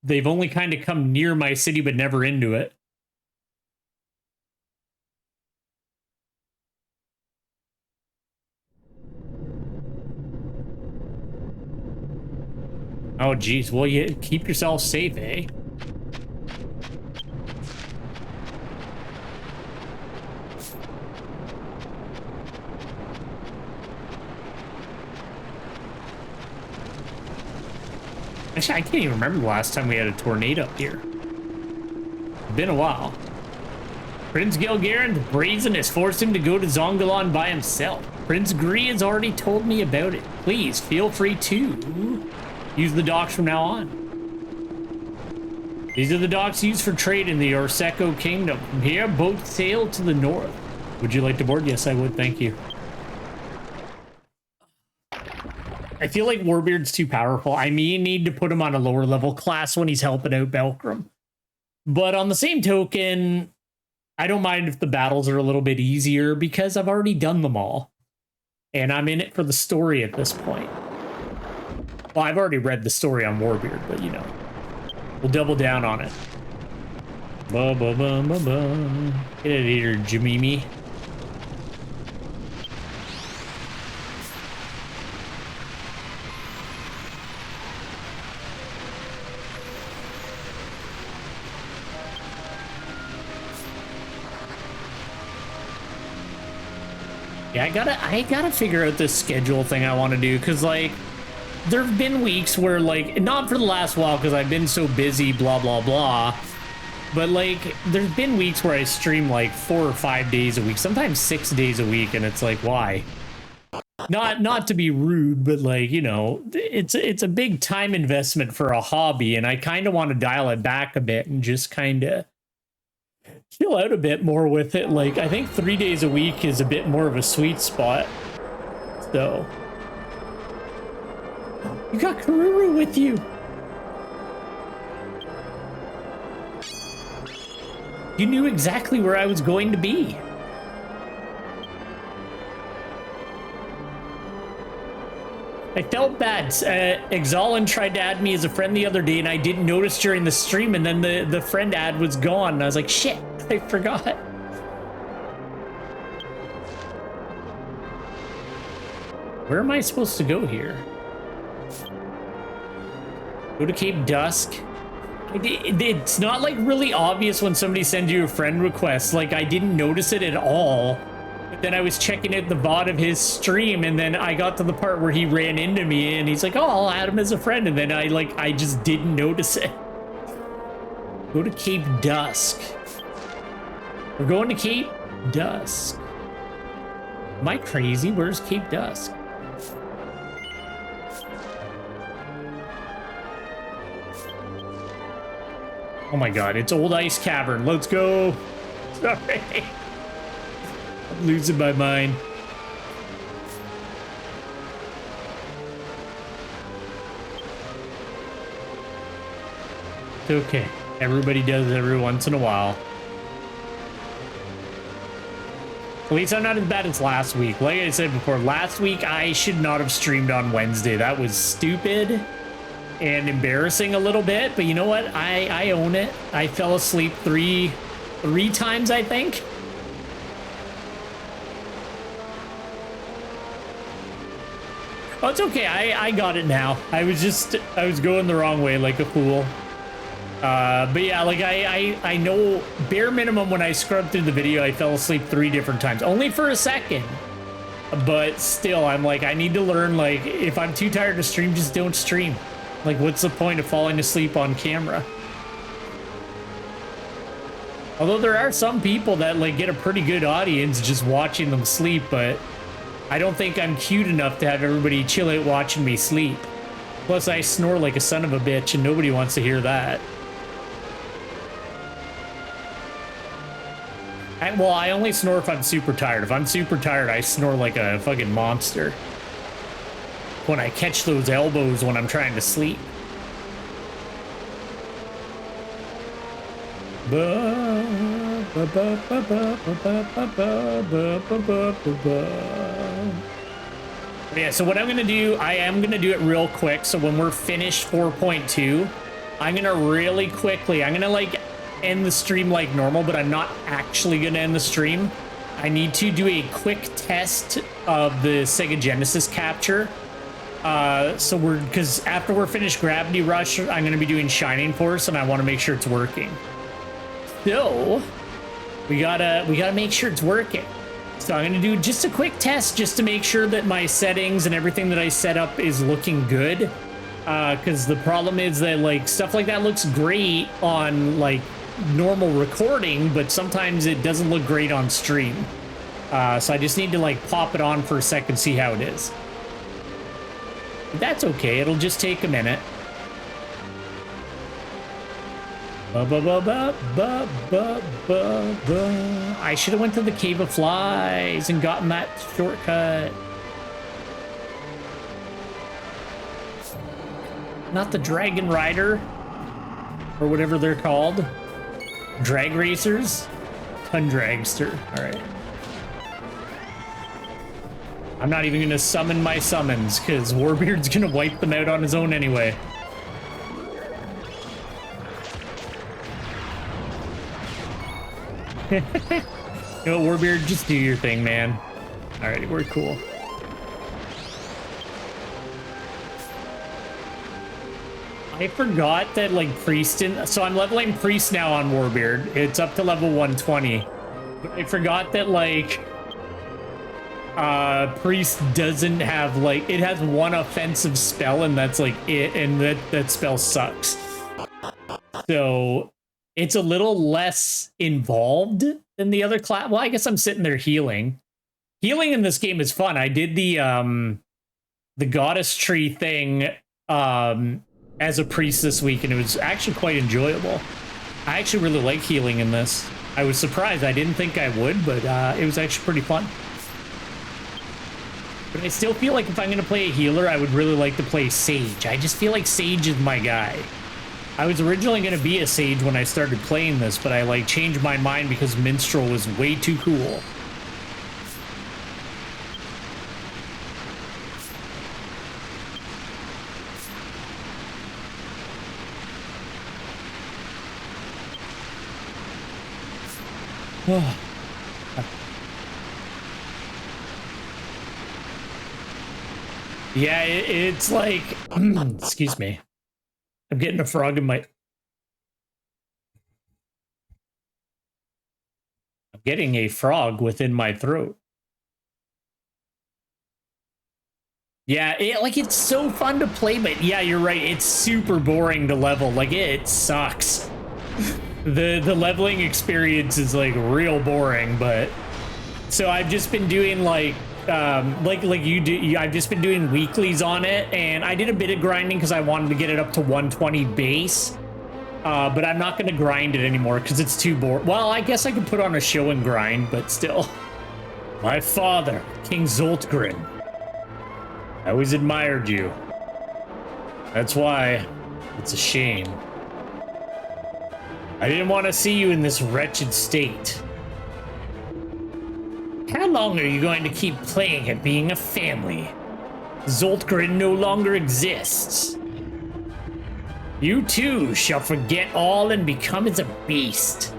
they've only kind of come near my city, but never into it. Oh, geez. Well, you keep yourself safe, eh? Actually, I can't even remember the last time we had a tornado up here. Been a while. Prince Gilgarin, the Brazen, has forced him to go to Zongalan by himself. Prince Gree has already told me about it. Please, feel free to use the docks from now on. These are the docks used for trade in the Orseko Kingdom. From here, boats sail to the north. Would you like to board? Yes, I would. Thank you. I feel like Warbeard's too powerful. I may need to put him on a lower level class when he's helping out Belkram. But on the same token, I don't mind if the battles are a little bit easier because I've already done them all. And I'm in it for the story at this point. Well, I've already read the story on Warbeard, but you know, we'll double down on it. Ba ba ba ba ba. Get it here, Jamimi. Yeah, I gotta figure out this schedule thing I want to do, because like there have been weeks where, like, not for the last while because I've been so busy, blah blah blah, but like there's been weeks where I stream like 4 or 5 days a week, sometimes 6 days a week, and it's like, why? Not to be rude, but like, you know, it's a big time investment for a hobby, and I kind of want to dial it back a bit and just kind of chill out a bit more with it. Like, I think 3 days a week is a bit more of a sweet spot. So, you got Karuru with you. You knew exactly where I was going to be. I felt bad. Exalin tried to add me as a friend the other day, and I didn't notice during the stream, and then the friend ad was gone, and I was like, shit, I forgot. Where am I supposed to go here? Go to Cape Dusk? It's not like really obvious when somebody sends you a friend request. Like, I didn't notice it at all. But then I was checking out the VOD of his stream, and then I got to the part where he ran into me, and he's like, oh, I'll add him as a friend, and then I just didn't notice it. Go to Cape Dusk. We're going to Cape Dusk. Am I crazy? Where's Cape Dusk? Oh my god, it's Old Ice Cavern. Let's go. Sorry. I'm losing my mind. It's okay. Everybody does it every once in a while. At least I'm not as bad as last week. Like I said before, last week I should not have streamed on Wednesday. That was stupid and embarrassing a little bit, but you know what? I own it. I fell asleep three times, I think. Oh, it's okay. I got it now. I was going the wrong way like a fool. But yeah, like I know bare minimum when I scrubbed through the video, I fell asleep 3 different times, only for a second. But still, I'm like, I need to learn, like, if I'm too tired to stream, just don't stream. Like, what's the point of falling asleep on camera? Although there are some people that like get a pretty good audience just watching them sleep, but I don't think I'm cute enough to have everybody chill out watching me sleep. Plus, I snore like a son of a bitch, and nobody wants to hear that. Well, I only snore if I'm super tired. If I'm super tired, I snore like a fucking monster. When I catch those elbows when I'm trying to sleep. Yeah, so what I'm gonna do, I am gonna do it real quick. So when we're finished 4.2, I'm gonna really quickly, I'm gonna like end the stream like normal, but I'm not actually gonna end the stream. I need to do a quick test of the Sega Genesis capture. Because after we're finished Gravity Rush, I'm gonna be doing Shining Force, and I want to make sure it's working. So we gotta make sure it's working. So I'm gonna do just a quick test just to make sure that my settings and everything that I set up is looking good. Because the problem is that like stuff like that looks great on like normal recording, but sometimes it doesn't look great on stream. So I just need to like pop it on for a second, see how it is. But that's okay, it'll just take a minute. I should have went to the Cave of Flies and gotten that shortcut. not the Dragon Rider, or whatever they're called. Drag Racers? Tundragster. Alright. I'm not even gonna summon my summons, because Warbeard's gonna wipe them out on his own anyway. You know what, Warbeard? Just do your thing, man. Alright, we're cool. I forgot that, like, Priest so I'm leveling Priest now on Warbeard. It's up to level 120. But I forgot that, like, Priest doesn't have, like, it has one offensive spell, and that's, like, it, and that spell sucks. So it's a little less involved than the other class. Well, I guess I'm sitting there healing. Healing in this game is fun. I did the goddess tree thing as a priest this week, and it was actually quite enjoyable. I actually really like healing in this. I was surprised. I didn't think I would, but it was actually pretty fun. But I still feel like if I'm going to play a healer, I would really like to play Sage. I just feel like Sage is my guy. I was originally going to be a Sage when I started playing this, but I, like, changed my mind because Minstrel was way too cool. Yeah, it's like, excuse me. I'm getting a frog in my... I'm getting a frog within my throat. Yeah, it's so fun to play, but yeah, you're right. It's super boring to level. Like, it sucks. The leveling experience is, like, real boring, but... So I've just been doing, like you do, I've just been doing weeklies on it, and I did a bit of grinding because I wanted to get it up to 120 base, but I'm not going to grind it anymore because it's too boring. Well, I guess I could put on a show and grind, but still. My father, King Zoltgren. I always admired you. That's why it's a shame. I didn't want to see you in this wretched state. How long are you going to keep playing at being a family? Zoltgren no longer exists. You too shall forget all and become as a beast.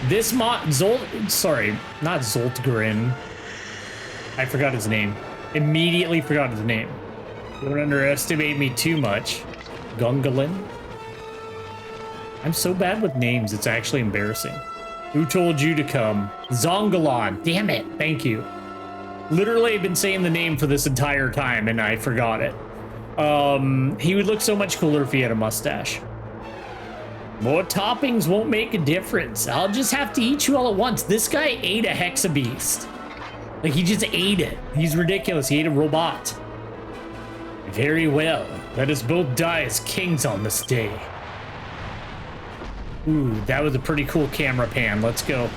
This sorry, not Zoltgren. I forgot his name. Immediately forgot his name. Don't underestimate me too much. Gungalin? I'm so bad with names, it's actually embarrassing. Who told you to come? Zongalon. Damn it. Thank you. Literally, I've been saying the name for this entire time, and I forgot it. He would look so much cooler if he had a mustache. More toppings won't make a difference. I'll just have to eat you all at once. This guy ate a Hexabeast. Like, he just ate it. He's ridiculous. He ate a robot. Very well. Let us both die as kings on this day. Ooh, that was a pretty cool camera pan. Let's go.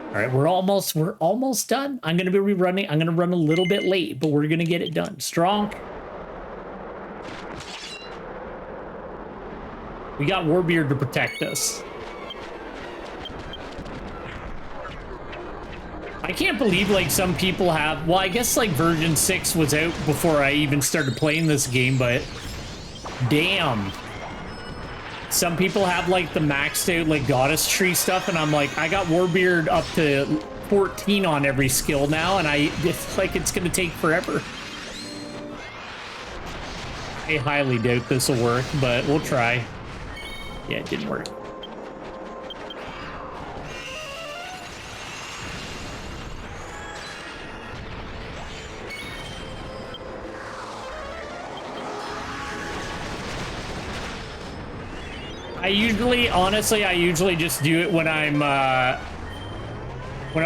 All right, we're almost done. I'm gonna be rerunning. I'm gonna run a little bit late, but we're gonna get it done. Strong. We got Warbeard to protect us. I can't believe, like, some people have... Well, I guess, like, version 6 was out before I even started playing this game, but... Damn. Some people have, like, the maxed out, like, goddess tree stuff, and I'm like, I got Warbeard up to 14 on every skill now, and it's like it's gonna take forever. I highly doubt this will work, but we'll try. Yeah, it didn't work. Honestly, I usually just do it when I'm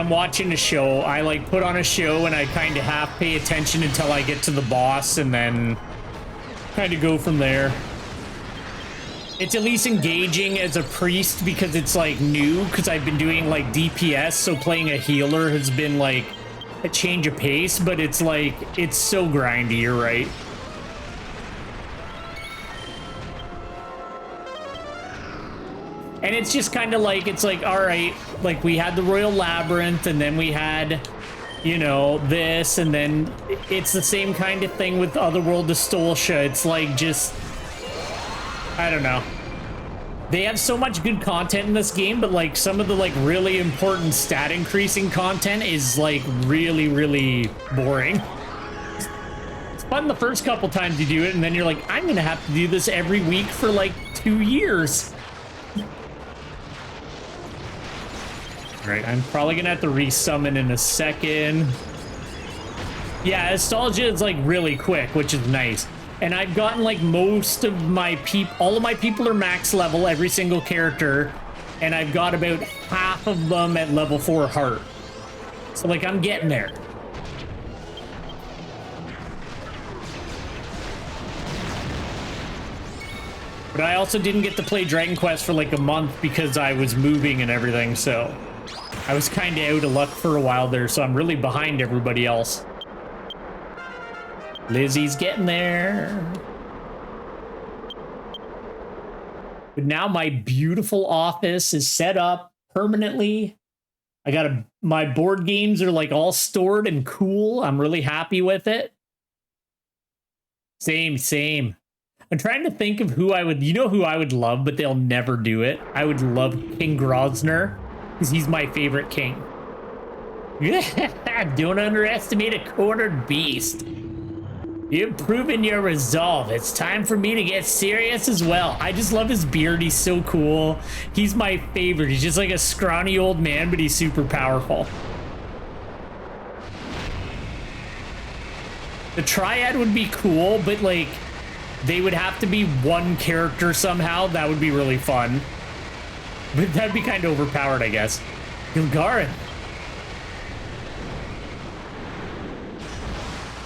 watching a show. I, like, put on a show and I kind of half pay attention until I get to the boss and then kind of go from there. It's at least engaging as a priest because it's, like, new, because I've been doing, like, DPS, so playing a healer has been, like, a change of pace, but it's like, it's so grindy, you're right. And it's just kind of like, it's like, all right, like we had the Royal Labyrinth, and then we had, you know, this, and then it's the same kind of thing with Otherworld Nostalgia. It's like just, I don't know. They have so much good content in this game, but like some of the like really important stat increasing content is like really, really boring. It's fun the first couple times you do it, and then you're like, I'm gonna have to do this every week for like 2 years. All right, I'm probably gonna have to resummon in a second. Yeah, nostalgia is like really quick, which is nice. And I've gotten like most of my all of my people are max level, every single character, and I've got about half of them at level 4 heart. So like I'm getting there. But I also didn't get to play Dragon Quest for like a month because I was moving and everything, so I was kind of out of luck for a while there, so I'm really behind everybody else. Lizzie's getting there. But now my beautiful office is set up permanently. I got my board games are like all stored and cool. I'm really happy with it. Same. I'm trying to think of who I would, you know who I would love, but they'll never do it. I would love King Grosvenor, because he's my favorite king. Don't underestimate a cornered beast. You've proven your resolve. It's time for me to get serious as well. I just love his beard. He's so cool. He's my favorite. He's just like a scrawny old man, but he's super powerful. The Triad would be cool, but like they would have to be one character somehow. That would be really fun. But that'd be kind of overpowered, I guess. Gilgarin.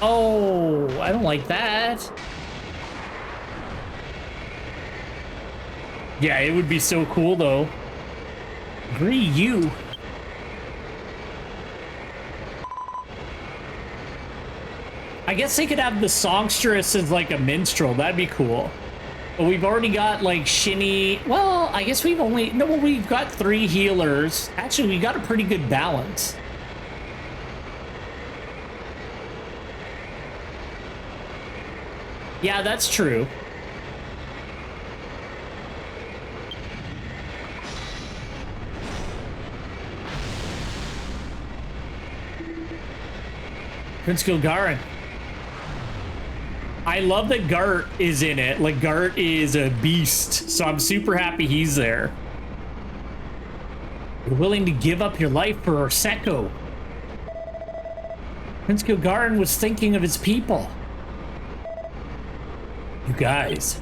Oh, I don't like that. Yeah, it would be so cool, though. Ryu. I guess they could have the songstress as like a minstrel. That'd be cool. But we've already got like Shinny. Well, I guess we've only... No, we've got 3 healers. Actually, we got a pretty good balance. Yeah, that's true. Prince Gilgarin. I love that Gart is in it. Like, Gart is a beast, so I'm super happy he's there. You're willing to give up your life for Orseko. Prince Gilgarin was thinking of his people. You guys.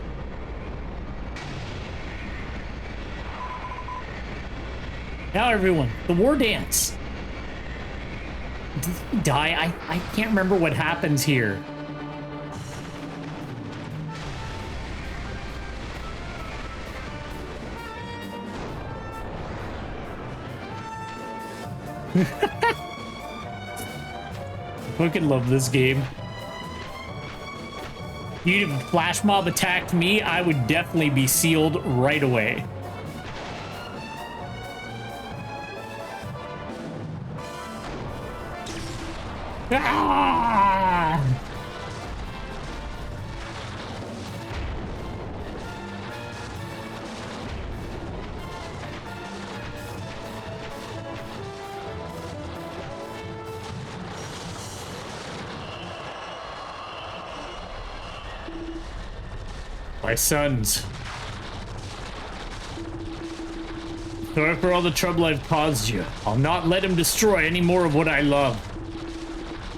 Now everyone, the war dance. Did he die? I can't remember what happens here. I fucking love this game. If a flash mob attacked me, I would definitely be sealed right away. Ah! My sons. Sorry for all the trouble I've caused you. I'll not let him destroy any more of what I love.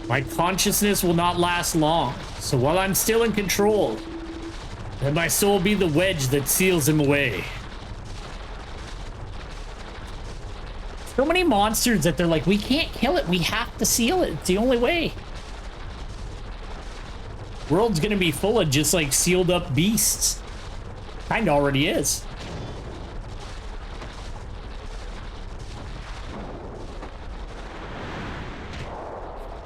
My consciousness will not last long, so while I'm still in control, let my soul be the wedge that seals him away. So many monsters that they're like, we can't kill it, we have to seal it, it's the only way. World's gonna be full of just like sealed up beasts. Kinda already is.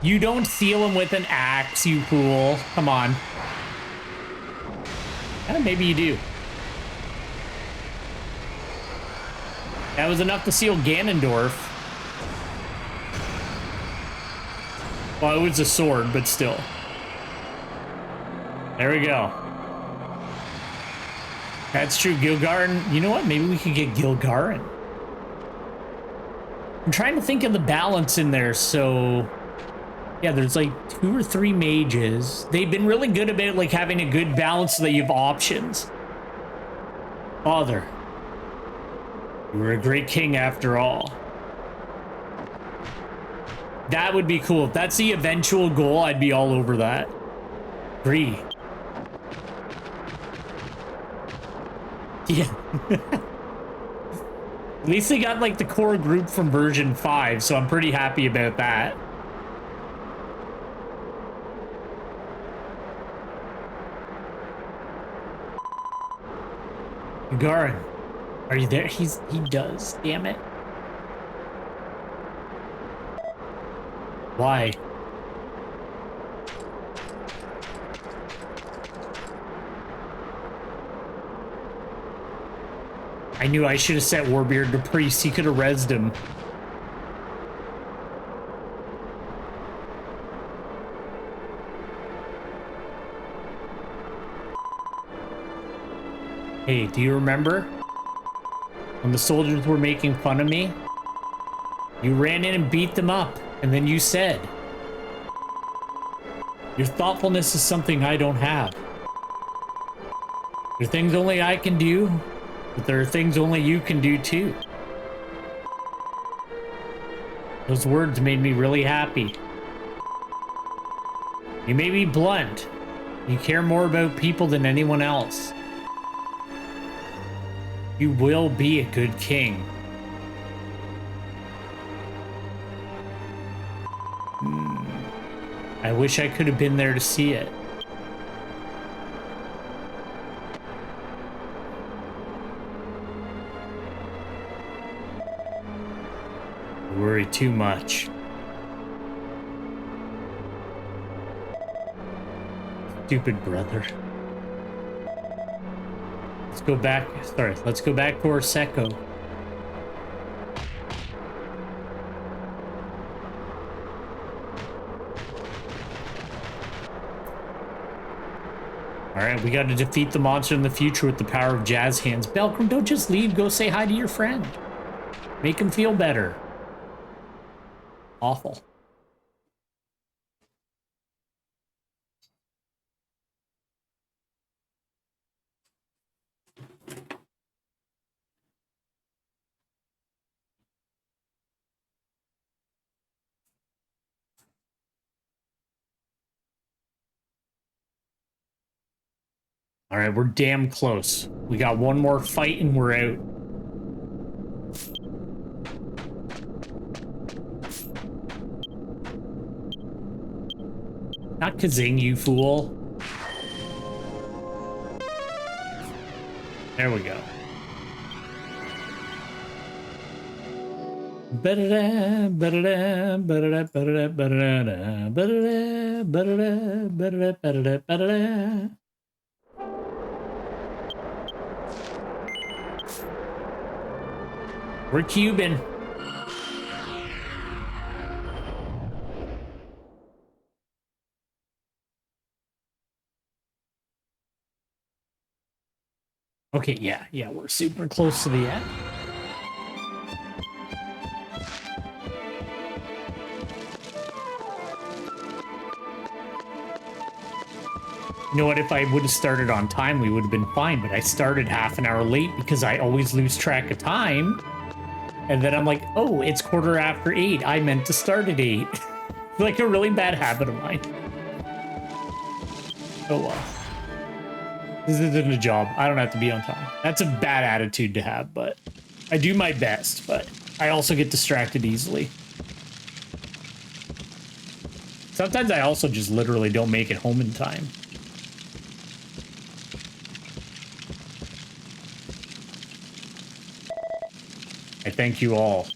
You don't seal him with an axe, you fool. Come on. Maybe you do. That was enough to seal Ganondorf. Well, it was a sword, but still. There we go. That's true, Gilgarin. You know what? Maybe we could get Gilgarin. I'm trying to think of the balance in there, so... Yeah, there's like 2 or 3 mages. They've been really good about like having a good balance so that you have options. Father, you were a great king after all. That would be cool. If that's the eventual goal, I'd be all over that. Agree. Yeah. At least they got like the core group from version 5, so I'm pretty happy about that. Garin, are you there? He does, damn it. Why? I knew I should have set Warbeard to priest. He could have rezzed him. Hey, do you remember when the soldiers were making fun of me? You ran in and beat them up, and then you said, your thoughtfulness is something I don't have. There are things only I can do, but there are things only you can do too. Those words made me really happy. You may be blunt. You care more about people than anyone else. You will be a good king. I wish I could have been there to see it. You worry too much. Stupid brother. Let's go back. Sorry, let's go back to Orsecco. Alright, we gotta defeat the monster in the future with the power of jazz hands. Belgrim, don't just leave. Go say hi to your friend. Make him feel better. Awful. All right, we're damn close. We got one more fight and we're out. Not Kazing, you fool. There we go. Ba-da-da, ba-da-da, ba-da-da, ba-da-da, ba-da-da, ba-da-da, ba-da-da, ba-da-da, ba-da-da, ba-da-da. We're Cuban. Okay, yeah, we're super close to the end. You know what, if I would have started on time, we would have been fine, but I started half an hour late because I always lose track of time. And then I'm like, oh, it's 8:15. I meant to start at 8. Like a really bad habit of mine. Oh well. This isn't a job. I don't have to be on time. That's a bad attitude to have, but I do my best, but I also get distracted easily. Sometimes I also just literally don't make it home in time. I thank you all.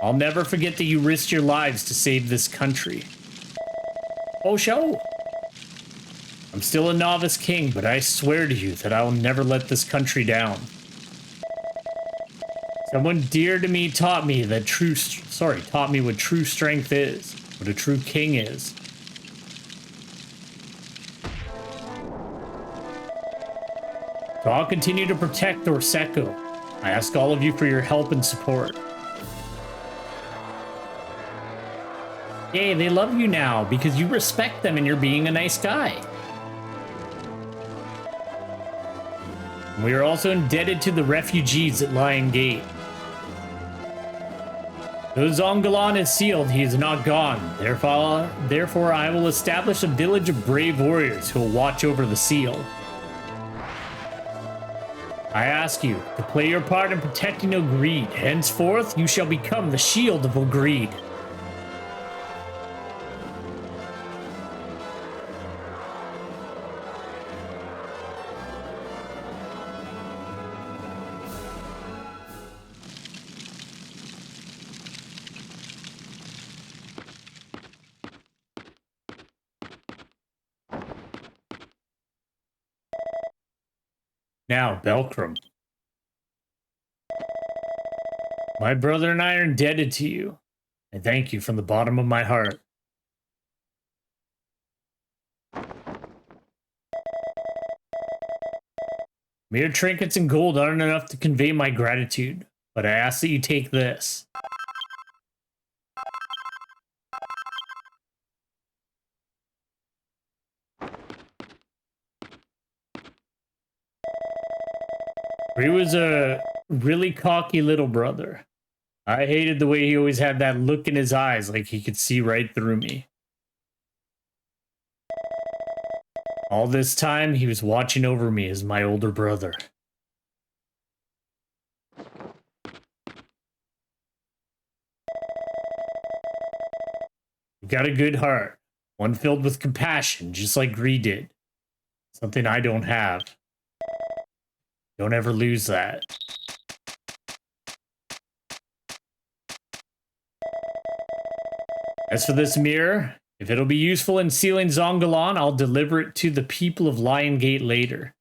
I'll never forget that you risked your lives to save this country. Oh, show! I'm still a novice king, but I swear to you that I will never let this country down. Someone dear to me taught me that taught me what true strength is, what a true king is. So I'll continue to protect Orseko. I ask all of you for your help and support. Yay, they love you now because you respect them and you're being a nice guy. We are also indebted to the refugees at Lion Gate. Though Zongalan is sealed, he is not gone. Therefore, I will establish a village of brave warriors who will watch over the seal. I ask you to play your part in protecting Ogreed. Henceforth, you shall become the shield of Ogreed. Now, Belkram. My brother and I are indebted to you. I thank you from the bottom of my heart. Mere trinkets and gold aren't enough to convey my gratitude, but I ask that you take this. He was a really cocky little brother. I hated the way he always had that look in his eyes, like he could see right through me. All this time, he was watching over me as my older brother. You got a good heart, one filled with compassion, just like Greed did. Something I don't have. Don't ever lose that. As for this mirror, if it'll be useful in sealing Zongalan, I'll deliver it to the people of Lion Gate later.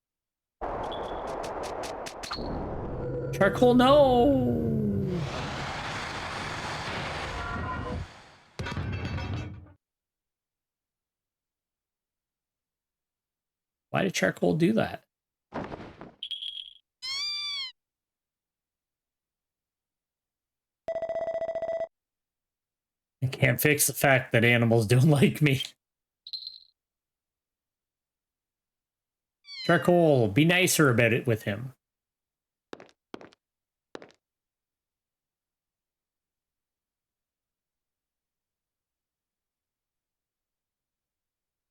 Charcoal, no! Why did Charcoal do that? I can't fix the fact that animals don't like me. Charcoal, be nicer about it with him.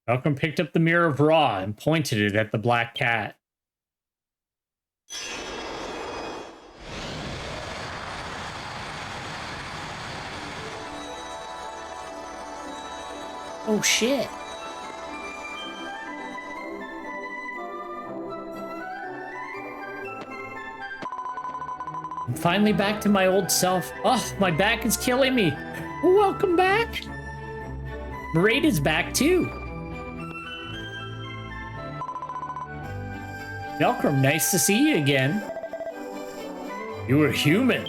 Malcolm picked up the Mirror of Ra and pointed it at the black cat. Oh shit. I'm finally back to my old self. Oh, my back is killing me. Welcome back. Maraid is back too. Belkram, nice to see you again. You were human.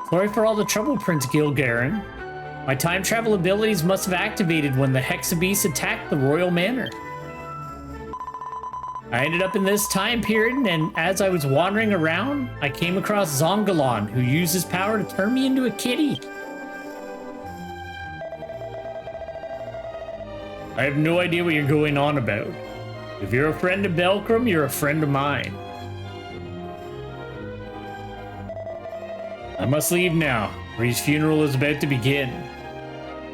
Sorry for all the trouble, Prince Gilgaren. My time travel abilities must have activated when the Hexabeast attacked the royal manor. I ended up in this time period, and as I was wandering around, I came across Zongalan, who used his power to turn me into a kitty. I have no idea what you're going on about. If you're a friend of Belkram, you're a friend of mine. I must leave now. Ree's funeral is about to begin.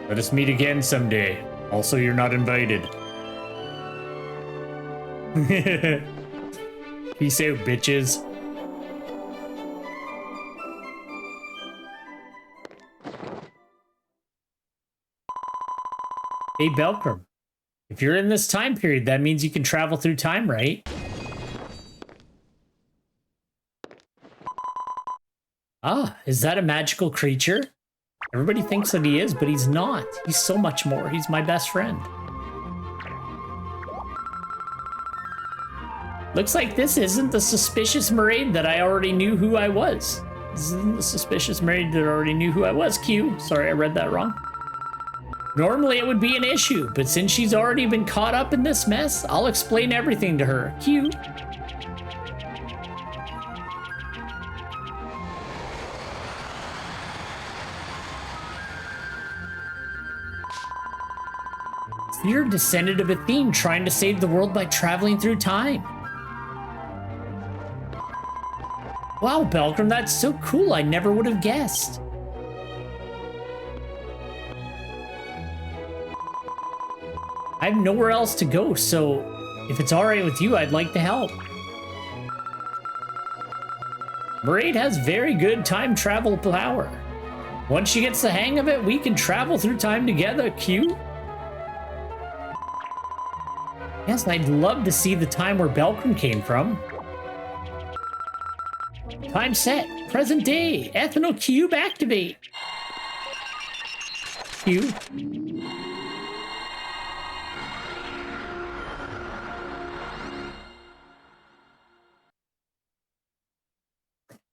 Let us meet again someday. Also, you're not invited. Peace out, bitches. Hey, Belkram. If you're in this time period, that means you can travel through time, right? Ah, is that a magical creature? Everybody thinks that he is, but he's not. He's so much more. He's my best friend. Looks like this isn't the suspicious mermaid that I already knew who I was. This isn't the suspicious mermaid that already knew who I was. Q. Sorry, I read that wrong. Normally it would be an issue, but since she's already been caught up in this mess, I'll explain everything to her. Q. You're a descendant of Athene trying to save the world by traveling through time. Wow, Belgrim, that's so cool. I never would have guessed. I have nowhere else to go, so if it's all right with you, I'd like to help. Maraid has very good time travel power. Once she gets the hang of it, we can travel through time together, Q. Yes, I'd love to see the time where Belgrim came from. Time set. Present day. Ethanol cube activate. Q.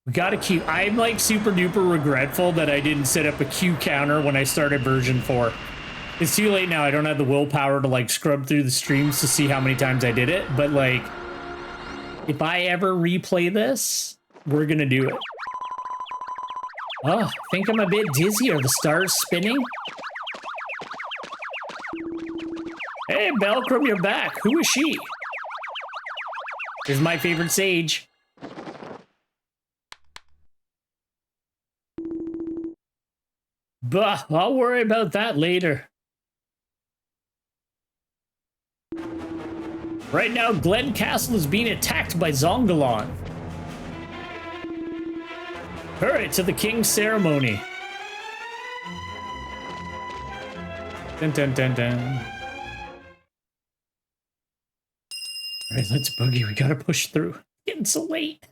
We got a Q. I'm like super duper regretful that I didn't set up a Q counter when I started version 4. It's too late now. I don't have the willpower to like scrub through the streams to see how many times I did it. But like, if I ever replay this, we're gonna do it. Oh, I think I'm a bit dizzy. Are the stars spinning? Hey, Belgrim, you're back. Who is she? Here's my favorite sage. Bah, I'll worry about that later. Right now, Glen Castle is being attacked by Zongalon. Hurry to the king's ceremony. Dun dun dun dun. All right, let's boogie. We gotta push through. It's getting so late.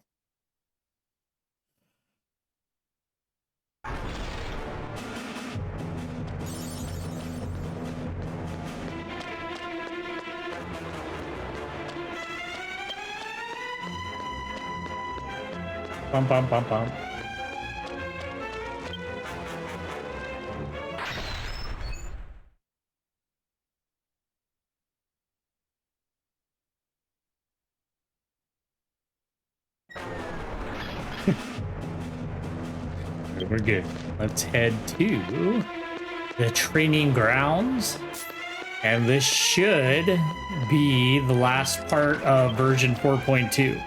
Bum bum bum bum. We're good. Let's head to the training grounds. And this should be the last part of version 4.2.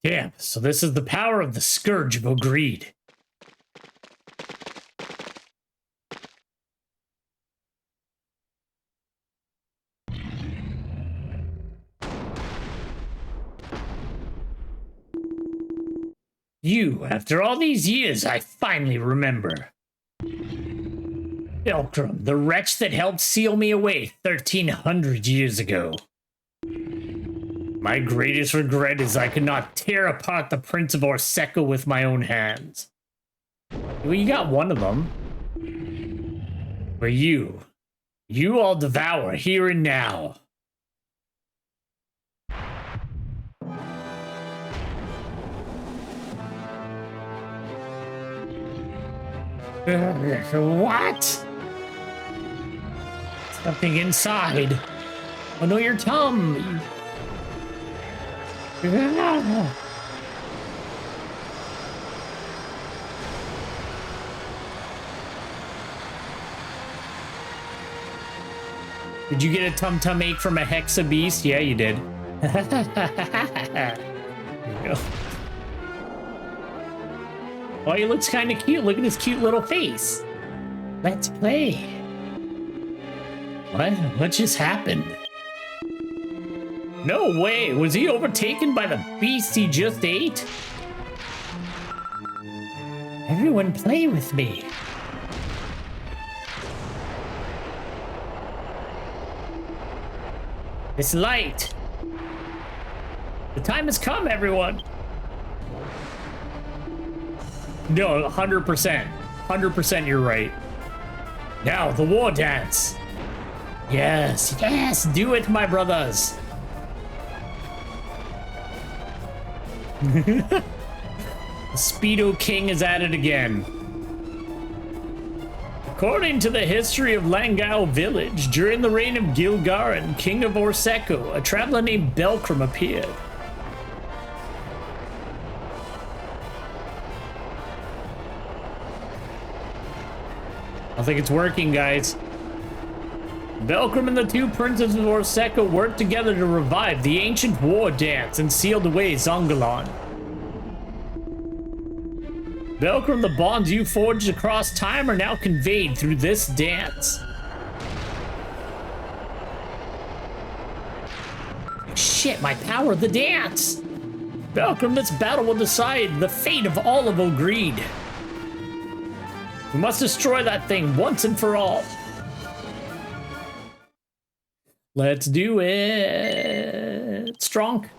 Damn, so this is the power of the Scourge of Ogreed. You, after all these years, I finally remember. Belgrim, the wretch that helped seal me away 1,300 years ago. My greatest regret is I could not tear apart the Prince of Orsecco with my own hands. Well, you got one of them. But you I'll devour here and now. What? Something inside. Oh no, your tongue. Did you get a tum-tum ache from a Hexa beast? Yeah, you did. There you go. Oh, he looks kind of cute. Look at his cute little face. Let's play. What just happened? No way! Was he overtaken by the beast he just ate? Everyone play with me. It's light. The time has come, everyone. No, 100%. 100% you're right. Now, the war dance. Yes, yes, do it, my brothers. The Speedo King is at it again. According to the history of Langao village, during the reign of Gilgaran, king of Orseko, a traveler named Belkram appeared. I think it's working, guys. Belkram and the two princes of Orseko worked together to revive the ancient war dance and sealed away Zongalan. Belkram, the bonds you forged across time are now conveyed through this dance. Shit, my power of the dance! Belkram, this battle will decide the fate of all of Ogreed. We must destroy that thing once and for all. Let's do it. Strong.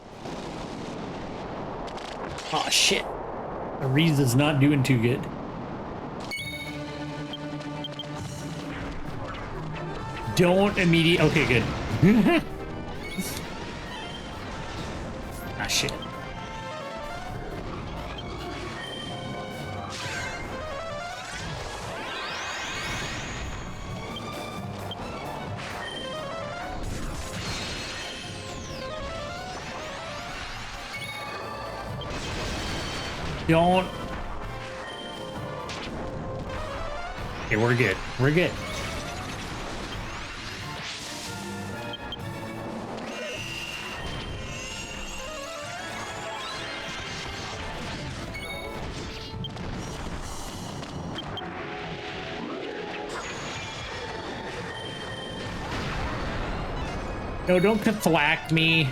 Oh shit. Ariza's not doing too good. Don't immediately. Okay, good. Ah shit. Don't. Okay, we're good. We're good. No, don't conflact me.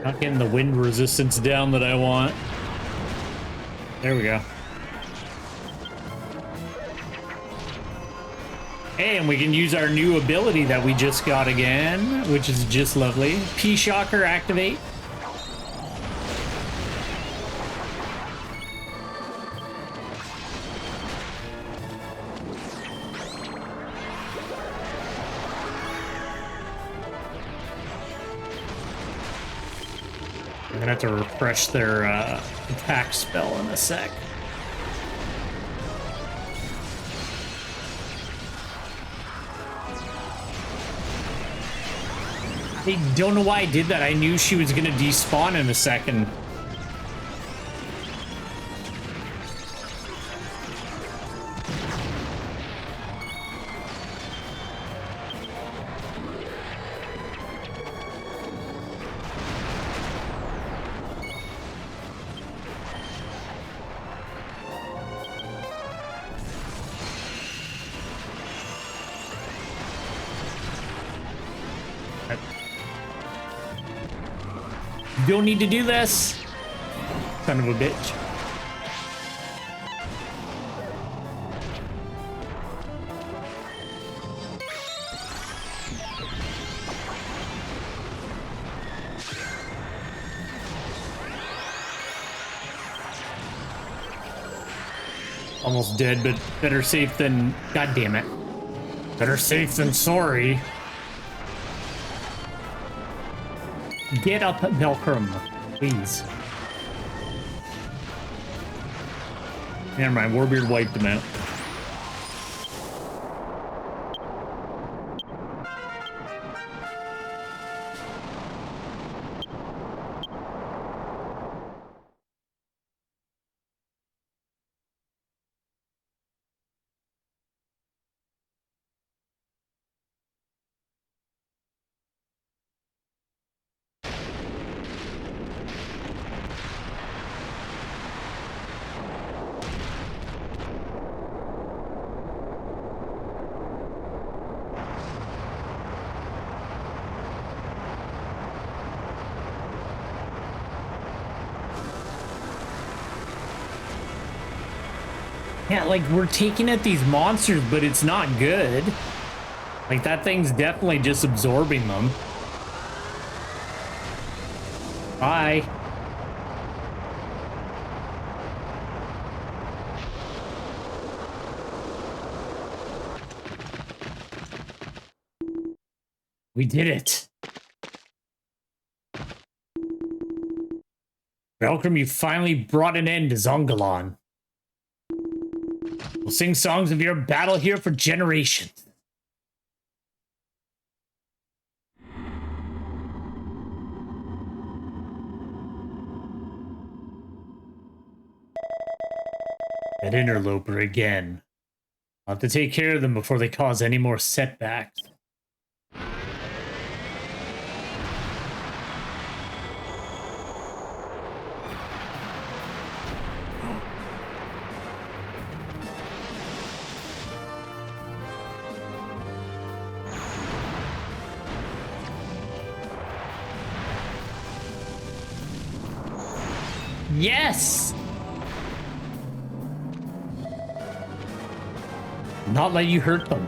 Not getting the wind resistance down that I want. There we go. Hey, and we can use our new ability that we just got again, which is just lovely. P-Shocker activate. I'm gonna have to refresh their attack spell in a sec. I don't know why I did that. I knew she was gonna despawn in a second. You don't need to do this. Son of a bitch. Almost dead, but better safe than... God damn it. Better safe than sorry. Get up, Belkram, please. Never mind, Warbeard wiped him out. Yeah, like, we're taking at these monsters, but it's not good. Like, that thing's definitely just absorbing them. Bye. We did it. Welcome, you finally brought an end to Zongalon. We'll sing songs of your battle here for generations. That interloper again. I'll have to take care of them before they cause any more setbacks. Yes! Not let you hurt them.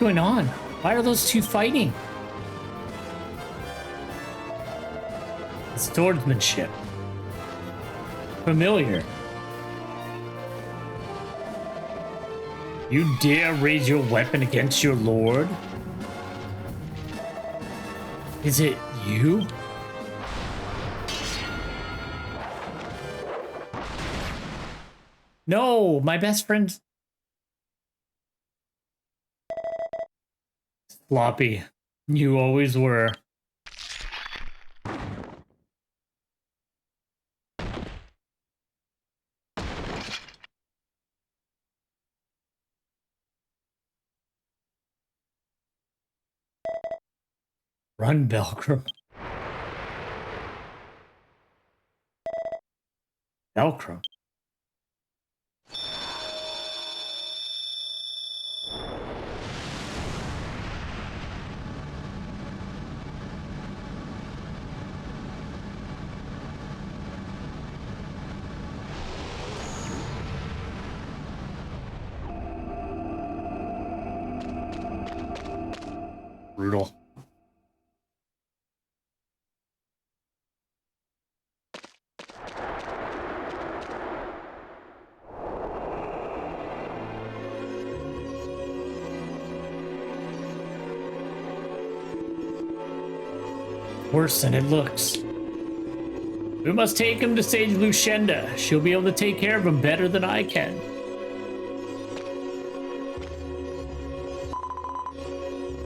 What's going on? Why are those two fighting? Swordsmanship. Familiar. You dare raise your weapon against your lord? Is it you? No, my best friend. Floppy, you always were. Run, Belcrum. Belcrum. Brutal. Worse than it looks. We must take him to Sage Lucinda. She'll be able to take care of him better than I can.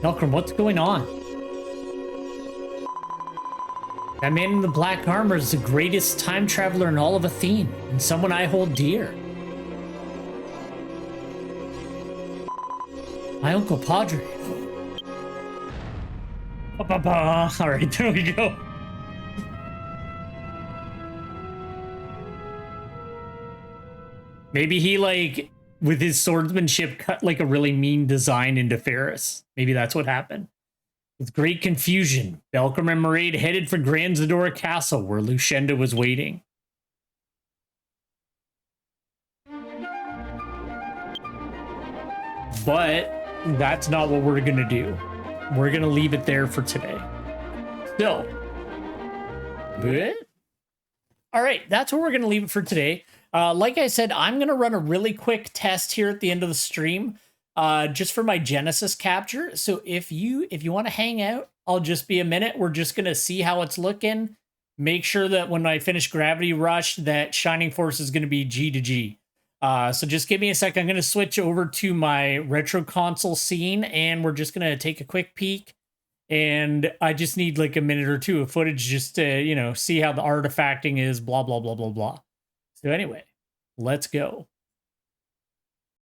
Belcrum, what's going on? That man in the black armor is the greatest time traveler in all of Athene, and someone I hold dear. My Uncle Padre. All right, there we go. Maybe he, like, with his swordsmanship, cut like a really mean design into Ferris. Maybe that's what happened. With great confusion, Belcrum and Mairead headed for Grand Zadora Castle, where Lucinda was waiting. But that's not what we're gonna do. We're gonna leave it there for today. So, good. All right, that's where we're gonna leave it for today. Like I said, I'm gonna run a really quick test here at the end of the stream, just for my Genesis capture. So if you want to hang out, I'll just be a minute. We're just gonna see how it's looking. Make sure that when I finish Gravity Rush, that Shining Force is gonna be G to G. So just give me a sec. I'm going to switch over to my retro console scene, and we're just going to take a quick peek and I just need like a minute or two of footage just to, you know, see how the artifacting is, blah, blah, blah, blah, blah. So anyway, let's go.